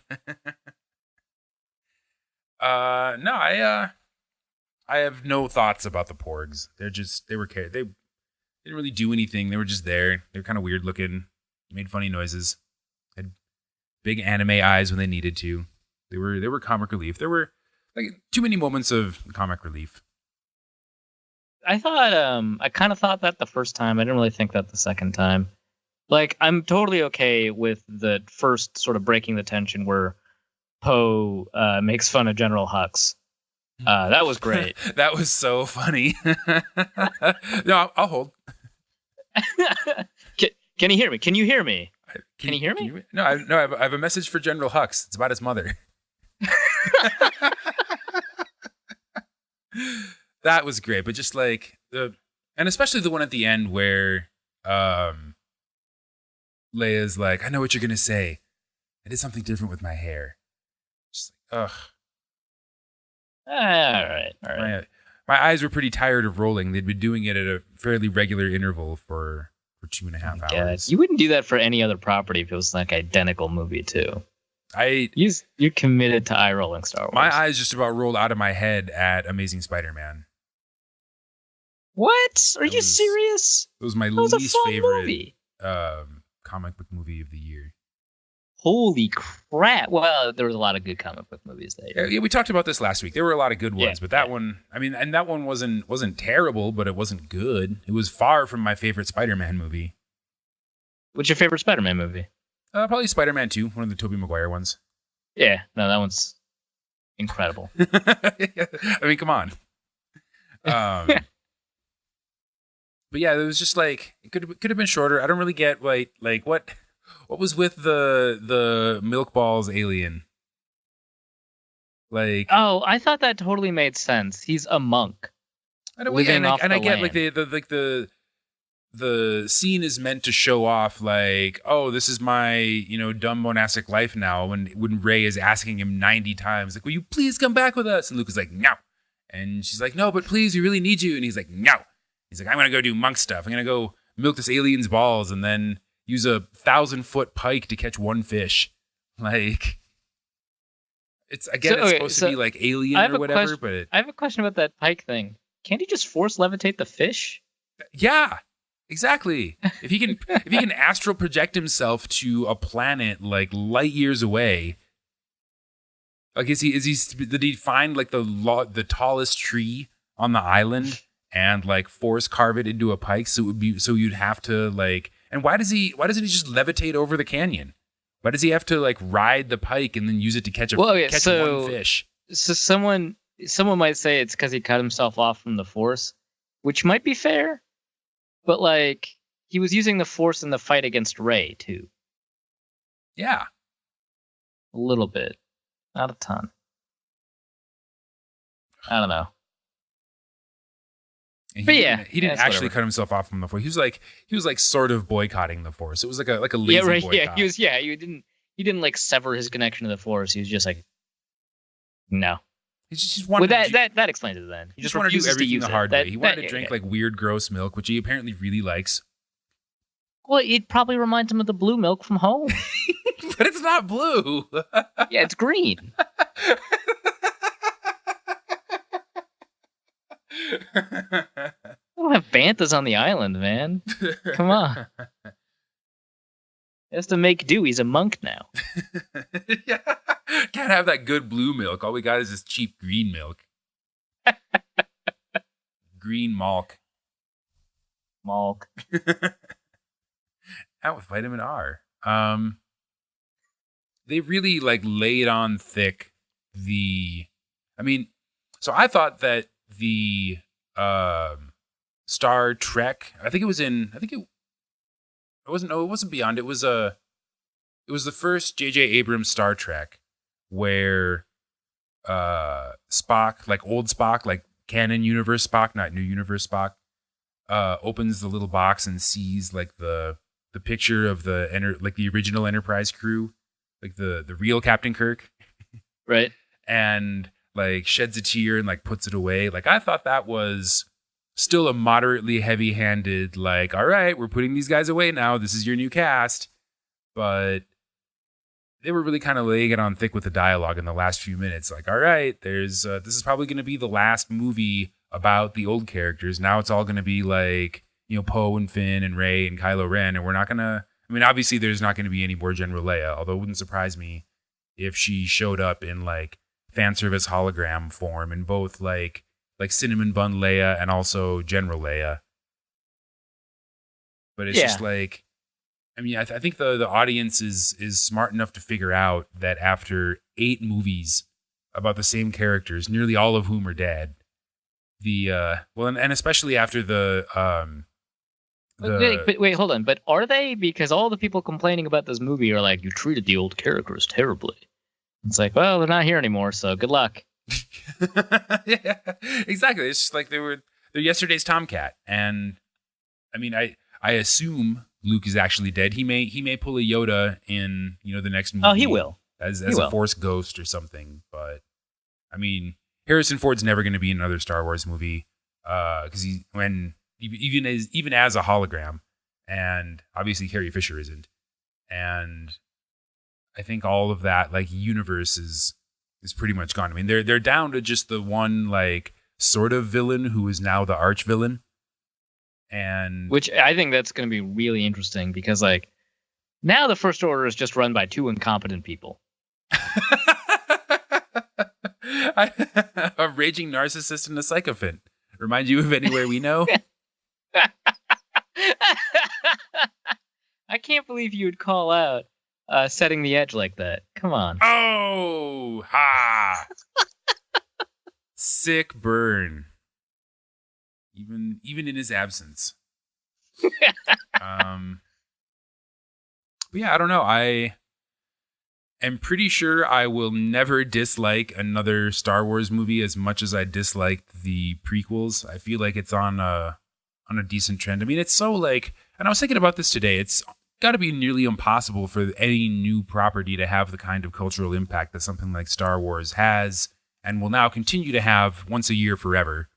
No, I have no thoughts about the porgs. They didn't really do anything. They were just there. They were kind of weird looking. Made funny noises. Had big anime eyes when they needed to. They were comic relief. There were like too many moments of comic relief. I kind of thought that the first time. I didn't really think that the second time. Like, I'm totally okay with the first sort of breaking the tension where Poe makes fun of General Hux. That was great. That was so funny. No, I'll hold. Can you hear me? Can you hear me? Can you hear me? No, I have a message for General Hux. It's about his mother. That was great, but just like and especially the one at the end where Leia's like, I know what you're gonna say. I did something different with my hair. Just like, ugh. All right. My eyes were pretty tired of rolling. They'd been doing it at a fairly regular interval for 2.5 hours. You wouldn't do that for any other property if it was like identical movie too. You're committed to eye rolling Star Wars. My eyes just about rolled out of my head at Amazing Spider-Man. What? Are you serious? It was my least favorite comic book movie of the year. Holy crap. Well, there was a lot of good comic book movies that year. Yeah, we talked about this last week. There were a lot of good ones, but that one, I mean, and that one wasn't terrible, but it wasn't good. It was far from my favorite Spider-Man movie. What's your favorite Spider-Man movie? Probably Spider-Man 2, one of the Tobey Maguire ones. Yeah, no, that one's incredible. I mean, come on. But yeah, it was just like, it could have been shorter. I don't really get like what was with the Milk Balls alien? Like, oh, I thought that totally made sense. He's a monk. I get like the scene is meant to show off like, oh, this is my dumb monastic life now. When Rey is asking him 90 times like, will you please come back with us? And Luke is like, no. And she's like, no, but please, we really need you. And he's like, no. He's like, I'm gonna go do monk stuff. I'm gonna go milk this alien's balls and then use a 1,000-foot pike to catch one fish. Like, it's supposed to be like Alien or whatever. But I have a question about that pike thing. Can't he just force levitate the fish? Yeah, exactly. If he can astral project himself to a planet like light years away, like did he find like the tallest tree on the island and like force carve it into a pike so you'd have to like. And why doesn't he just levitate over the canyon? Why does he have to like ride the pike and then use it to catch one fish? So someone might say it's because he cut himself off from the Force, which might be fair, but like he was using the Force in the fight against Rey too. Yeah, a little bit, not a ton. I don't know. He didn't actually cut himself off from the Force. He was like sort of boycotting the Force. It was like a lazy boycott. Yeah, he didn't like sever his connection to the Force. He was just like, no. He just wanted that explains it then. He just wanted to do everything the hard way. He wanted to drink like weird, gross milk, which he apparently really likes. Well, it probably reminds him of the blue milk from home. But it's not blue. Yeah, it's green. I don't have Banthas on the island, man. Come on. He has to make do. He's a monk now. Yeah. Can't have that good blue milk. All we got is this cheap green milk. Green Malk. Malk. Out with vitamin R. They really like laid on thick I mean, So I thought that the Star Trek, it wasn't Beyond. It was the first J.J. Abrams Star Trek where Spock, like old Spock, like canon universe Spock, not new universe Spock, opens the little box and sees like the picture of the original Enterprise crew, like the real Captain Kirk, right? And like sheds a tear and like puts it away. Like I thought that was still a moderately heavy-handed, like, all right, we're putting these guys away now. This is your new cast. But they were really kind of laying it on thick with the dialogue in the last few minutes. Like, all right, this is probably going to be the last movie about the old characters. Now it's all going to be like, Poe and Finn and Rey and Kylo Ren. And we're not going to, obviously there's not going to be any more General Leia, although it wouldn't surprise me if she showed up in like fan service hologram form in both like Cinnamon Bun Leia and also General Leia. But it's just like, I think the audience is smart enough to figure out that after 8 movies about the same characters, nearly all of whom are dead, and especially after Wait, hold on. But are they? Because all the people complaining about this movie are like, you treated the old characters terribly. It's like, well, they're not here anymore, so good luck. Yeah, exactly. It's just like they're yesterday's Tomcat, and I assume Luke is actually dead. He may pull a Yoda in the next movie. Oh, he will as a Force ghost or something. But Harrison Ford's never going to be in another Star Wars movie because even as a hologram, and obviously Carrie Fisher isn't, and I think all of that like universe is pretty much gone. They're down to just the one like sort of villain who is now the arch villain, and which I think that's going to be really interesting because like now the First Order is just run by 2 incompetent people. A raging narcissist and a sycophant. Remind you of Anywhere We Know? I can't believe you would call out setting the edge like that. Come on. Oh, ha! Sick burn. Even in his absence. But yeah, I don't know. I am pretty sure I will never dislike another Star Wars movie as much as I disliked the prequels. I feel like it's on a decent trend. It's so like, and I was thinking about this today. It's got to be nearly impossible for any new property to have the kind of cultural impact that something like Star Wars has and will now continue to have once a year forever,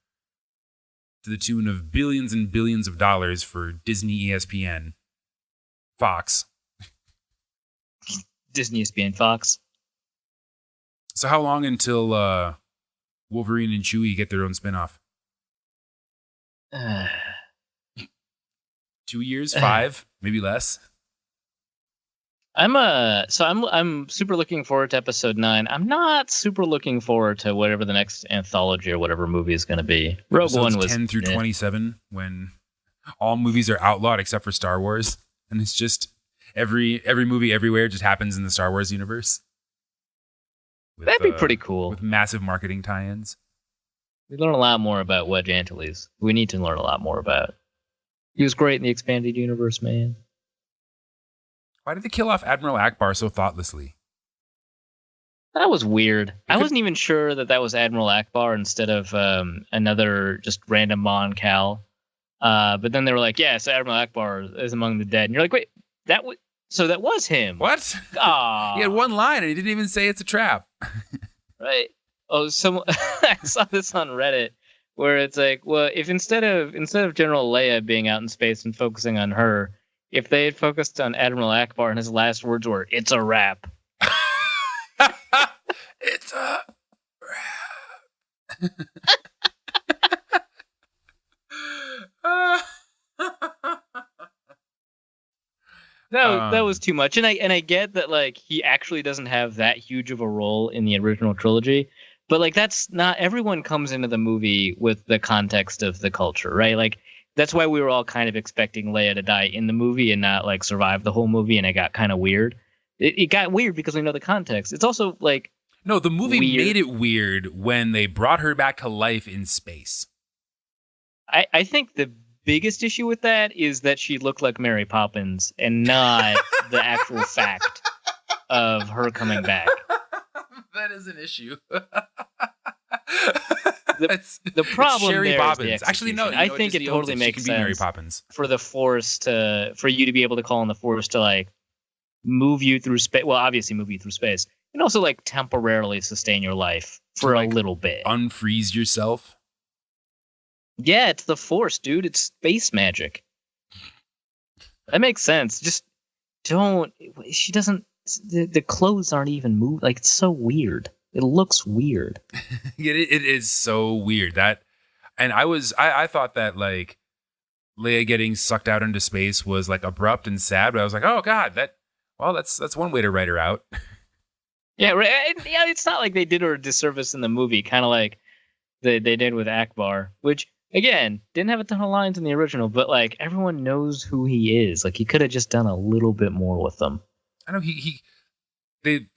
to the tune of billions and billions of dollars for Disney, ESPN, Fox. Disney, ESPN, Fox. So how long until Wolverine and Chewie get their own spinoff? 2 years, 5, maybe less. I'm super looking forward to episode 9. I'm not super looking forward to whatever the next anthology or whatever movie is going to be. Rogue One was 10 through 27 when all movies are outlawed except for Star Wars, and it's just every movie everywhere just happens in the Star Wars universe. That'd be pretty cool. With massive marketing tie-ins. We learn a lot more about Wedge Antilles. We need to learn a lot more about. He was great in the expanded universe, man. Why did they kill off Admiral Akbar so thoughtlessly? That was weird. I wasn't even sure that was Admiral Akbar instead of another just random Mon Cal. But then they were like, yes, Admiral Akbar is among the dead. And you're like, wait, that was him. What? Aww. He had one line and he didn't even say it's a trap. Right. Oh, I saw this on Reddit where it's like, well, if instead of General Leia being out in space and focusing on her, if they had focused on Admiral Akbar and his last words were, "It's a wrap." It's a wrap. That was too much, and I get that like he actually doesn't have that huge of a role in the original trilogy, but like that's not everyone comes into the movie with the context of the culture, right? Like that's why we were all kind of expecting Leia to die in the movie and not like survive the whole movie, and it got kind of weird. It got weird because we know the context. It's also like No, the movie weird. made it weird when they brought her back to life in space. I think the biggest issue with that is that she looked like Mary Poppins and not the actual fact of her coming back. That is an issue. The problem Sherry there Bobbins. is the Actually, no. I think it totally makes sense. She can be Mary sense Poppins. for the Force for you to be able to call on the Force to like move you through space. Well, obviously move you through space, and also like temporarily sustain your life for a little bit. Unfreeze yourself. Yeah, it's the Force, dude. It's space magic. That makes sense. Just don't. She doesn't. The clothes aren't even moved. Like, it's so weird. It looks weird. Yeah, it is so weird and I thought that like Leia getting sucked out into space was like abrupt and sad, but I was like, oh god, that's one way to write her out. Yeah, right. Yeah, it's not like they did her a disservice in the movie, kind of like they did with Akbar, which again didn't have a ton of lines in the original, but like everyone knows who he is. Like he could have just done a little bit more with them. I know they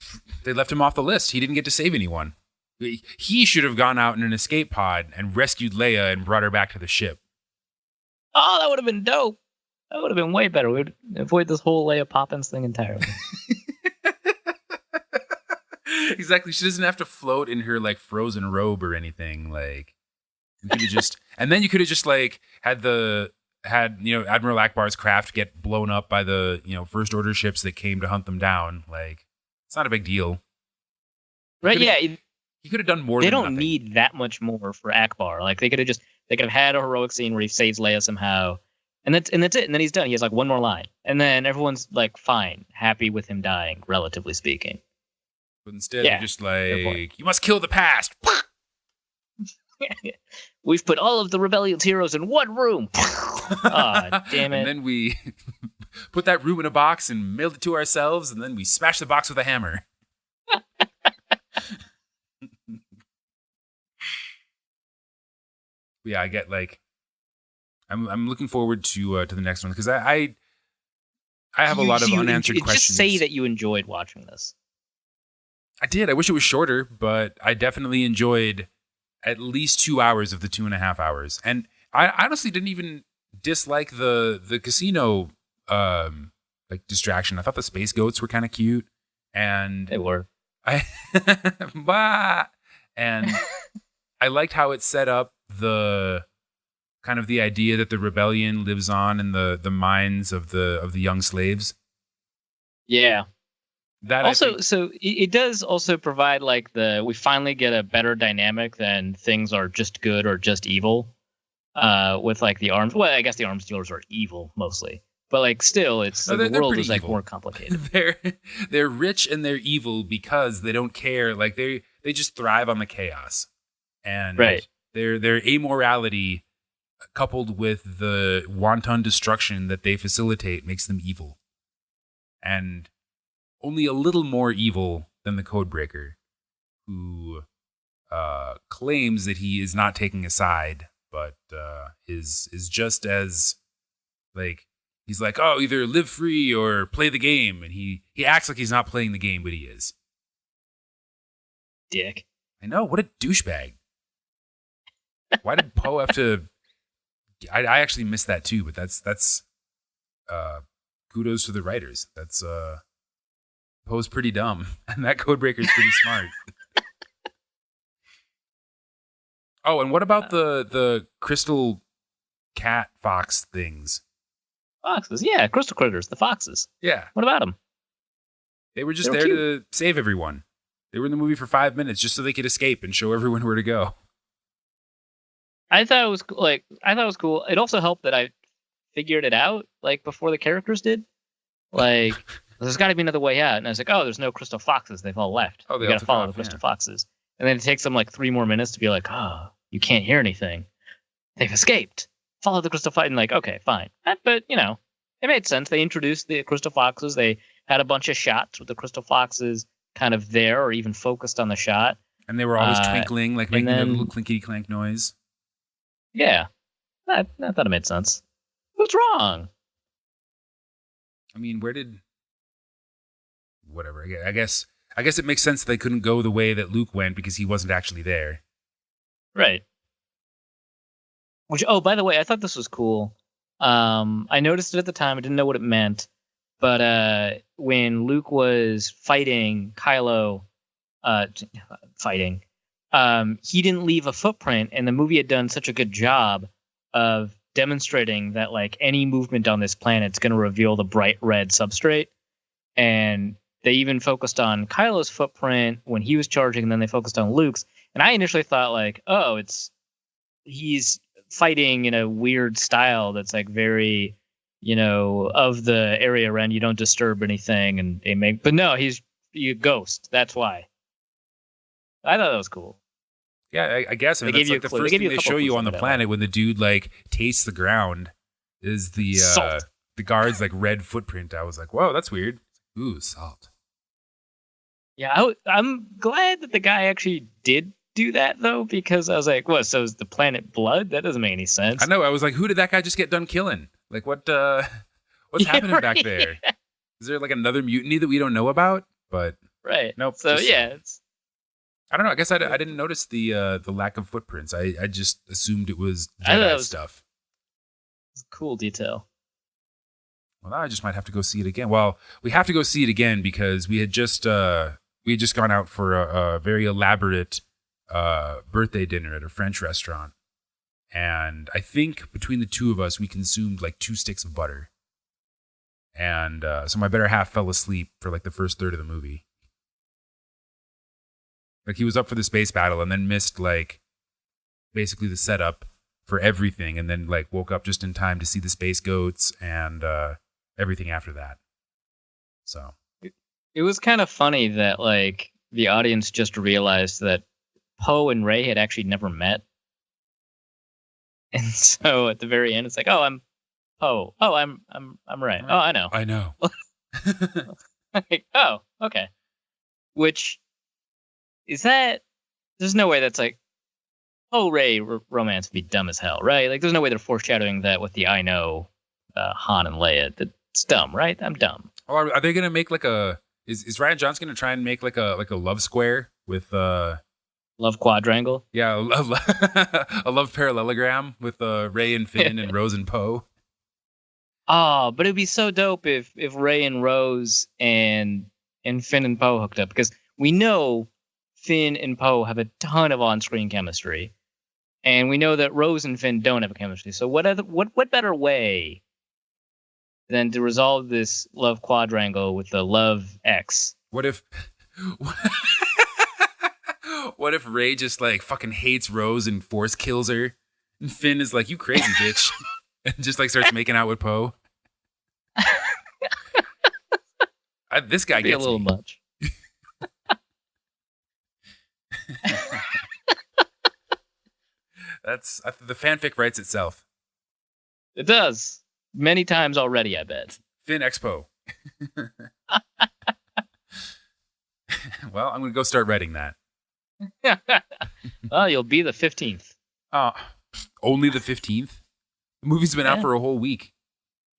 left him off the list. He didn't get to save anyone. He should have gone out in an escape pod and rescued Leia and brought her back to the ship. Oh, that would have been dope. That would have been way better. We'd avoid this whole Leia Poppins thing entirely. Exactly. She doesn't have to float in her like frozen robe or anything. Like you could have just, and then you could have just like had Admiral Akbar's craft get blown up by the First Order ships that came to hunt them down. Like it's not a big deal. Right? Yeah. He could have done more. They than don't nothing. need that much more for Akbar. Like they could have had a heroic scene where he saves Leia somehow, and that's it. And then he's done. He has like one more line, and then everyone's like fine, happy with him dying, relatively speaking. But instead, they're just like, you must kill the past. We've put all of the rebellion's heroes in one room. Aw, damn it. And then we put that room in a box and mailed it to ourselves, and then we smashed the box with a hammer. Yeah, I get like, I'm looking forward to the next one because I have a lot of unanswered questions. Just say that you enjoyed watching this. I did. I wish it was shorter, but I definitely enjoyed at least 2 hours of the 2.5 hours. And I honestly didn't even dislike the casino like distraction. I thought the space goats were kind of cute, and They were. And I liked how it set up the kind of the idea that the rebellion lives on in the minds of the young slaves. Yeah. That also, so it does also provide like we finally get a better dynamic than things are just good or just evil. With like the arms. Well, I guess the arms dealers are evil mostly, but like still, the world is like evil. More complicated. They're rich and they're evil because they don't care. Like they just thrive on the chaos, and right. Their amorality coupled with the wanton destruction that they facilitate makes them evil, and only a little more evil than the Codebreaker, who claims that he is not taking a side, but is just as like he's like, oh, either live free or play the game, and he acts like he's not playing the game, but he is. Dick. I know, what a douchebag. Why did Poe have to? I actually missed that too, but that's kudos to the writers. That's Poe's pretty dumb, and that Codebreaker's pretty smart. Oh, and what about the crystal cat fox things? Foxes, yeah, crystal critters, the foxes. Yeah. What about them? They were just there to save everyone. They were in the movie for 5 minutes just so they could escape and show everyone where to go. I thought it was cool. It also helped that I figured it out like before the characters did. Like, there's got to be another way out, and I was like, oh, there's no crystal foxes. They've all left. Oh, they got to follow the crystal foxes, and then it takes them like 3 more minutes to be like, oh, you can't hear anything. They've escaped. Follow the crystal fox, and like, okay, fine. But it made sense. They introduced the crystal foxes. They had a bunch of shots with the crystal foxes kind of there, or even focused on the shot. And they were always twinkling, like making a little clinkety clank noise. Yeah, I thought it made sense. What's wrong? I mean, whatever. I guess I guess it makes sense that they couldn't go the way that Luke went because he wasn't actually there. Right. Which, oh, by the way, I thought this was cool. I noticed it at the time. I didn't know what it meant. But when Luke was fighting Kylo, he didn't leave a footprint, and the movie had done such a good job of demonstrating that like any movement on this planet is going to reveal the bright red substrate. And they even focused on Kylo's footprint when he was charging, and then they focused on Luke's. And I initially thought like, oh, he's fighting in a weird style that's like very, of the area around you, don't disturb anything, and they make. But no, he's a ghost. That's why. I thought that was cool. Yeah, I guess. I mean, that's like the first thing they show you on the planet when the dude like tastes the ground is the guard's like red footprint. I was like, whoa, that's weird. Ooh, salt. Yeah, I'm glad that the guy actually did do that though, because I was like, what? So is the planet blood? That doesn't make any sense. I know. I was like, who did that guy just get done killing? Like, what's happening back there? Is there like another mutiny that we don't know about? But right. Nope. So it's. I don't know. I guess I didn't notice the lack of footprints. I just assumed it was Jedi stuff. It's a cool detail. Well, now I just might have to go see it again. Well, we have to go see it again because we had just gone out for a very elaborate birthday dinner at a French restaurant, and I think between the two of us, we consumed like 2 sticks of butter, and so my better half fell asleep for like the first third of the movie. Like he was up for the space battle and then missed like basically the setup for everything, and then like woke up just in time to see the space goats and everything after that. So it was kind of funny that like the audience just realized that Poe and Rey had actually never met, and so at the very end, it's like, oh, I'm Poe. Oh, I'm Rey. Oh, I know. I know. Like, oh, okay. Which is that? There's no way that's like, oh, Rey romance would be dumb as hell, right? Like, there's no way they're foreshadowing that with the I know Han and Leia. It's dumb, right? I'm dumb. Oh, are they gonna make like a? Is Ryan Johnson gonna try and make like a love square with love quadrangle? Yeah, a love parallelogram with Rey and Finn and Rose and Poe. Oh, but it'd be so dope if Rey and Rose and Finn and Poe hooked up, because we know Finn and Poe have a ton of on-screen chemistry, and we know that Rose and Finn don't have a chemistry. So what better way than to resolve this love quadrangle with the love X? What if Rey just like fucking hates Rose and force kills her, and Finn is like, "You crazy bitch," and just like starts making out with Poe? This guy gets a little me. Much. The fanfic writes itself. It does. Many times already, I bet. Finn Expo. Well, I'm going to go start writing that. Well, you'll be the 15th. Only the 15th? The movie's been out for a whole week.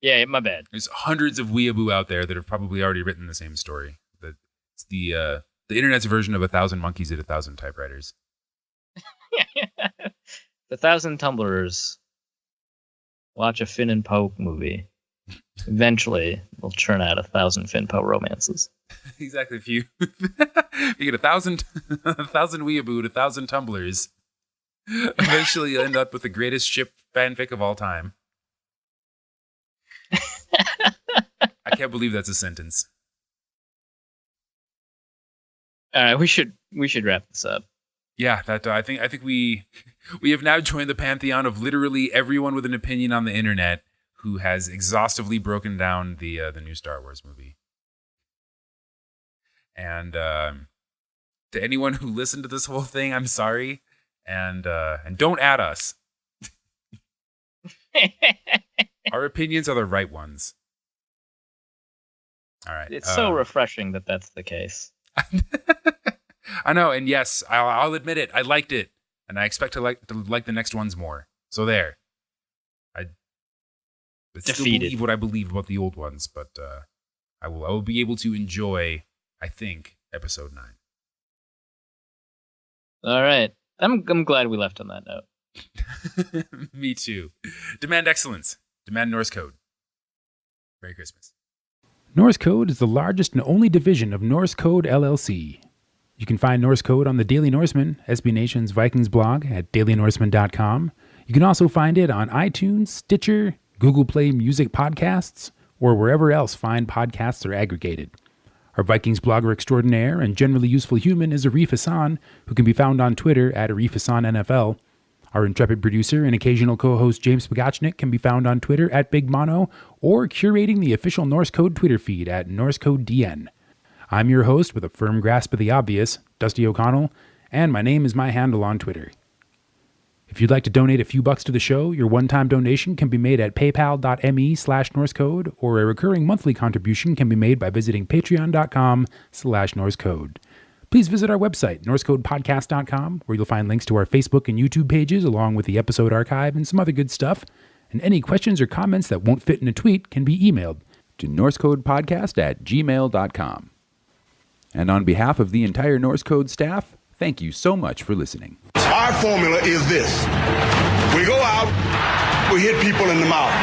Yeah, my bad. There's hundreds of weeaboo out there that have probably already written the same story. It's the internet's version of 1,000 monkeys at 1,000 typewriters. The 1,000 tumblers watch a Finn and Poe movie. Eventually, we'll churn out 1,000 Finn Poe romances. Exactly. If you get 1,000 weeaboo, 1,000 tumblers, eventually you'll end up with the greatest ship fanfic of all time. I can't believe that's a sentence. All right, we should wrap this up. Yeah, I think we have now joined the pantheon of literally everyone with an opinion on the internet who has exhaustively broken down the new Star Wars movie. And to anyone who listened to this whole thing, I'm sorry, and don't add us. Our opinions are the right ones. All right. It's so refreshing that that's the case. I know, and yes, I'll admit it. I liked it, and I expect to like the next ones more. So there. I still believe what I believe about the old ones, but I will be able to enjoy, I think, episode 9. All right. I'm glad we left on that note. Me too. Demand excellence. Demand Norse Code. Merry Christmas. Norse Code is the largest and only division of Norse Code LLC. You can find Norse Code on the Daily Norseman, SB Nation's Vikings blog at dailynorseman.com. You can also find it on iTunes, Stitcher, Google Play Music Podcasts, or wherever else fine podcasts are aggregated. Our Vikings blogger extraordinaire and generally useful human is Arif Hassan, who can be found on Twitter at Arif Hassan NFL. Our intrepid producer and occasional co-host James Pagachnik can be found on Twitter at Big Mono or curating the official Norse Code Twitter feed at NorseCodeDN. I'm your host with a firm grasp of the obvious, Dusty O'Connell, and my name is my handle on Twitter. If you'd like to donate a few bucks to the show, your one-time donation can be made at paypal.me/NorseCode, or a recurring monthly contribution can be made by visiting patreon.com/NorseCode. Please visit our website, norsecodepodcast.com, where you'll find links to our Facebook and YouTube pages, along with the episode archive and some other good stuff. And any questions or comments that won't fit in a tweet can be emailed to norsecodepodcast@gmail.com. And on behalf of the entire Norse Code staff, thank you so much for listening. Our formula is this. We go out, we hit people in the mouth.